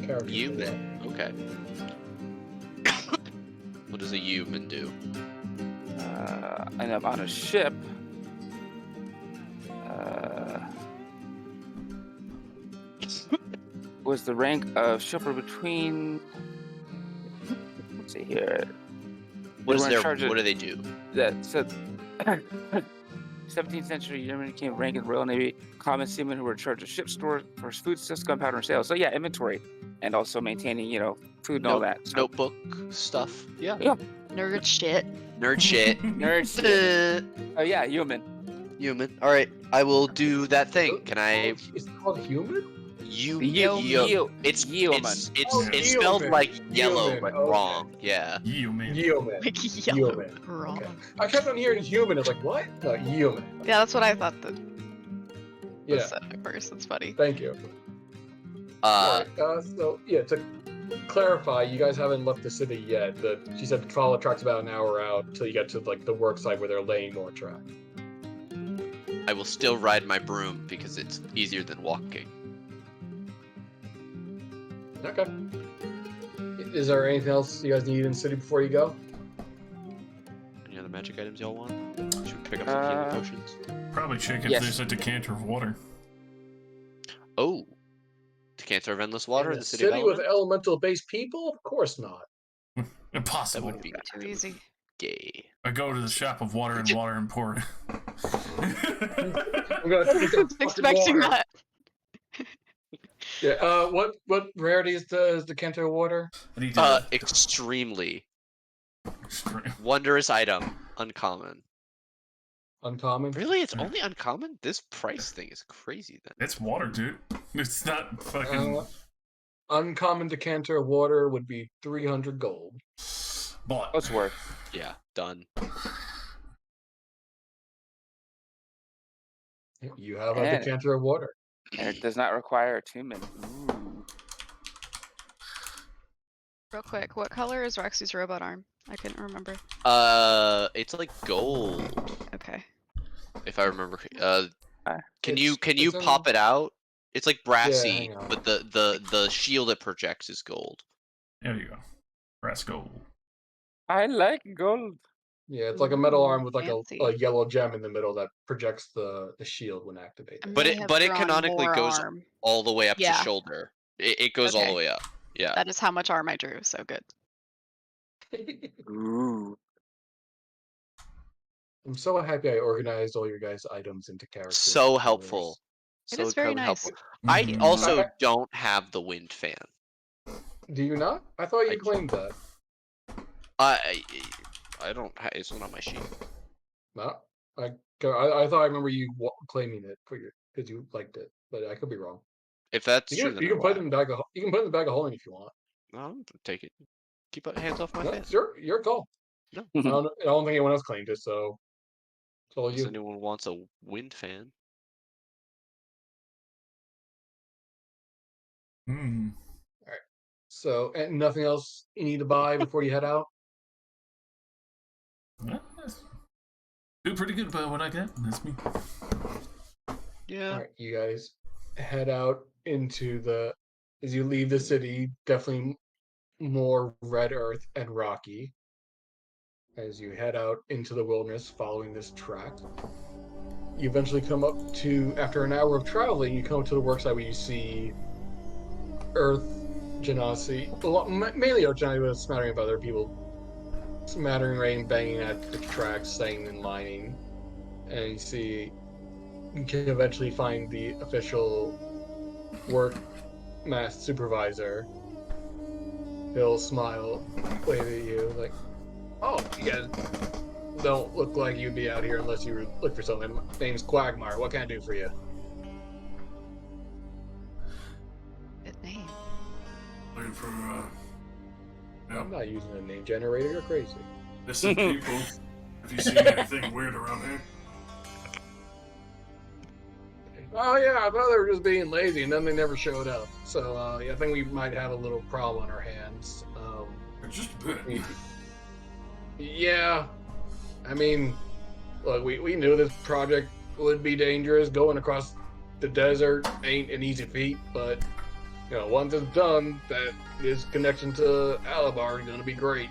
Character. Human. Okay. What does a human do? And I'm on a ship. Was the rank of shipper between? Let's see here. What They is were in their? charge of- What do they do? That said, 17th century Germany became rank in the Royal Navy. Common seamen who were in charge of ship stores for food, systems, gunpowder, and sales. So yeah, inventory, and also maintaining, food and all that. So, Notebook stuff. Yeah. Yeah. Nerd shit. Nerd shit. Nerds. Oh yeah, human. Human. All right, I will do that thing. Can I? Is it called human? It's human. it's spelled human. like yellow Human, but okay. wrong. Yeah. Human. Human. Like yellow. Human. Wrong. Okay. I kept on hearing human. I was like, what? No, human. Yeah, that's what I thought that Yeah. was said at first. That's funny. Thank you. Uh, Alright, so yeah, to clarify, you guys haven't left the city yet. She said follow tracks about an hour out until you get to like the work site where they're laying more track. I will still ride my broom because it's easier than walking. Okay. Is there anything else you guys need in the city before you go? Any other magic items y'all want? Should we pick up some healing potions? Probably check if Yes. there's a decanter of water. Oh, decanter of endless water in In the a city, of with Element? elemental-based people? Of course not. That Impossible. would be Too easy. gay. I go to the shop of water and water and pour it. I'm gonna drink the fucking Expecting water. that. Yeah. What rarity is the Kanto water? I need to Extremely extreme. wondrous item, uncommon. Uncommon. Really, it's only uncommon? This price thing is crazy. Then It's water, dude. It's not fucking. Uncommon decanter of water would be 300 gold. But What's worth? yeah, done. You have a And- decanter of water. And it does not require attunement. Ooh. Real quick, what color is Roxy's robot arm? I couldn't remember. It's like gold, Okay. if I remember. Can It's- you it's in- pop it out? It's like brassy, hang on. but the shield it projects is gold. there you go. Brass gold. I like gold. Yeah, it's like a metal arm with like Fancy. a yellow gem in the middle that projects the shield when activated. I But may it- have but it drawn canonically more goes- arm. All the way up Yeah. to shoulder. It goes all Okay. the way up. Yeah. That is how much arm I drew. So good. Ooh. I'm so happy I organized all your guys' items into characters. So and helpful. It So is very incredibly nice. helpful. I Mhm. also Okay. don't have the wind fan. colors. Do you not? I thought you I- claimed that. I don't. It's not on my sheet. No, I thought I remember you claiming it for your because you liked it, but I could be wrong. If that's You true, can, then you can I put it lied. in the bag of you can put it in the bag of holding if you want. No, take it. Keep hands off my No, fan. it's your call. No. I don't think anyone else claimed it, so it's all Unless you. anyone wants a wind fan. Hmm. So, and nothing else you need to buy before you head out. Well, do pretty good about what I got. That's me. Yeah. All right, you guys head out into as you leave the city, definitely more red earth and rocky. As you head out into the wilderness following this track, you eventually come up to, after an hour of traveling, you come to the worksite where you see Earth Genasi, mainly Earth Genasi, but a smattering of other people. Smattering rain banging at the tracks, saying and lining. And you can eventually find the official work mass supervisor. He'll smile, wave at you, like, oh, you guys don't look like you'd be out here unless you look for something. My name's Quagmire. What can I do for you? Good name. Looking for I'm not using a name generator. You're crazy. missing people. Have you seen anything weird around here? Oh yeah, I thought they were just being lazy, and then they never showed up. So yeah, I think we might have a little problem on our hands. Just a bit. Yeah, I mean, look, we knew this project would be dangerous. Going across the desert ain't an easy feat, but you know, once it's done, that this connection to Alabar is gonna be great.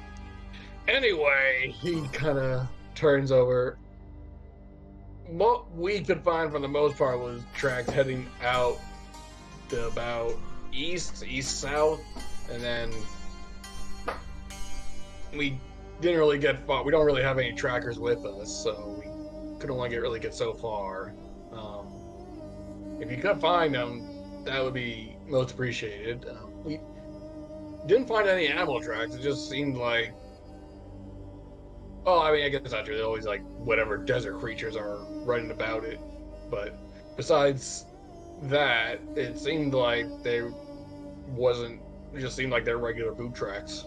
Anyway, he kind of turns over. What we could find for the most part was tracks heading out to about east-south, and then we didn't really get far. We don't really have any trackers with us, so we could only really get so far. If you could find them, that would be most appreciated. We didn't find any animal tracks. It just seemed like, oh, I mean, I guess that's true. They're always like whatever desert creatures are running about it. But besides that, it seemed like they wasn't. It just seemed like they're regular boot tracks.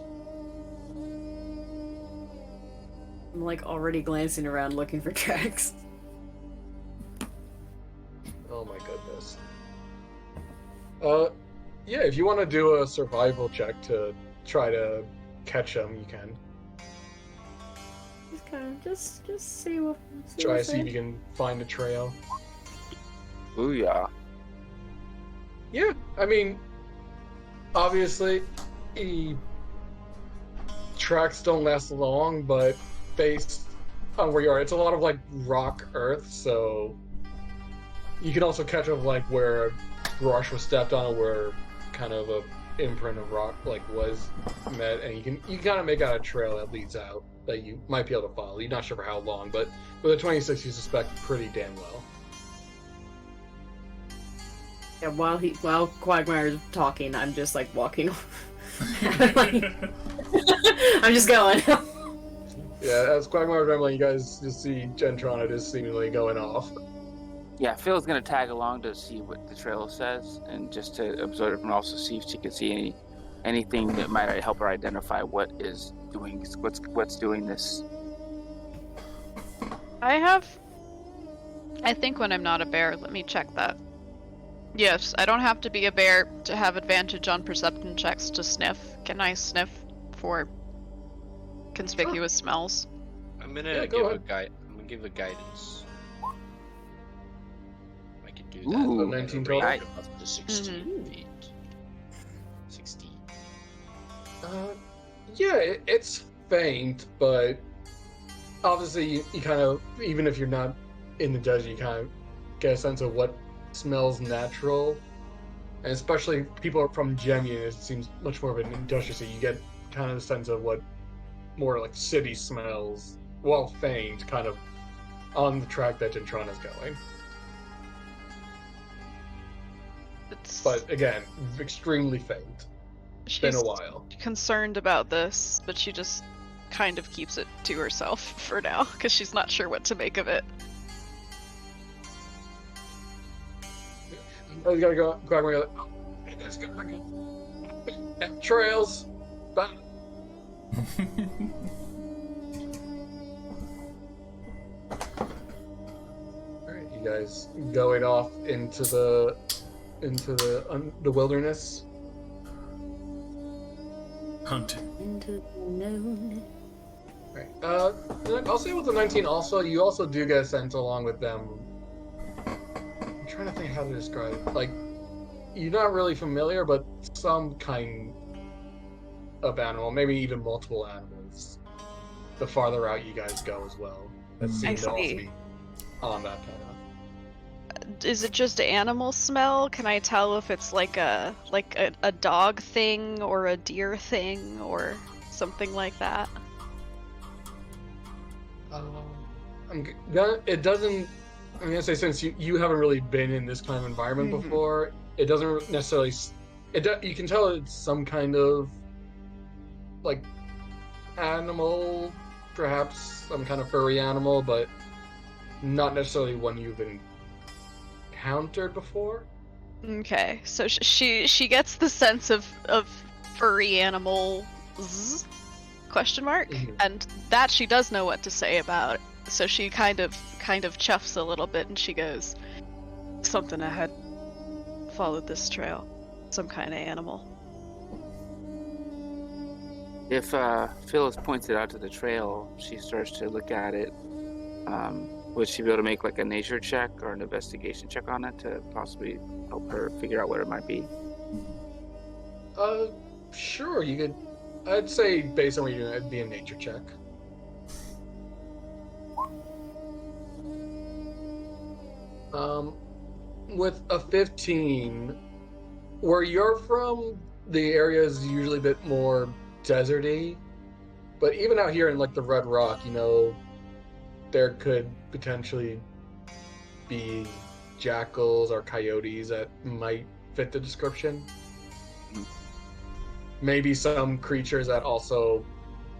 I'm like already glancing around looking for tracks. Oh my goodness. Yeah, if you want to do a survival check to try to catch them, you can. Just kind of just see what. Try to see if you can find a trail. Booyah. Yeah, I mean, obviously, tracks don't last long, but based on where you are, it's a lot of like rock earth, so you can also catch up like where brush was stepped on, or where kind of a imprint of rock like was met, and you can kind of make out a trail that leads out that you might be able to follow. You're not sure for how long, but with a 26, you suspect pretty damn well. Yeah, while Quagmire's talking, I'm just like walking. I'm just going. Yeah, as Quagmire's rambling, you guys just see Gentrona just seemingly going off. Yeah, Phil's gonna tag along to see what the trail says, and just to observe and also see if she can see anything that might help her identify what's doing this. I think when I'm not a bear, let me check that. Yes, I don't have to be a bear to have advantage on perception checks to sniff. Can I sniff for conspicuous smells? I'm gonna Yeah, give go a ahead. I'm gonna give a guidance. I can do that. Ooh, at a 19 rate total? of up to 16 feet. 16. Yeah, it's faint, but obviously you kind of, even if you're not in the desert, you kind of get a sense of what smells natural. And especially people from Gemian, it seems much more of an industrial city. You get kind of a sense of what more like city smells, while faint, kind of on the track that Gentrana's going. But again, extremely faint. It's been a She's while. concerned about this, but she just kind of keeps it to herself for now, because she's not sure what to make of it. I gotta go. Quagmire, oh, that's good. Trails. Bye. Alright, you guys going off into the wilderness. Hunting. Into the unknown. Alright. I'll say with the 19 also, you also do get a sense along with them. I'm trying to think how to describe it. Like, you're not really familiar, but some kind of animal, maybe even multiple animals, the farther out you guys go as well. That seem to also see. be on that path. Is it just animal smell? Can I tell if it's like a dog thing or a deer thing or something like that? It doesn't. I'm gonna say, since you haven't really been in this kind of environment Mhm. before, it doesn't necessarily. You can tell it's some kind of like animal, perhaps some kind of furry animal, but not necessarily one you've encountered before. Okay, so she gets the sense of furry animals. Question mark. Mhm. And that she does know what to say about. So she kind of chuffs a little bit, and she goes, "Something ahead. Followed this trail. Some kind of animal." If Phyllis points it out to the trail, she starts to look at it. Would she be able to make like a nature check or an investigation check on it to possibly help her figure out what it might be? Sure, you could. I'd say based on what you're doing, it'd be a nature check. With a 15, where you're from, the area is usually a bit more deserty. But even out here in like the Red Rock, there could potentially be jackals or coyotes that might fit the description. Maybe some creatures that also,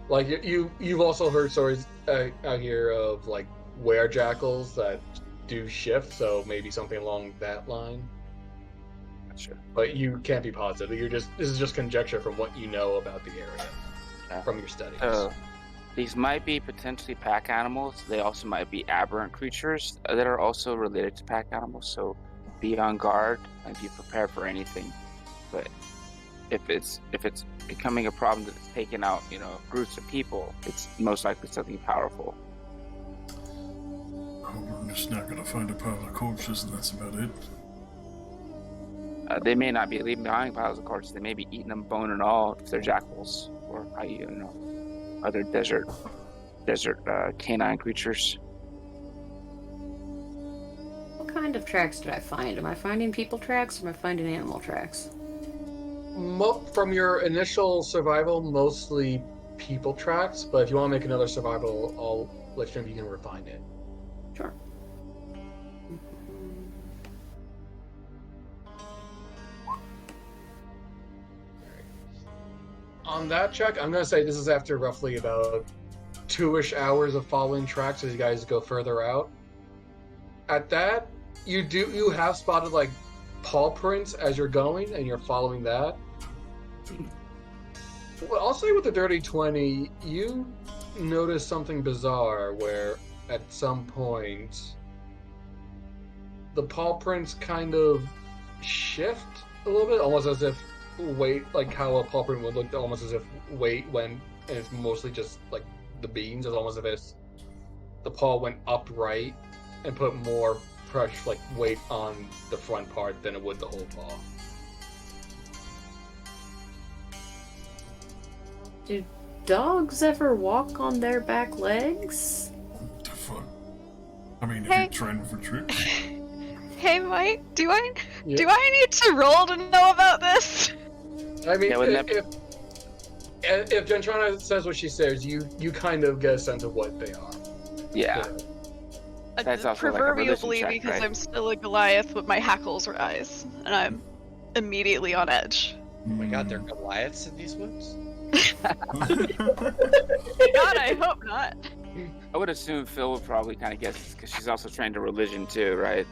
like you've also heard stories out here of like were-jackals that do shift, so maybe something along that line. Sure. But you can't be positive. This is just conjecture from what you know about the area from your studies. These might be potentially pack animals. They also might be aberrant creatures that are also related to pack animals. So be on guard and be prepared for anything. But if it's becoming a problem that's taking out, groups of people, it's most likely something powerful. I hope we're just not gonna find a pile of corpses and that's about it. They may not be leaving behind piles of corpses. They may be eating them bone and all if they're jackals or other desert canine creatures. What kind of tracks did I find? Am I finding people tracks or am I finding animal tracks? From your initial survival, mostly people tracks, but if you want to make another survival, I'll let you know if you can refine it. Sure. On that check, I'm going to say this is after roughly about 2-ish hours of following tracks as you guys go further out. At that, you have spotted like paw prints as you're going, and you're following that. Well, I'll say with the Dirty 20, you notice something bizarre where at some point the paw prints kind of shift a little bit, almost as if weight, like how a paw print would look, almost as if weight went, and it's mostly just like the beans. It's almost as if the paw went upright and put more pressure, like weight on the front part than it would the whole paw. Do dogs ever walk on their back legs? What the fuck? I mean, Hey. if you're training for tricks. Hey, Mike, do I Yeah. need to roll to know about this? I mean, Yeah, wouldn't if Gentrana says what she says, you kind of get a sense of what they are. Yeah. That's also like a Proverbially, religion check, because right? I'm still a Goliath, but my hackles rise, and I'm immediately on edge. Oh my god, there are Goliaths in these woods? God, I hope not. I would assume Phil would probably kind of guess because she's also trained in religion too, right?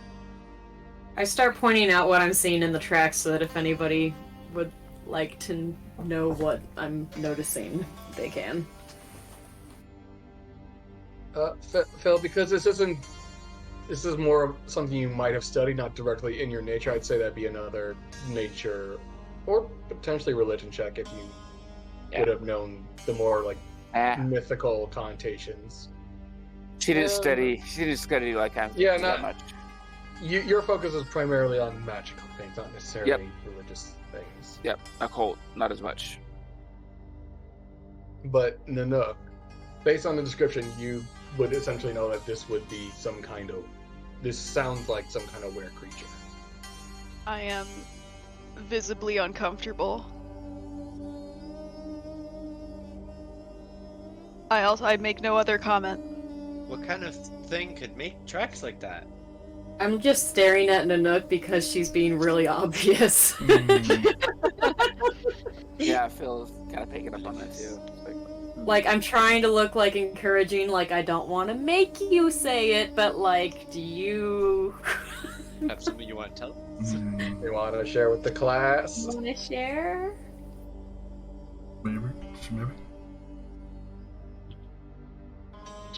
I start pointing out what I'm seeing in the tracks so that if anybody would like to know what I'm noticing, they can. Phil, because this is more of something you might have studied, not directly in your nature. I'd say that'd be another nature or potentially religion check if you would have known the more like mythical connotations. She didn't study. She didn't study like that much. Your focus is primarily on magical things, not necessarily religious things. Yep, occult, not as much. But Nanook, based on the description, you would essentially know that this would be some kind of. This sounds like some kind of were creature. I am visibly uncomfortable. I make no other comment. What kind of thing could make tracks like that? I'm just staring at Nanook because she's being really obvious. Yeah, Phil's kind of picking up on that too. Like, I'm trying to look like encouraging, like I don't want to make you say it, but like, do you Have something you want to tell? You want to share with the class? want to share? Maybe. Maybe.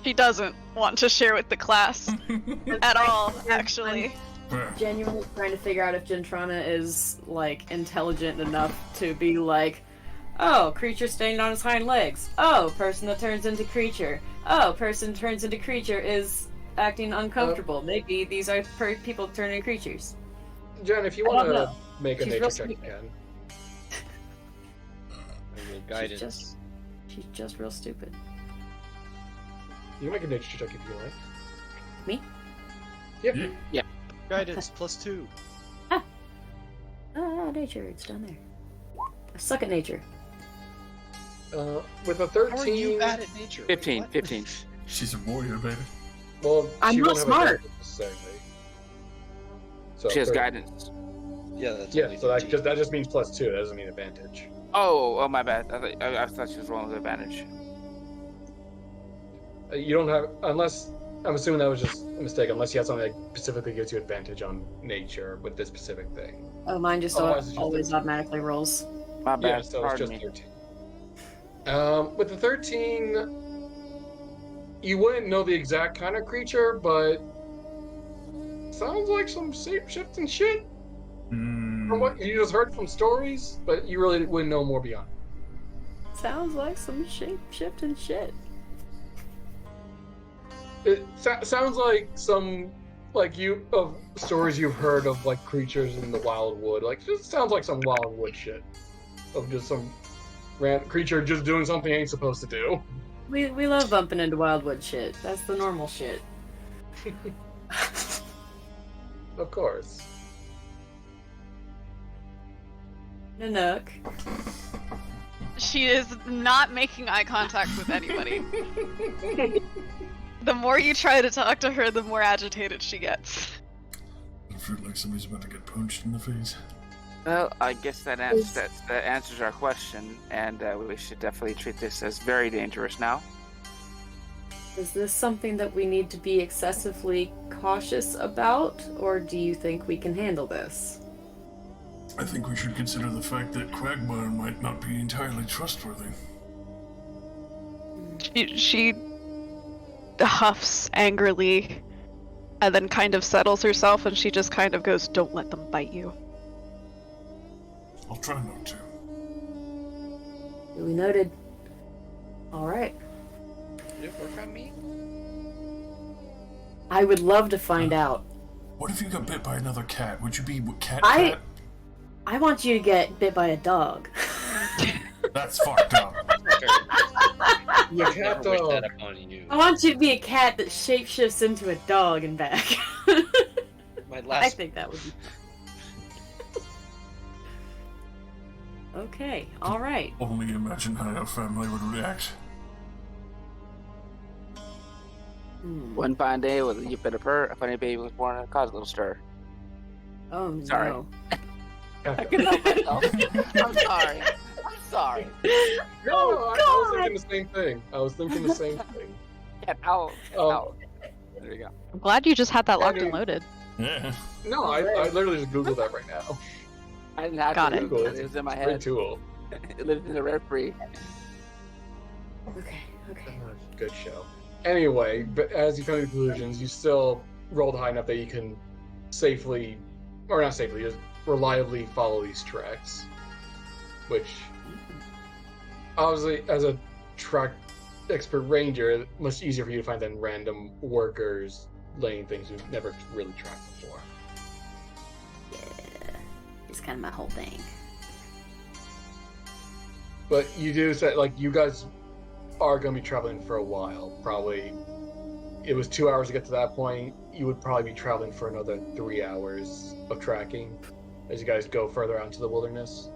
She doesn't want to share with the class at all, actually. Genuinely trying to figure out if Gentrana is, like, intelligent enough to be like, oh, creature standing on his hind legs. Oh, person that turns into creature. Oh, person turns into creature is acting uncomfortable. Maybe these are people turning into creatures. Jen, if you I want don't to know. make a She's nature real check, you stupid. can. Guidance. She's just real stupid. You can make a nature check if you like. Me? Yep. Yeah. Guidance +2. Ah, nature, it's down there. I suck at nature. With a How are 13... you bad at nature? 15, What? 15. She's a warrior, baby. Well, I'm she not won't have smart. advantage necessarily. So She has for- guidance. Yeah, that's Yeah, only so that 13. just means +2. That doesn't mean advantage. Oh, my bad. I thought she was rolling with advantage. You don't have, unless, I'm assuming that was just a mistake, unless you have something that specifically gives you advantage on nature with this specific thing. Oh, mine just Otherwise, it's just always 13. automatically rolls. My bad. Yeah, so it's Pardon just me. 13. With the 13, you wouldn't know the exact kind of creature, but sounds like some shape-shifting shit from what you just heard from stories, but you really wouldn't know more beyond. Sounds like some shape-shifting shit. It sounds like some, of stories you've heard of, like, creatures in the wildwood. Like, just sounds like some wildwood shit. Of just some creature just doing something it ain't supposed to do. We love bumping into wildwood shit. That's the normal shit. Of course. Nanook. She is not making eye contact with anybody. The more you try to talk to her, the more agitated she gets. I feel like somebody's about to get punched in the face. Well, I guess that answers our question, and we should definitely treat this as very dangerous now. Is this something that we need to be excessively cautious about, or do you think we can handle this? I think we should consider the fact that Quagmire might not be entirely trustworthy. She huffs angrily and then kind of settles herself and she just kind of goes, "Don't let them bite you." I'll try not to. Duly noted. Alright. Did it work on me? I would love to find out. What if you got bit by another cat? Would you be cat? I want you to get bit by a dog. That's fucked up. You Never cat wish dog. that upon you. I want you to be a cat that shapeshifts into a dog and back. My I last think that would be. Okay, alright. Only imagine how your family would react. One fine day, with you bit a purr, a funny baby was born and caused a little stir. Oh Sorry. no. I couldn't help myself. I'm sorry. I'm sorry. No, I was thinking the same thing. I was thinking the same thing. Get out. Get Oh. out. There you go. I'm glad you just had that locked and loaded. Yeah. No, I literally just Googled that right now. I didn't have Got to it. Google it. It was in my Great head. tool. It lived in the rare free. Okay. Good show. Anyway, but as you come to conclusions, you still rolled high enough that you can safely, or not safely, just reliably follow these tracks. Which, obviously, as a track expert ranger, it's much easier for you to find than random workers laying things you've never really tracked before. Yeah. It's kind of my whole thing. But you do say, like, you guys are going to be traveling for a while. Probably, it was 2 hours to get to that point. You would probably be traveling for another 3 hours of tracking as you guys go further out into the wilderness.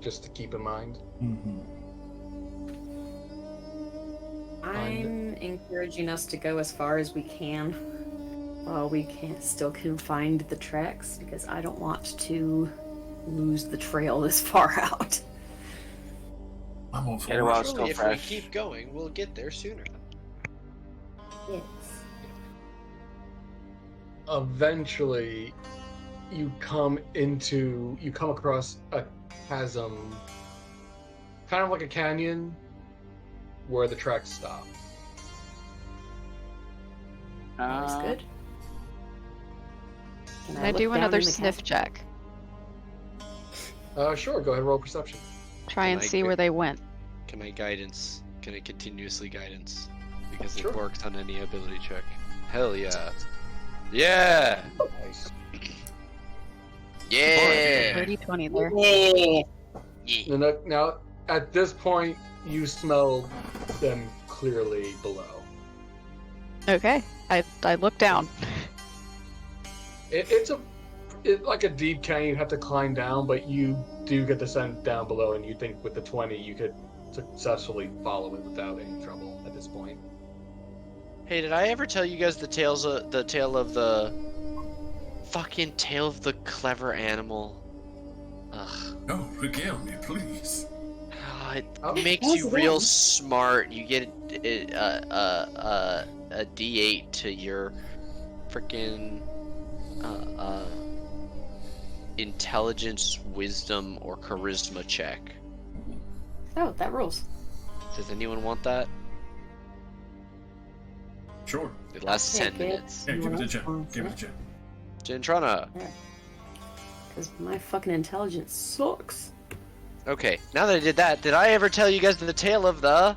Just to keep in mind. Mm-hmm. I'm encouraging us to go as far as we can while we still can find the tracks, because I don't want to lose the trail this far out. I'm all for Yeah, it. well, it's Surely still if fresh. we keep going, we'll get there sooner. Yes. Eventually, you come across a chasm, kind of like a canyon, where the tracks stop. Always good. Can I do look down another in the sniff chasm? check? Sure. Go ahead and roll perception. Try and Can I see get- where they went. Can I guidance? Can I continuously guidance? Because Sure. it works on any ability check. Hell yeah. Yeah! Nice. Yeah! 30-20 there. Yeah. Now, at this point, you smell them clearly below. Okay, I look down. It's like a deep canyon. You have to climb down, but you do get the scent down below, and you think with the 20 you could successfully follow it without any trouble at this point. Hey, did I ever tell you guys the tale of the fucking tale of the clever animal? Ugh. Oh, regale me, please. It Oh. makes Yes, you it real is. smart. You get a D8 to your freaking intelligence, wisdom, or charisma check. Oh, that rules. Does anyone want that? Sure. It lasts Yeah, 10 kid. minutes. Yeah, give it a Anyone gem. else Give it a wants gem. Gentrana. Because my fucking intelligence sucks. Okay, now that I did that, did I ever tell you guys the tale of the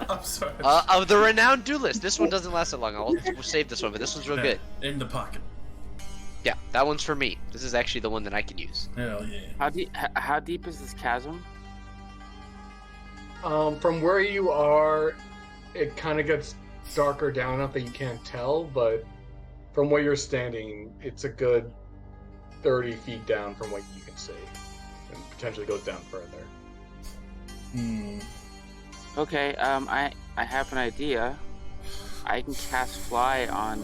I'm sorry. of the renowned duelist? This one doesn't last that long. We'll save this one, but this one's real good. In the pocket. Yeah, that one's for me. This is actually the one that I can use. Hell yeah. How deep is this chasm? From where you are, it kind of gets darker down enough that you can't tell, but from where you're standing, it's a good 30 feet down from what you can see, and potentially goes down further. Hmm. Okay, I have an idea. I can cast fly on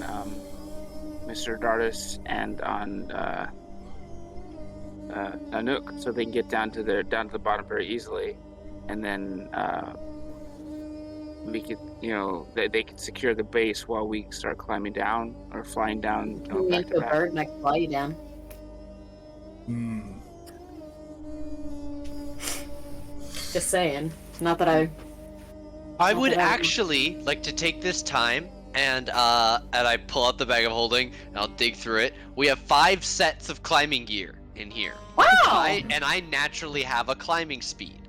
Mr. Dardis and on Nanook, so they can get down to the bottom very easily, and then we could, they could secure the base while we start climbing down or flying down. You Back into to a back. bird and I can fly you down. Hmm. Just saying. Not that I. I Not would that I- actually like to take this time and I pull out the bag of holding and I'll dig through it. We have 5 sets of climbing gear in here. Wow! And I naturally have a climbing speed.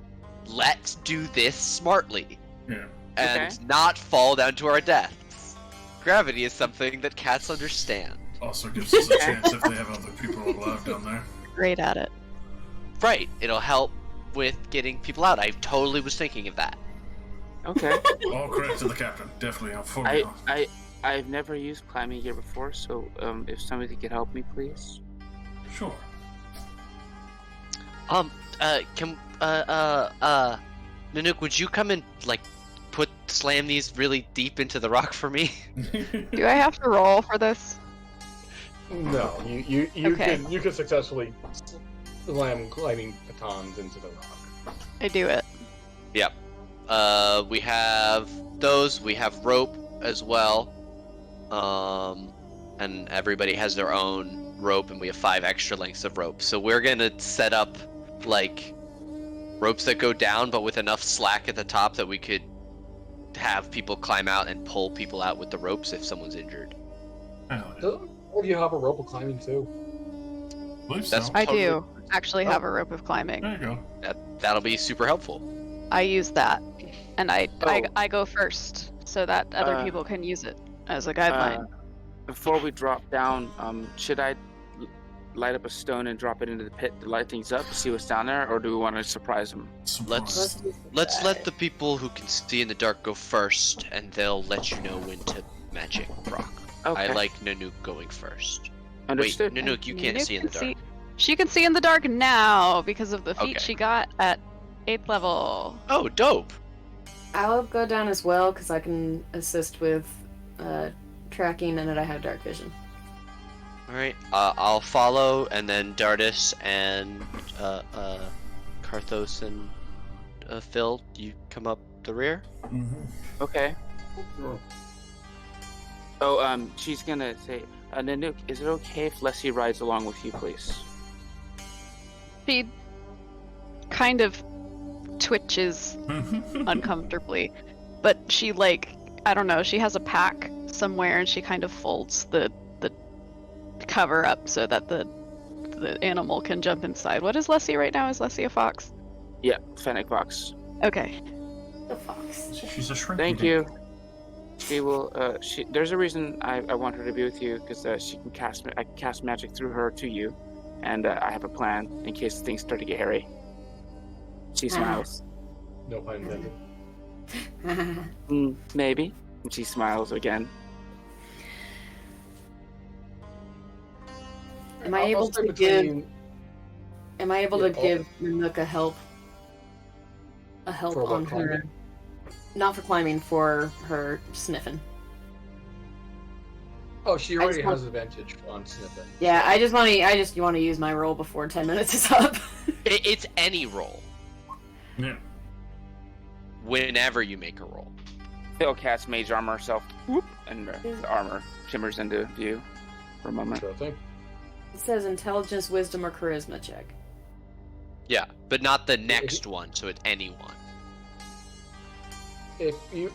Let's do this smartly Yeah. and Okay. not fall down to our deaths. Gravity is something that cats understand. Also gives us a chance if they have other people alive down there. Great at it. Right, it'll help with getting people out. I totally was thinking of that. Okay. All credit to the captain. Definitely on full. I've never used climbing gear before, so if somebody could help me, please. Sure. Nanook, would you come and like slam these really deep into the rock for me? Do I have to roll for this? No, you Okay. you can successfully slam climbing batons into the rock. I do it. Yep. We have those. We have rope as well. And everybody has their own rope, and we have 5 extra lengths of rope. So we're gonna set up like ropes that go down, but with enough slack at the top that we could have people climb out and pull people out with the ropes if someone's injured. Hell yeah. Doesn't all of you have a rope of climbing too? Believe so. That's- I Totally. do actually have a rope of climbing. There you go. That'll be super helpful. I use that, and I Oh. go first so that other people can use it as a guideline. Before we drop down, should I light up a stone and drop it into the pit to light things up, see what's down there, or do we want to surprise them? Let's let the people who can see in the dark go first, and they'll let you know when to magic rock. Okay. I like Nanook going first. Understood. Wait, Nanook, you can't Nanook see in the can dark. She can see in the dark now because of the feat Okay. she got at 8th level. Oh, dope. I'll go down as well because I can assist with tracking and that I have dark vision. All right, I'll follow, and then Dardis and Karthos and Phil, you come up the rear. Mm-hmm. Okay. Oh, she's gonna say, Nanook, is it okay if Leslie rides along with you, please? She kind of twitches uncomfortably, but she like, I don't know, she has a pack somewhere and she kind of folds the cover up so that the animal can jump inside. What is Leslie right now? Is Leslie a fox? Yeah, Fennec Fox. Okay. The fox. She's a shrinky Thank dink. you. She will. There's a reason I want her to be with you because she can cast. I can cast magic through her to you, and I have a plan in case things start to get hairy. She smiles. No pun intended. Maybe. And she smiles again. Am I I'll able stay to give? between- Am I able Yeah, to give Nanook a help? A help For what, on her. climbing? Not for climbing, for her sniffing. Oh, she I already just want- has advantage on sniffing. Yeah, I just want to use my roll before 10 minutes is up. It's any roll. Yeah. Whenever you make a roll. Phil casts Mage Armor herself, whoop, and the armor shimmers into view for a moment. Sure thing. It says intelligence, wisdom, or charisma check. Yeah, but not the next one, so it's any one. If you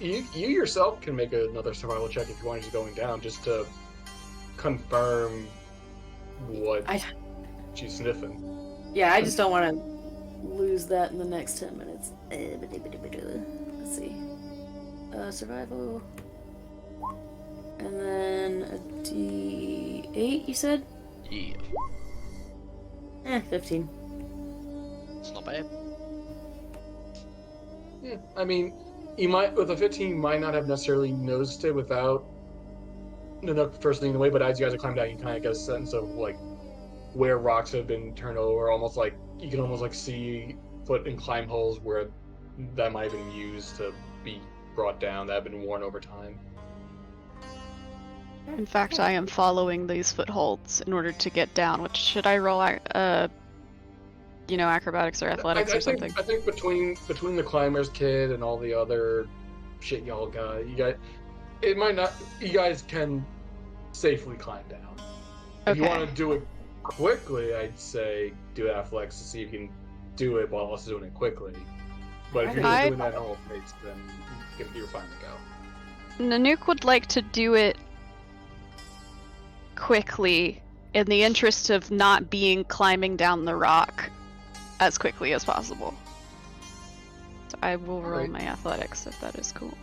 yourself can make another survival check if you wanted to going down, just to confirm what she's sniffing. Yeah, I just don't want to lose that in the next 10 minutes. Let's see. Survival. And then a D8, you said? Yeah. 15. It's not bad. Yeah, I mean, you might with a 15, you might not have necessarily noticed it without Nanook first leading the way, but as you guys are climbing down, you kind of get a sense of like where rocks have been turned over. Almost like you can almost like see foot and climb holes where that might have been used to be brought down, that have been worn over time. In fact, I am following these footholds in order to get down. Which should I roll? Acrobatics or athletics or something. I think between the climbers kit and all the other shit y'all got, it might not. You guys can safely climb down. If you Okay. want to do it quickly, I'd say do athletics to see if you can do it while also doing it quickly. But if you're just doing that at normal pace, then you're fine to go. Nanook would like to do it quickly in the interest of not being climbing down the rock as quickly as possible. So I will roll Alright. my athletics if that is cool.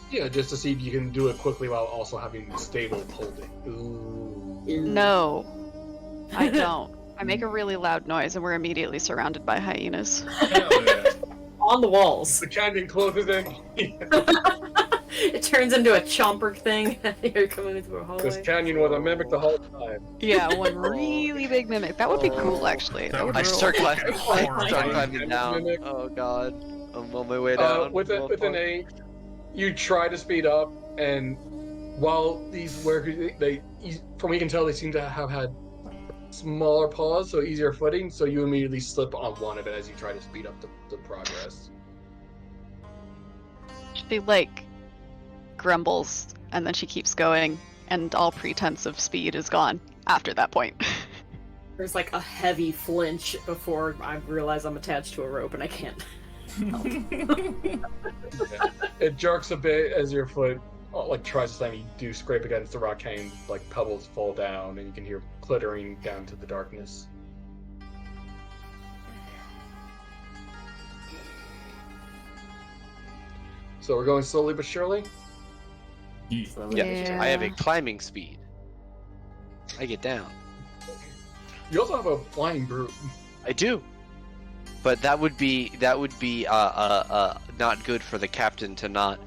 Yeah, just to see if you can do it quickly while also having stable holding. Ooh. No, I don't. I make a really loud noise and we're immediately surrounded by hyenas. Hell yeah. On the walls. The canyon closes in. It turns into a chomper thing. You're coming into a hallway. This canyon was a mimic the whole time. Yeah, one really big mimic. That would be cool, actually. That would I rule. start climbing, Horrifying. climbing down. Mimic. Oh god. I'm on my way down. With an 8, you try to speed up, and while these workers, from what you can tell, they seem to have had smaller paws, so easier footing, so you immediately slip on one of it as you try to speed up the progress. She like grumbles and then she keeps going, and all pretense of speed is gone after that point. There's like a heavy flinch before I realize I'm attached to a rope and I can't. It jerks a bit as your foot tries to slam. You do scrape against the rock canyon, like pebbles fall down, and you can hear clittering down to the darkness. So we're going slowly but surely. Yeah, I have a climbing speed. I get down. You also have a flying brute. I do. But that would be not good for the captain to not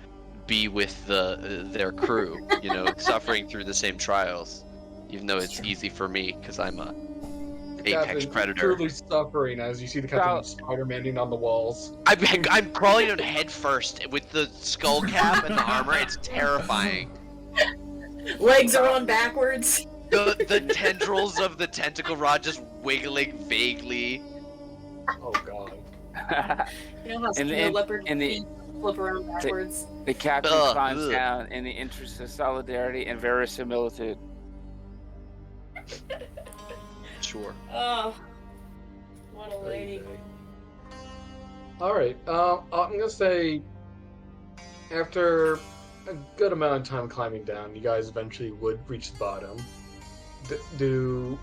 be with their crew, suffering through the same trials. Even though it's easy for me because I'm a apex Captain predator. truly suffering as you see the captain Spider-Maning on the walls. I'm crawling on head first with the skull cap and the armor. It's terrifying. Legs are on backwards. The tendrils of the tentacle rod just wiggling vaguely. Oh god. You know how And snow the- leopard and the- feet flip around backwards? The captain Ugh, climbs ugh. down in the interest of solidarity and verisimilitude. Sure. Oh, what a lady. All right. I'm gonna say after a good amount of time climbing down, you guys eventually would reach the bottom. Do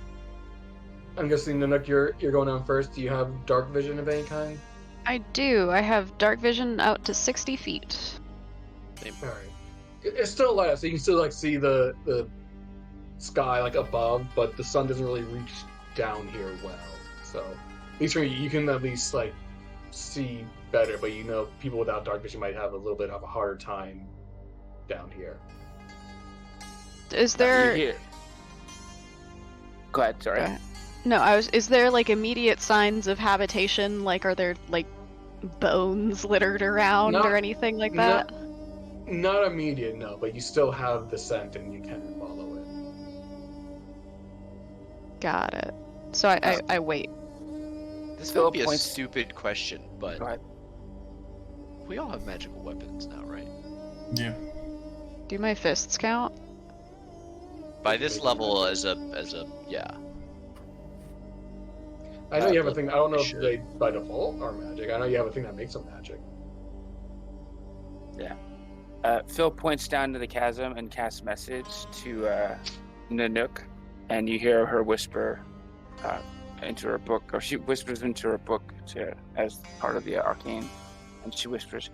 I'm guessing Nanook, you're going down first. Do you have dark vision of any kind? I do. I have dark vision out to 60 feet. All right. It's still light, so you can still like see the sky like above, but the sun doesn't really reach down here well. So at least for you can at least like see better. But you know, people without dark vision might have a little bit of a harder time down here. Is You there? hear- Go ahead. Sorry. No, Is there like immediate signs of habitation? Like, are there like bones littered around Not- or anything like not- that? Not immediate, no, but you still have the scent and you can follow it. Got it. So I wait. This Philip might be a points- stupid question, but Go ahead. we all have magical weapons now, right? Yeah. Do my fists count? By this level, as a yeah. I know you have a Look, thing. I don't know if sure. they by default are magic. I know you have a thing that makes them magic. Phil points down to the chasm and casts message to Nanook, and you hear her whisper into her book, or she whispers into her book as part of the arcane, and she whispers,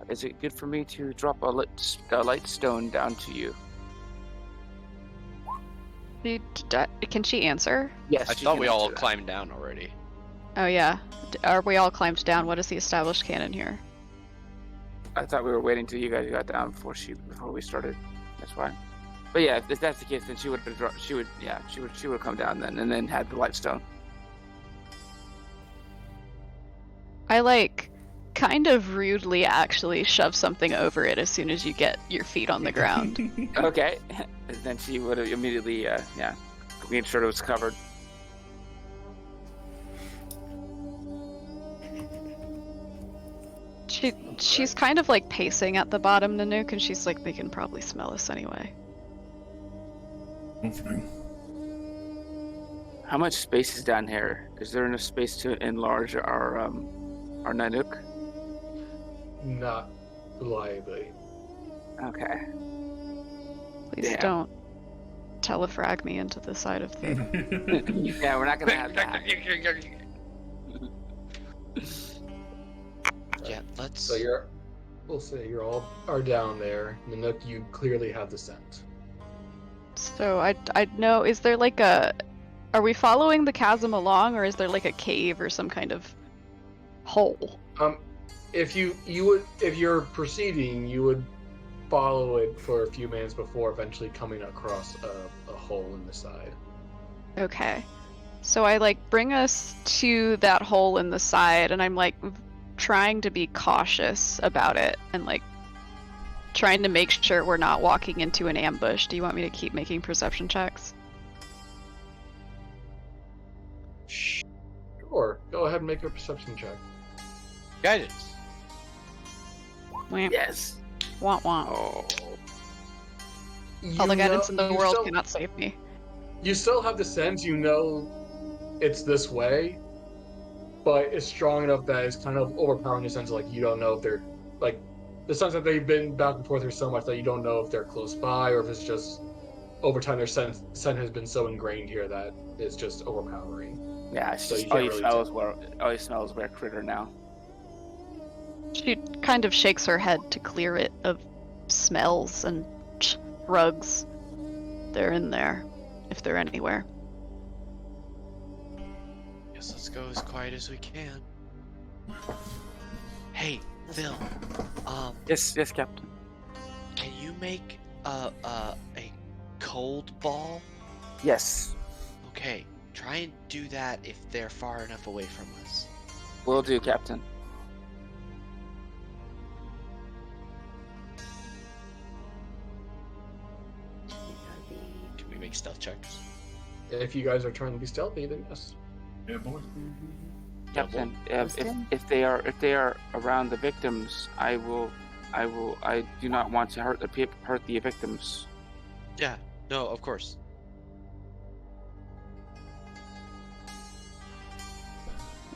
"Is it good for me to drop a light stone down to you?" Can she answer? Yes. I she thought can we all answer that. climbed down already. Oh yeah. Are we all climbed down? What is the established canon here? I thought we were waiting till you guys got down before we started. That's why. But yeah, if that's the case, then she would come down then, and then had the light stone. I like kind of rudely actually shove something over it as soon as you get your feet on the ground. Okay. Then she would have immediately, made sure it was covered. She's kind of like pacing at the bottom, Nanook, and she's like, they can probably smell us anyway. Hopefully. How much space is down here? Is there enough space to enlarge our Nanook? Not reliably. Okay. Please Damn. don't telefrag me into the side of the. Yeah, we're not gonna have that. Yeah, let's. So we'll say you're all are down there. Nanook, you clearly have the scent. So I know. Is there like a? Are we following the chasm along, or is there like a cave or some kind of hole? If you're proceeding, you would follow it for a few minutes before eventually coming across a hole in the side. Okay. So I like bring us to that hole in the side, and I'm like trying to be cautious about it and like trying to make sure we're not walking into an ambush. Do you want me to keep making perception checks? Sure. Go ahead and make a perception check. Guidance. Wah, Yes. wah, wah. Oh. All the guidance in the you world still- cannot save me. You still have the sense, you know it's this way, but it's strong enough that it's kind of overpowering the sense of, like, you don't know if they're, like, the sense that they've been back and forth here so much that you don't know if they're close by or if it's just, over time, their scent has been so ingrained here that it's just overpowering. Yeah, it's So just you all can't you really smell tell. is where critter now. She kind of shakes her head to clear it of smells and rugs. They're in there, if they're anywhere. Guess let's go as quiet as we can. Hey, Phil. Yes, Captain. Can you make a cold ball? Yes, Okay, try and do that if they're far enough away from us. will do, Captain. Can we make stealth checks? If you guys are trying to be stealthy, then yes. Yeah, boy. Captain, Wisdom? if they are around the victims, I do not want to hurt the victims. Yeah, no, of course.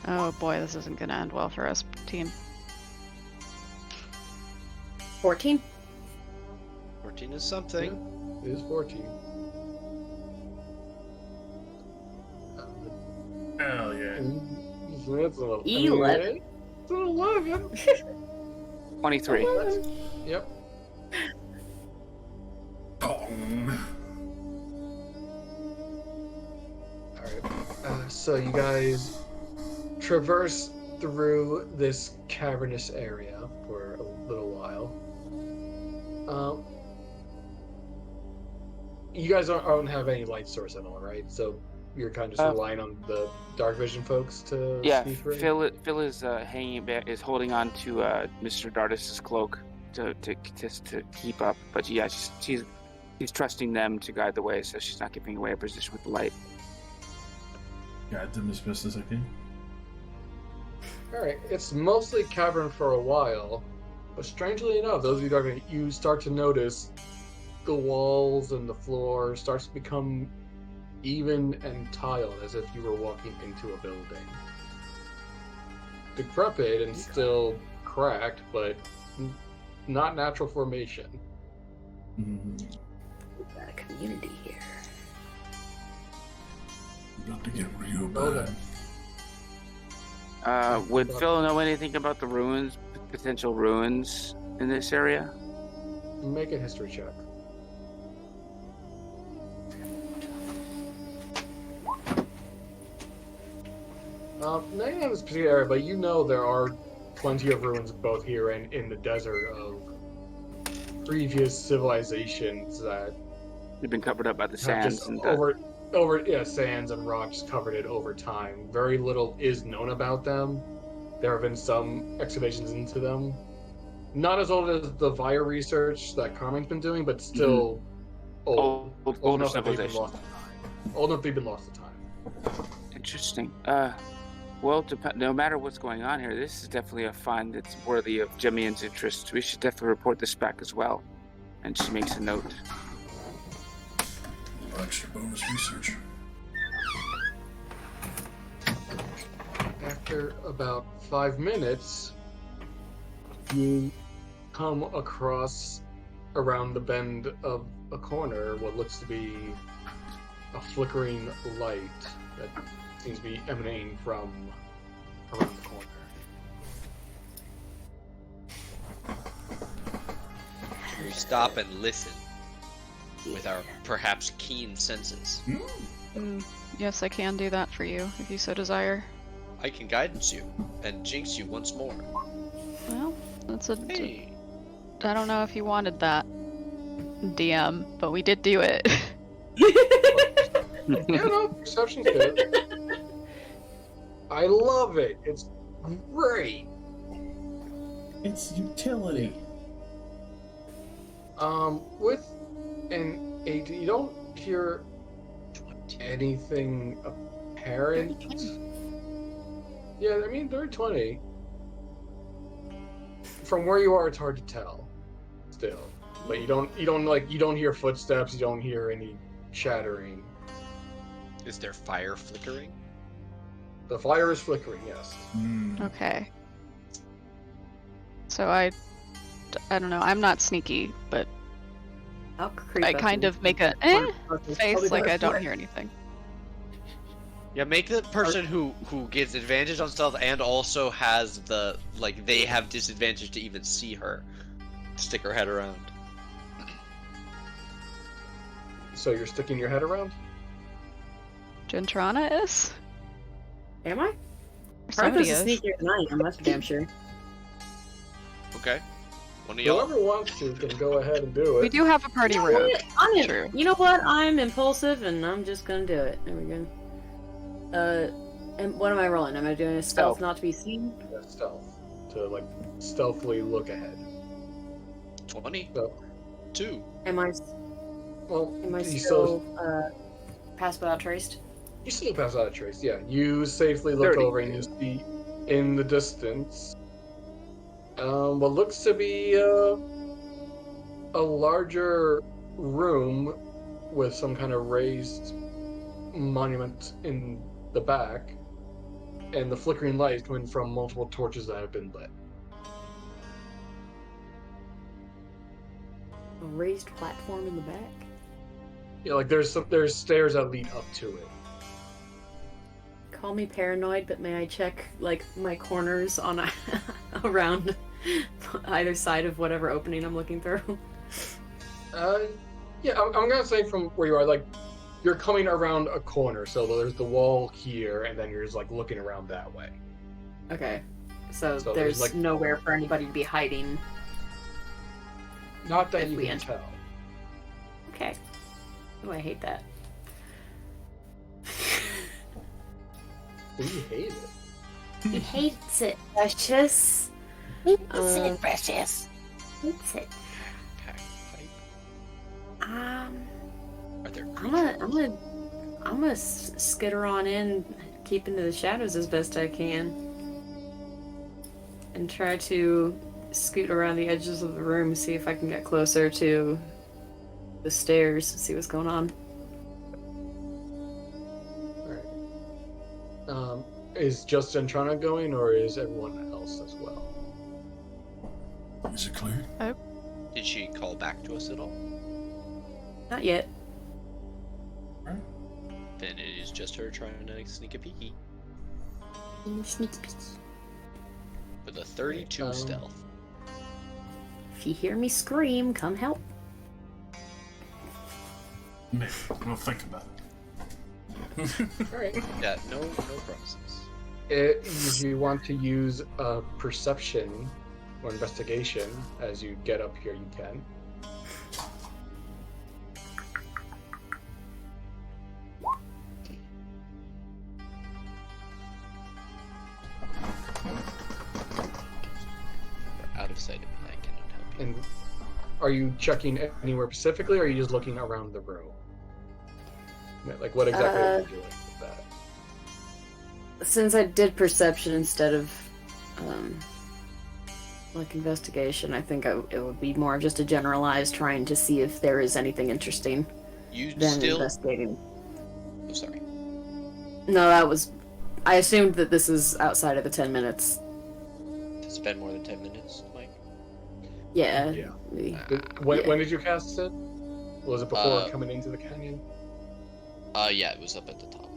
Oh boy, this isn't gonna end well for us, team. 14. 14 is something. It is 14. Hell yeah. That's an 11. It's an 11. 23. Yep. Pong. Alright. So you guys traverse through this cavernous area for a little while. You guys don't have any light source at all, right? So you're kind of just relying on the dark vision folks to Yeah, see through? Phil is hanging back, is holding on to Mr. Dardis's cloak to keep up. But yeah, she's trusting them to guide the way, so she's not giving away a position with the light. Guide them as best as I can. Alright, it's mostly cavern for a while, but strangely enough, those of you dark, you start to notice the walls and the floor starts to become even and tiled, as if you were walking into a building. Decrepit and still cracked, but not natural formation. Mm-hmm. We've got a community here. About to get real Okay. bad. Would Phil know anything about the ruins, potential ruins in this area? Make a history check. Not in this particular area, but you know there are plenty of ruins both here and in the desert of previous civilizations that They've been covered up by the have sands just and sands and rocks covered it over time. Very little is known about them. There have been some excavations into them. Not as old as the Vire research that Carmen's been doing, but still old. older enough that they've been civilization. lost to time. Old enough they've been lost to time. Interesting. Well, no matter what's going on here, this is definitely a find that's worthy of Jemian's interest. We should definitely report this back as well. And she makes a note. Extra bonus research. After about 5 minutes, you come across around the bend of a corner what looks to be a flickering light that seems to be emanating from around the corner. We stop and listen with our perhaps keen senses. Yes, I can do that for you, if you so desire. I can guidance you and jinx you once more. Well, that's a... Hey. I don't know if you wanted that, DM, but we did do it. Yeah, no, perception's good. I love it. It's great. It's utility. With an 18, you don't hear anything apparent. Yeah, I mean, they're 20. From where you are, it's hard to tell. Still, but you don't hear footsteps. You don't hear any chattering. Is there fire flickering? The fire is flickering. Yes. Okay. So I don't know. I'm not sneaky, but I'll creep I up kind and- of make a face like I don't hear anything. Yeah, make the person who gets advantage on stealth and also has the they have disadvantage to even see her. Stick her head around. So you're sticking your head around? Gentrana is? Am I? Or Somebody somebody is is. sneakier than I am, that's for damn sure. Okay. One of y'all. Whoever wants to can go ahead and do it. We do have a party rogue. True. You know what? I'm impulsive and I'm just gonna do it. There we go. And what am I rolling? Am I doing a stealth not to be seen? Yeah, stealth to stealthily look ahead. 20. So, 2. Am I you still pass without traced? You still pass out a trace, yeah. You safely look 30. over and you see in the distance what looks to be a larger room with some kind of raised monument in the back. and the flickering light is coming from multiple torches that have been lit. A raised platform in the back. Yeah, like there's stairs that lead up to it. Call me paranoid, but may I check like my corners on around either side of whatever opening I'm looking through? Yeah, I'm gonna say from where you are, like you're coming around a corner, so there's the wall here, and then you're just like looking around that way. Okay, so So there's there's, like- nowhere for anybody to be hiding. Not that If you we can enter. tell. Okay. Oh, I hate that. Do you hate it? He hates it, precious. Hates Precious. Hates it. Pack pipe. Uh, Are there I'm gonna skitter on in, keep into the shadows as best I can, and try to scoot around the edges of the room, see if I can get closer to the stairs, see what's going on. Alright. Is just Entrana going, or is everyone else as well? Is it clear? Did she call back to us at all? Not yet. Then it is just her trying to sneak a peeky Sneaky peeky. with a 32 stealth. If you hear me scream, come help. Maybe. We'll think about it. Alright. Yeah, no promises. If you want to use perception or investigation as you get up here, you can. Out of sight of me, I cannot help you. And are you checking anywhere specifically, or are you just looking around the room? Like, what exactly are you doing with that? Since I did perception instead of like investigation, I think it would be more of just a generalized trying to see if there is anything interesting You than still. investigating. Oh, sorry. No, that was. I assumed that this is outside of the 10 minutes. It's been more than 10 minutes, Mike. Yeah. Yeah. the- When, Yeah. when did you cast it? Was it before coming into the canyon? Yeah, it was up at the top.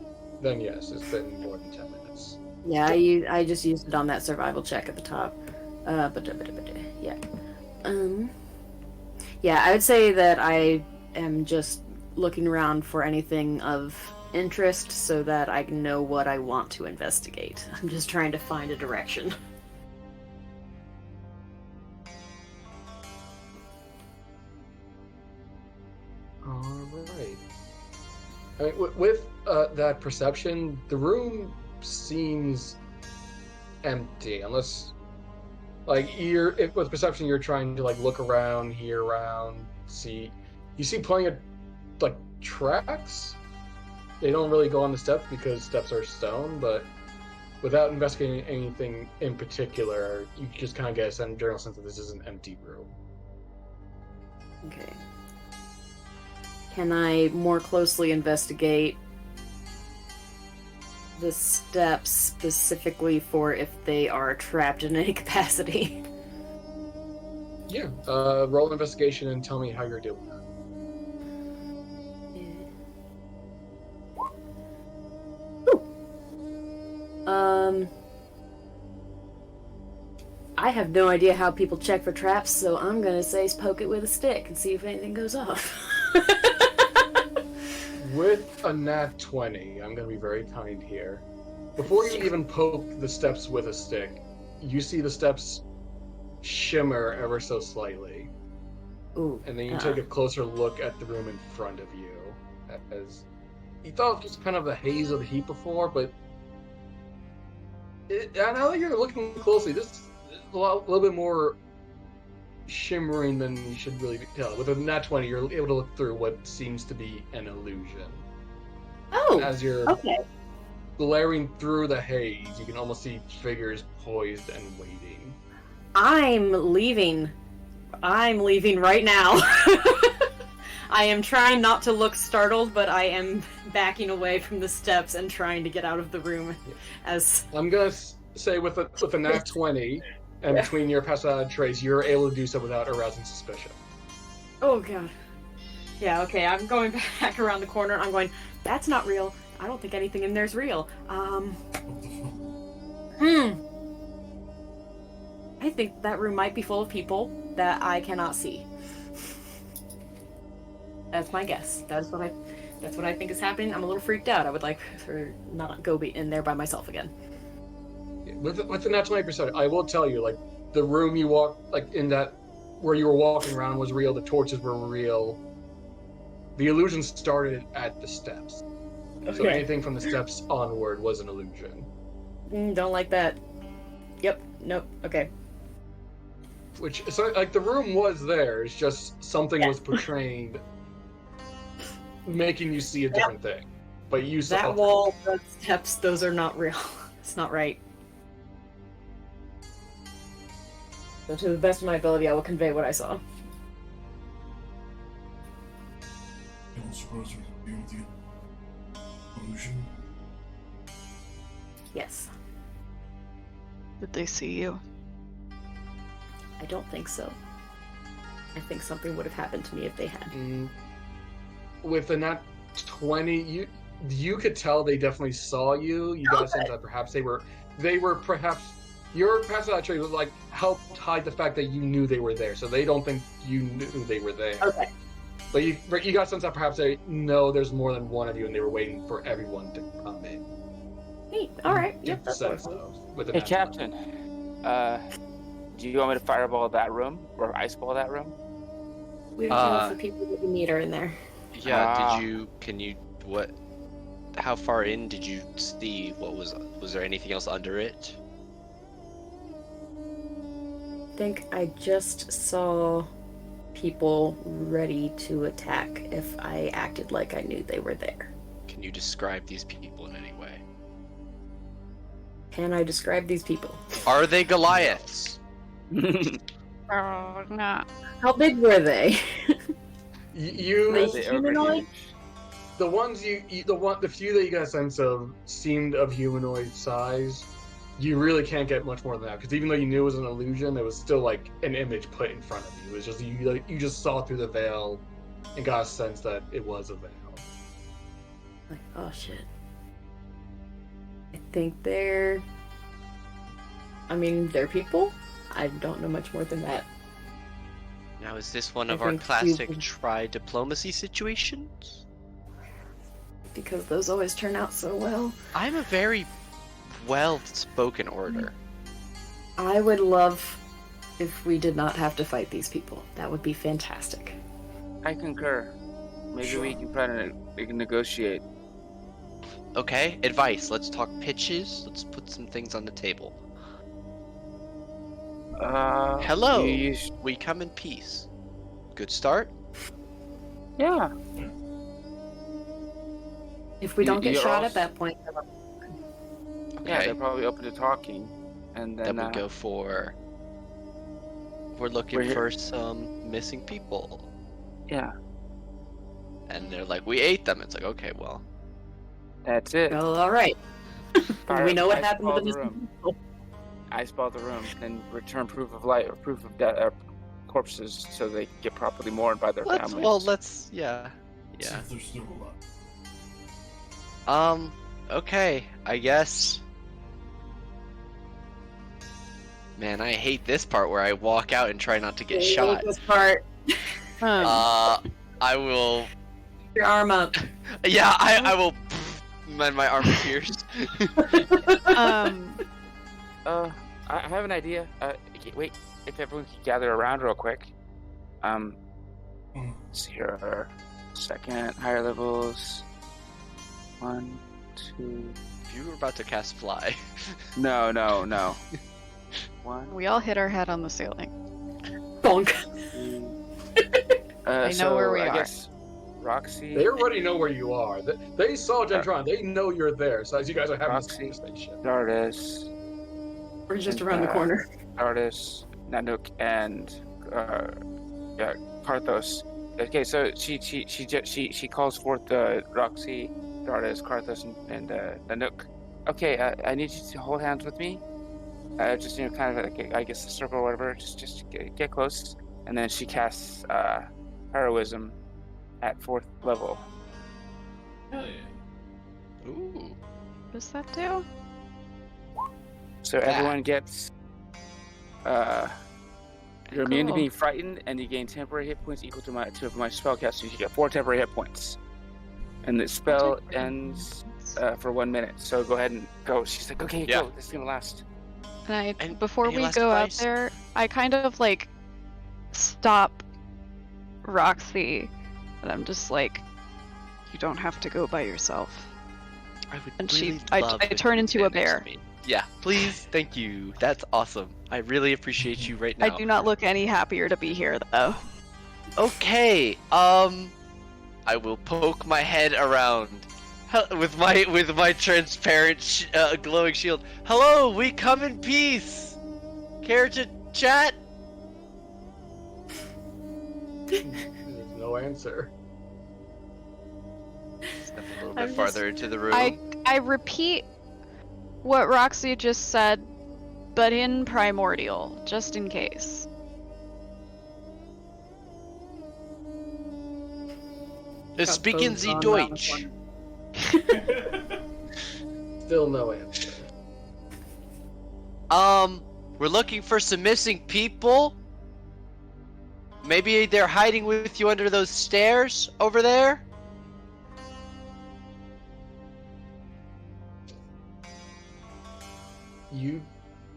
Then yes, it's been more than 10 minutes. Yeah, I just used it on that survival check at the top. Yeah. Yeah, I would say that I am just looking around for anything of interest so that I know what I want to investigate. I'm just trying to find a direction. Alright. I mean, with that perception, the room seems empty, unless, like, with perception, you're trying to, like, look around, hear around, see. You see plenty of, like, tracks. They don't really go on the steps because steps are stone, but without investigating anything in particular, you just kind of get a general sense that this is an empty room. Okay. Can I more closely investigate the steps specifically for if they are trapped in any capacity? Yeah. Roll an investigation and tell me how you're doing that. I have no idea how people check for traps, so I'm gonna say poke it with a stick and see if anything goes off. With a nat 20, I'm going to be very kind here. Before you even poke the steps with a stick, you see the steps shimmer ever so slightly. Ooh. And then you take a closer look at the room in front of you. As you thought it was just kind of the haze of the heat before, but now that you're looking closely, this is a little bit more shimmering than you should really tell. With a nat 20, you're able to look through what seems to be an illusion. Oh, As you're okay. glaring through the haze, you can almost see figures poised and waiting. I'm leaving. I'm leaving right now. I am trying not to look startled, but I am backing away from the steps and trying to get out of the room. As I'm gonna say with a nat 20, and between your passive traits, you're able to do so without arousing suspicion. oh god, yeah, okay. I'm going back around the corner. I'm going. That's not real. I don't think anything in there's real. I think that room might be full of people that I cannot see. That's my guess. That's what I think is happening. I'm a little freaked out. I would like to not go be in there by myself again. With the nat 20%, I will tell you, like, the room you walked, like, in that, where you were walking around was real, the torches were real. The illusion started at the steps. So Okay. anything from the steps onward was an illusion. Don't like that. Yep. Nope. Okay. Which, so, like, the room was there, it's just something was portrayed, making you see a different thing. But you saw That wall, the steps, those are not real. It's not right. So to the best of my ability, I will convey what I saw. I don't suppose we could be with the illusion. Yes. Did they see you? I don't think so. I think something would have happened to me if they had. With the nat 20, you could tell they definitely saw you. You got a sense that perhaps they were perhaps your passive trait was like helped hide the fact that you knew they were there, so they don't think you knew they were there. Okay. But you got a sense that perhaps they know there's more than one of you, and they were waiting for everyone to come in. Neat. All right. Yep. Deep That's sense, what though, with the Hey, nat 20. Captain. Do you want me to fireball that room or iceball that room? we don't know if the people that we meet are in there. Yeah, how far in did you see? Was there anything else under it? I think I just saw people ready to attack if I acted like I knew they were there. Can you describe these people in any way? Can I describe these people? Are they Goliaths? Oh, no. How big were they? You They They humanoid? overhuge. the few that you got a sense of seemed of humanoid size. You really can't get much more than that, because even though you knew it was an illusion, it was still like an image put in front of you. It was just you just saw through the veil and got a sense that it was a veil. Like, oh shit. I think they're people. I don't know much more than that. Now, is this one I of our think classic you- try diplomacy situations? Because those always turn out so well. I'm a very well-spoken orator. I would love if we did not have to fight these people. That would be fantastic. I concur. Maybe we can try to negotiate. Okay, advice. Let's talk pitches. Let's put some things on the table. Hello. We come in peace. Good start. Yeah. If we don't get You're shot also- at that point, Yeah, Okay. they're probably open to talking, and then Then we go for. We're looking We're here- for some missing people, Yeah, and they're like, "We ate them." It's like, okay, well, that's it. well, all right. We know what happened to the room. missing people. Iceball the room, then return proof of life or proof of death, corpses, so they get properly mourned by their families. yeah. See if they're still alive. Okay, I guess. Man, I hate this part where I walk out and try not to get shot. This part. I will. Your arm up. Yeah, I will. My arm pierced. I have an idea. Wait, if everyone could gather around real quick. Let's see here. Second, higher levels. 1, 2. If you were about to cast fly. No. 1, We all hit our head on the ceiling. Bonk. 2. They know where we I are. guess Roxy. They already know where you are. They saw Gentron. They know you're there. So as you guys are having this Roxy. conversation, Dardis. We're just And, around the corner. Dardis, Nanook, and Karthos. Okay, so she calls forth Roxy, Dardas, Karthus, and Nanook. Okay, I need you to hold hands with me. Just kind of like, I guess a circle or whatever. Just get close, and then she casts heroism at 4th level. Hell yeah. Ooh. What does that do? So everyone gets you're immune to Cool. being frightened, and you gain temporary hit points equal to my spell cast. So you get 4 temporary hit points, and the spell ends for 1 minute. So go ahead and go. She's like, okay, Yeah. go. This is gonna last. And before any we last go advice? out there, I kind of like stop Roxy, and I'm just like, you don't have to go by yourself. I would And really I love if turn you into a did next bear. to me. Yeah, please. Thank you. That's awesome. I really appreciate you right now. I do not look any happier to be here though. Okay. I will poke my head around with my transparent glowing shield. Hello, we come in peace. Care to chat? There's no answer. Step a little I'm bit just- farther into the room. I repeat what Roxy just said, but in primordial, just in case. Speaking Sie Got both on around the Deutsch. corner. Still no answer. We're looking for some missing people. Maybe they're hiding with you under those stairs over there. You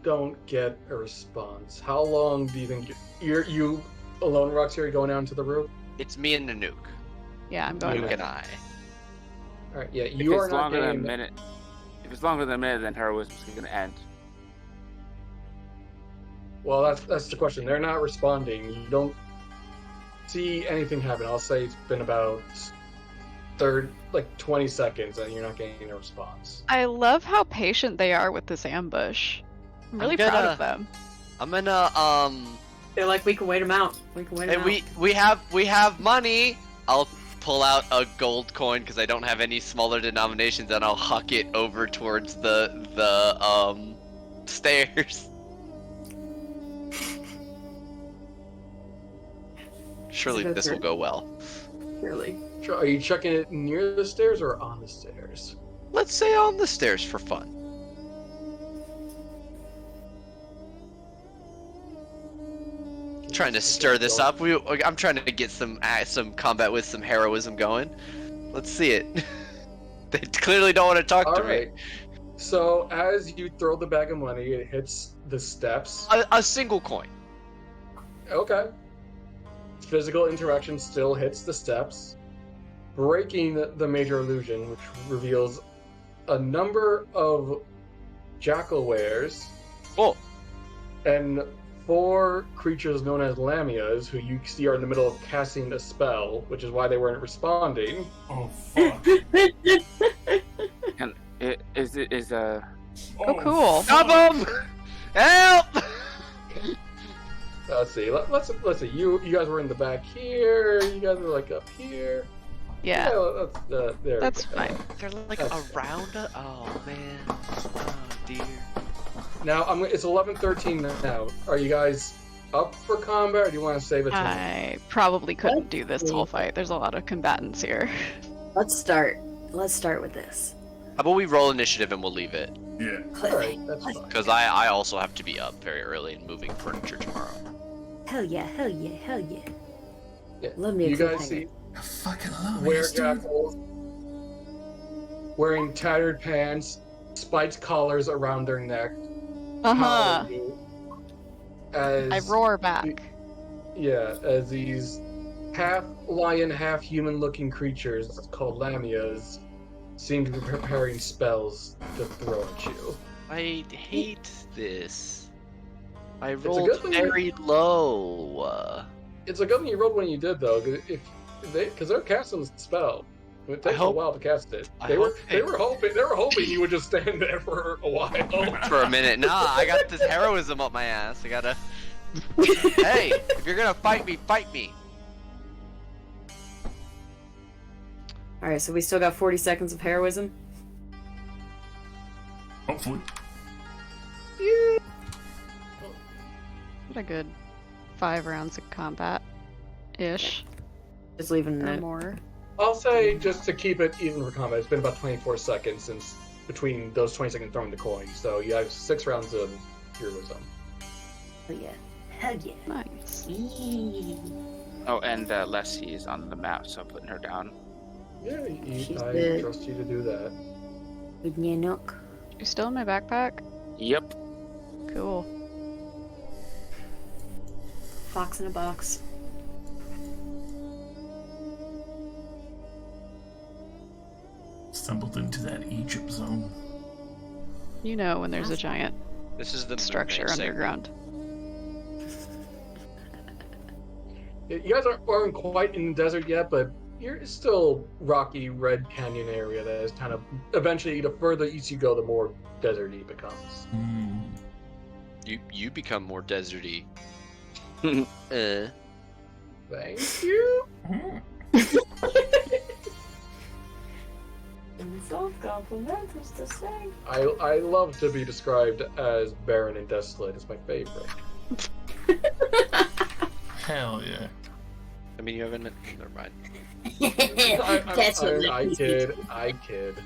don't get a response. How long do you think you alone, Roxy, are going out into the roof? It's me and Nanook. Yeah, I'm going You Nanook with and I. All right, yeah, If you are it's not longer than a getting. minute, if it's longer than a minute, then heroism is gonna end. Well, that's the question. They're not responding. You don't see anything happen. I'll say it's been about 20 seconds, and you're not getting a response. I love how patient they are with this ambush. I'm really proud of them. I'm gonna They're like, we can wait them out. We can wait them and out. we have money. I'll pull out a gold coin because I don't have any smaller denominations, and I'll huck it over towards the stairs. Surely Is it this will third? go well. Really. Are you checking it near the stairs or on the stairs? Let's say on the stairs for fun. Trying to stir this up. I'm trying to get some combat with some heroism going. Let's see it. They clearly don't want to talk All to right. So as you throw the bag of money, it hits the steps. me. A single coin. Okay. Physical interaction still hits the steps, breaking the major illusion, which reveals a number of jackal-wares Oh, and 4 creatures known as lamias, who you see are in the middle of casting a spell, which is why they weren't responding. Oh, fuck. And it is Oh, cool. stop them! Help! Let's see. Let's see. You guys were in the back here. You guys were like up here. Yeah, There we that's go. fine. They're like That's around us. Oh man. Oh dear. Now it's 11:13 now. Are you guys up for combat, or do you want to save it? I probably couldn't do this whole fight. There's a lot of combatants here. Let's start. Let's start with this. How about we roll initiative and we'll leave it? Yeah. All right, that's fine. Because I also have to be up very early and moving furniture tomorrow. Hell yeah, hell yeah, hell yeah. Yeah. Love me a You guys cliffhanger. see I fucking love were it, dude. jackals wearing tattered pants, spiked collars around their neck. Uh-huh. power you As I roar back. Yeah, as these half lion, half human looking creatures called lamias seem to be preparing spells to throw at you. I hate this. I a rolled good thing very low. It's a good thing you rolled when you did, though, because they're casting the spell. It takes a hope- while to cast it. I They hope were hoping you would just stand there for a while. For a minute. Nah, I got this heroism up my ass. I gotta. Hey, if you're gonna fight me, fight me. Alright, so we still got 40 seconds of heroism. Hopefully. What a good 5 rounds of combat. Ish. Just leaving Or it. more. I'll say, just to keep it even for combat, it's been about 24 seconds since between those 20 seconds throwing the coin. So you have 6 rounds of heroism. Oh yeah. Hell yeah. Nice. Oh, and Leslie is on the map, so I'm putting her down. Yeah, She's I the- trust you to do that. Good knock. You still in my backpack? Yep. Cool. Fox in a box. Stumbled into that Egypt zone. You know when there's a giant This is the structure main segment. underground. You guys aren't quite in the desert yet, but you're still rocky Red Canyon area that is kind of eventually the further east you go, the more deserty it becomes. Hmm. You become more deserty. Thank you. Self-compliment is the same. I love to be described as barren and desolate. It's my favorite. Hell yeah. I mean, you haven't. Never mind. That's what I makes me kid. I kid.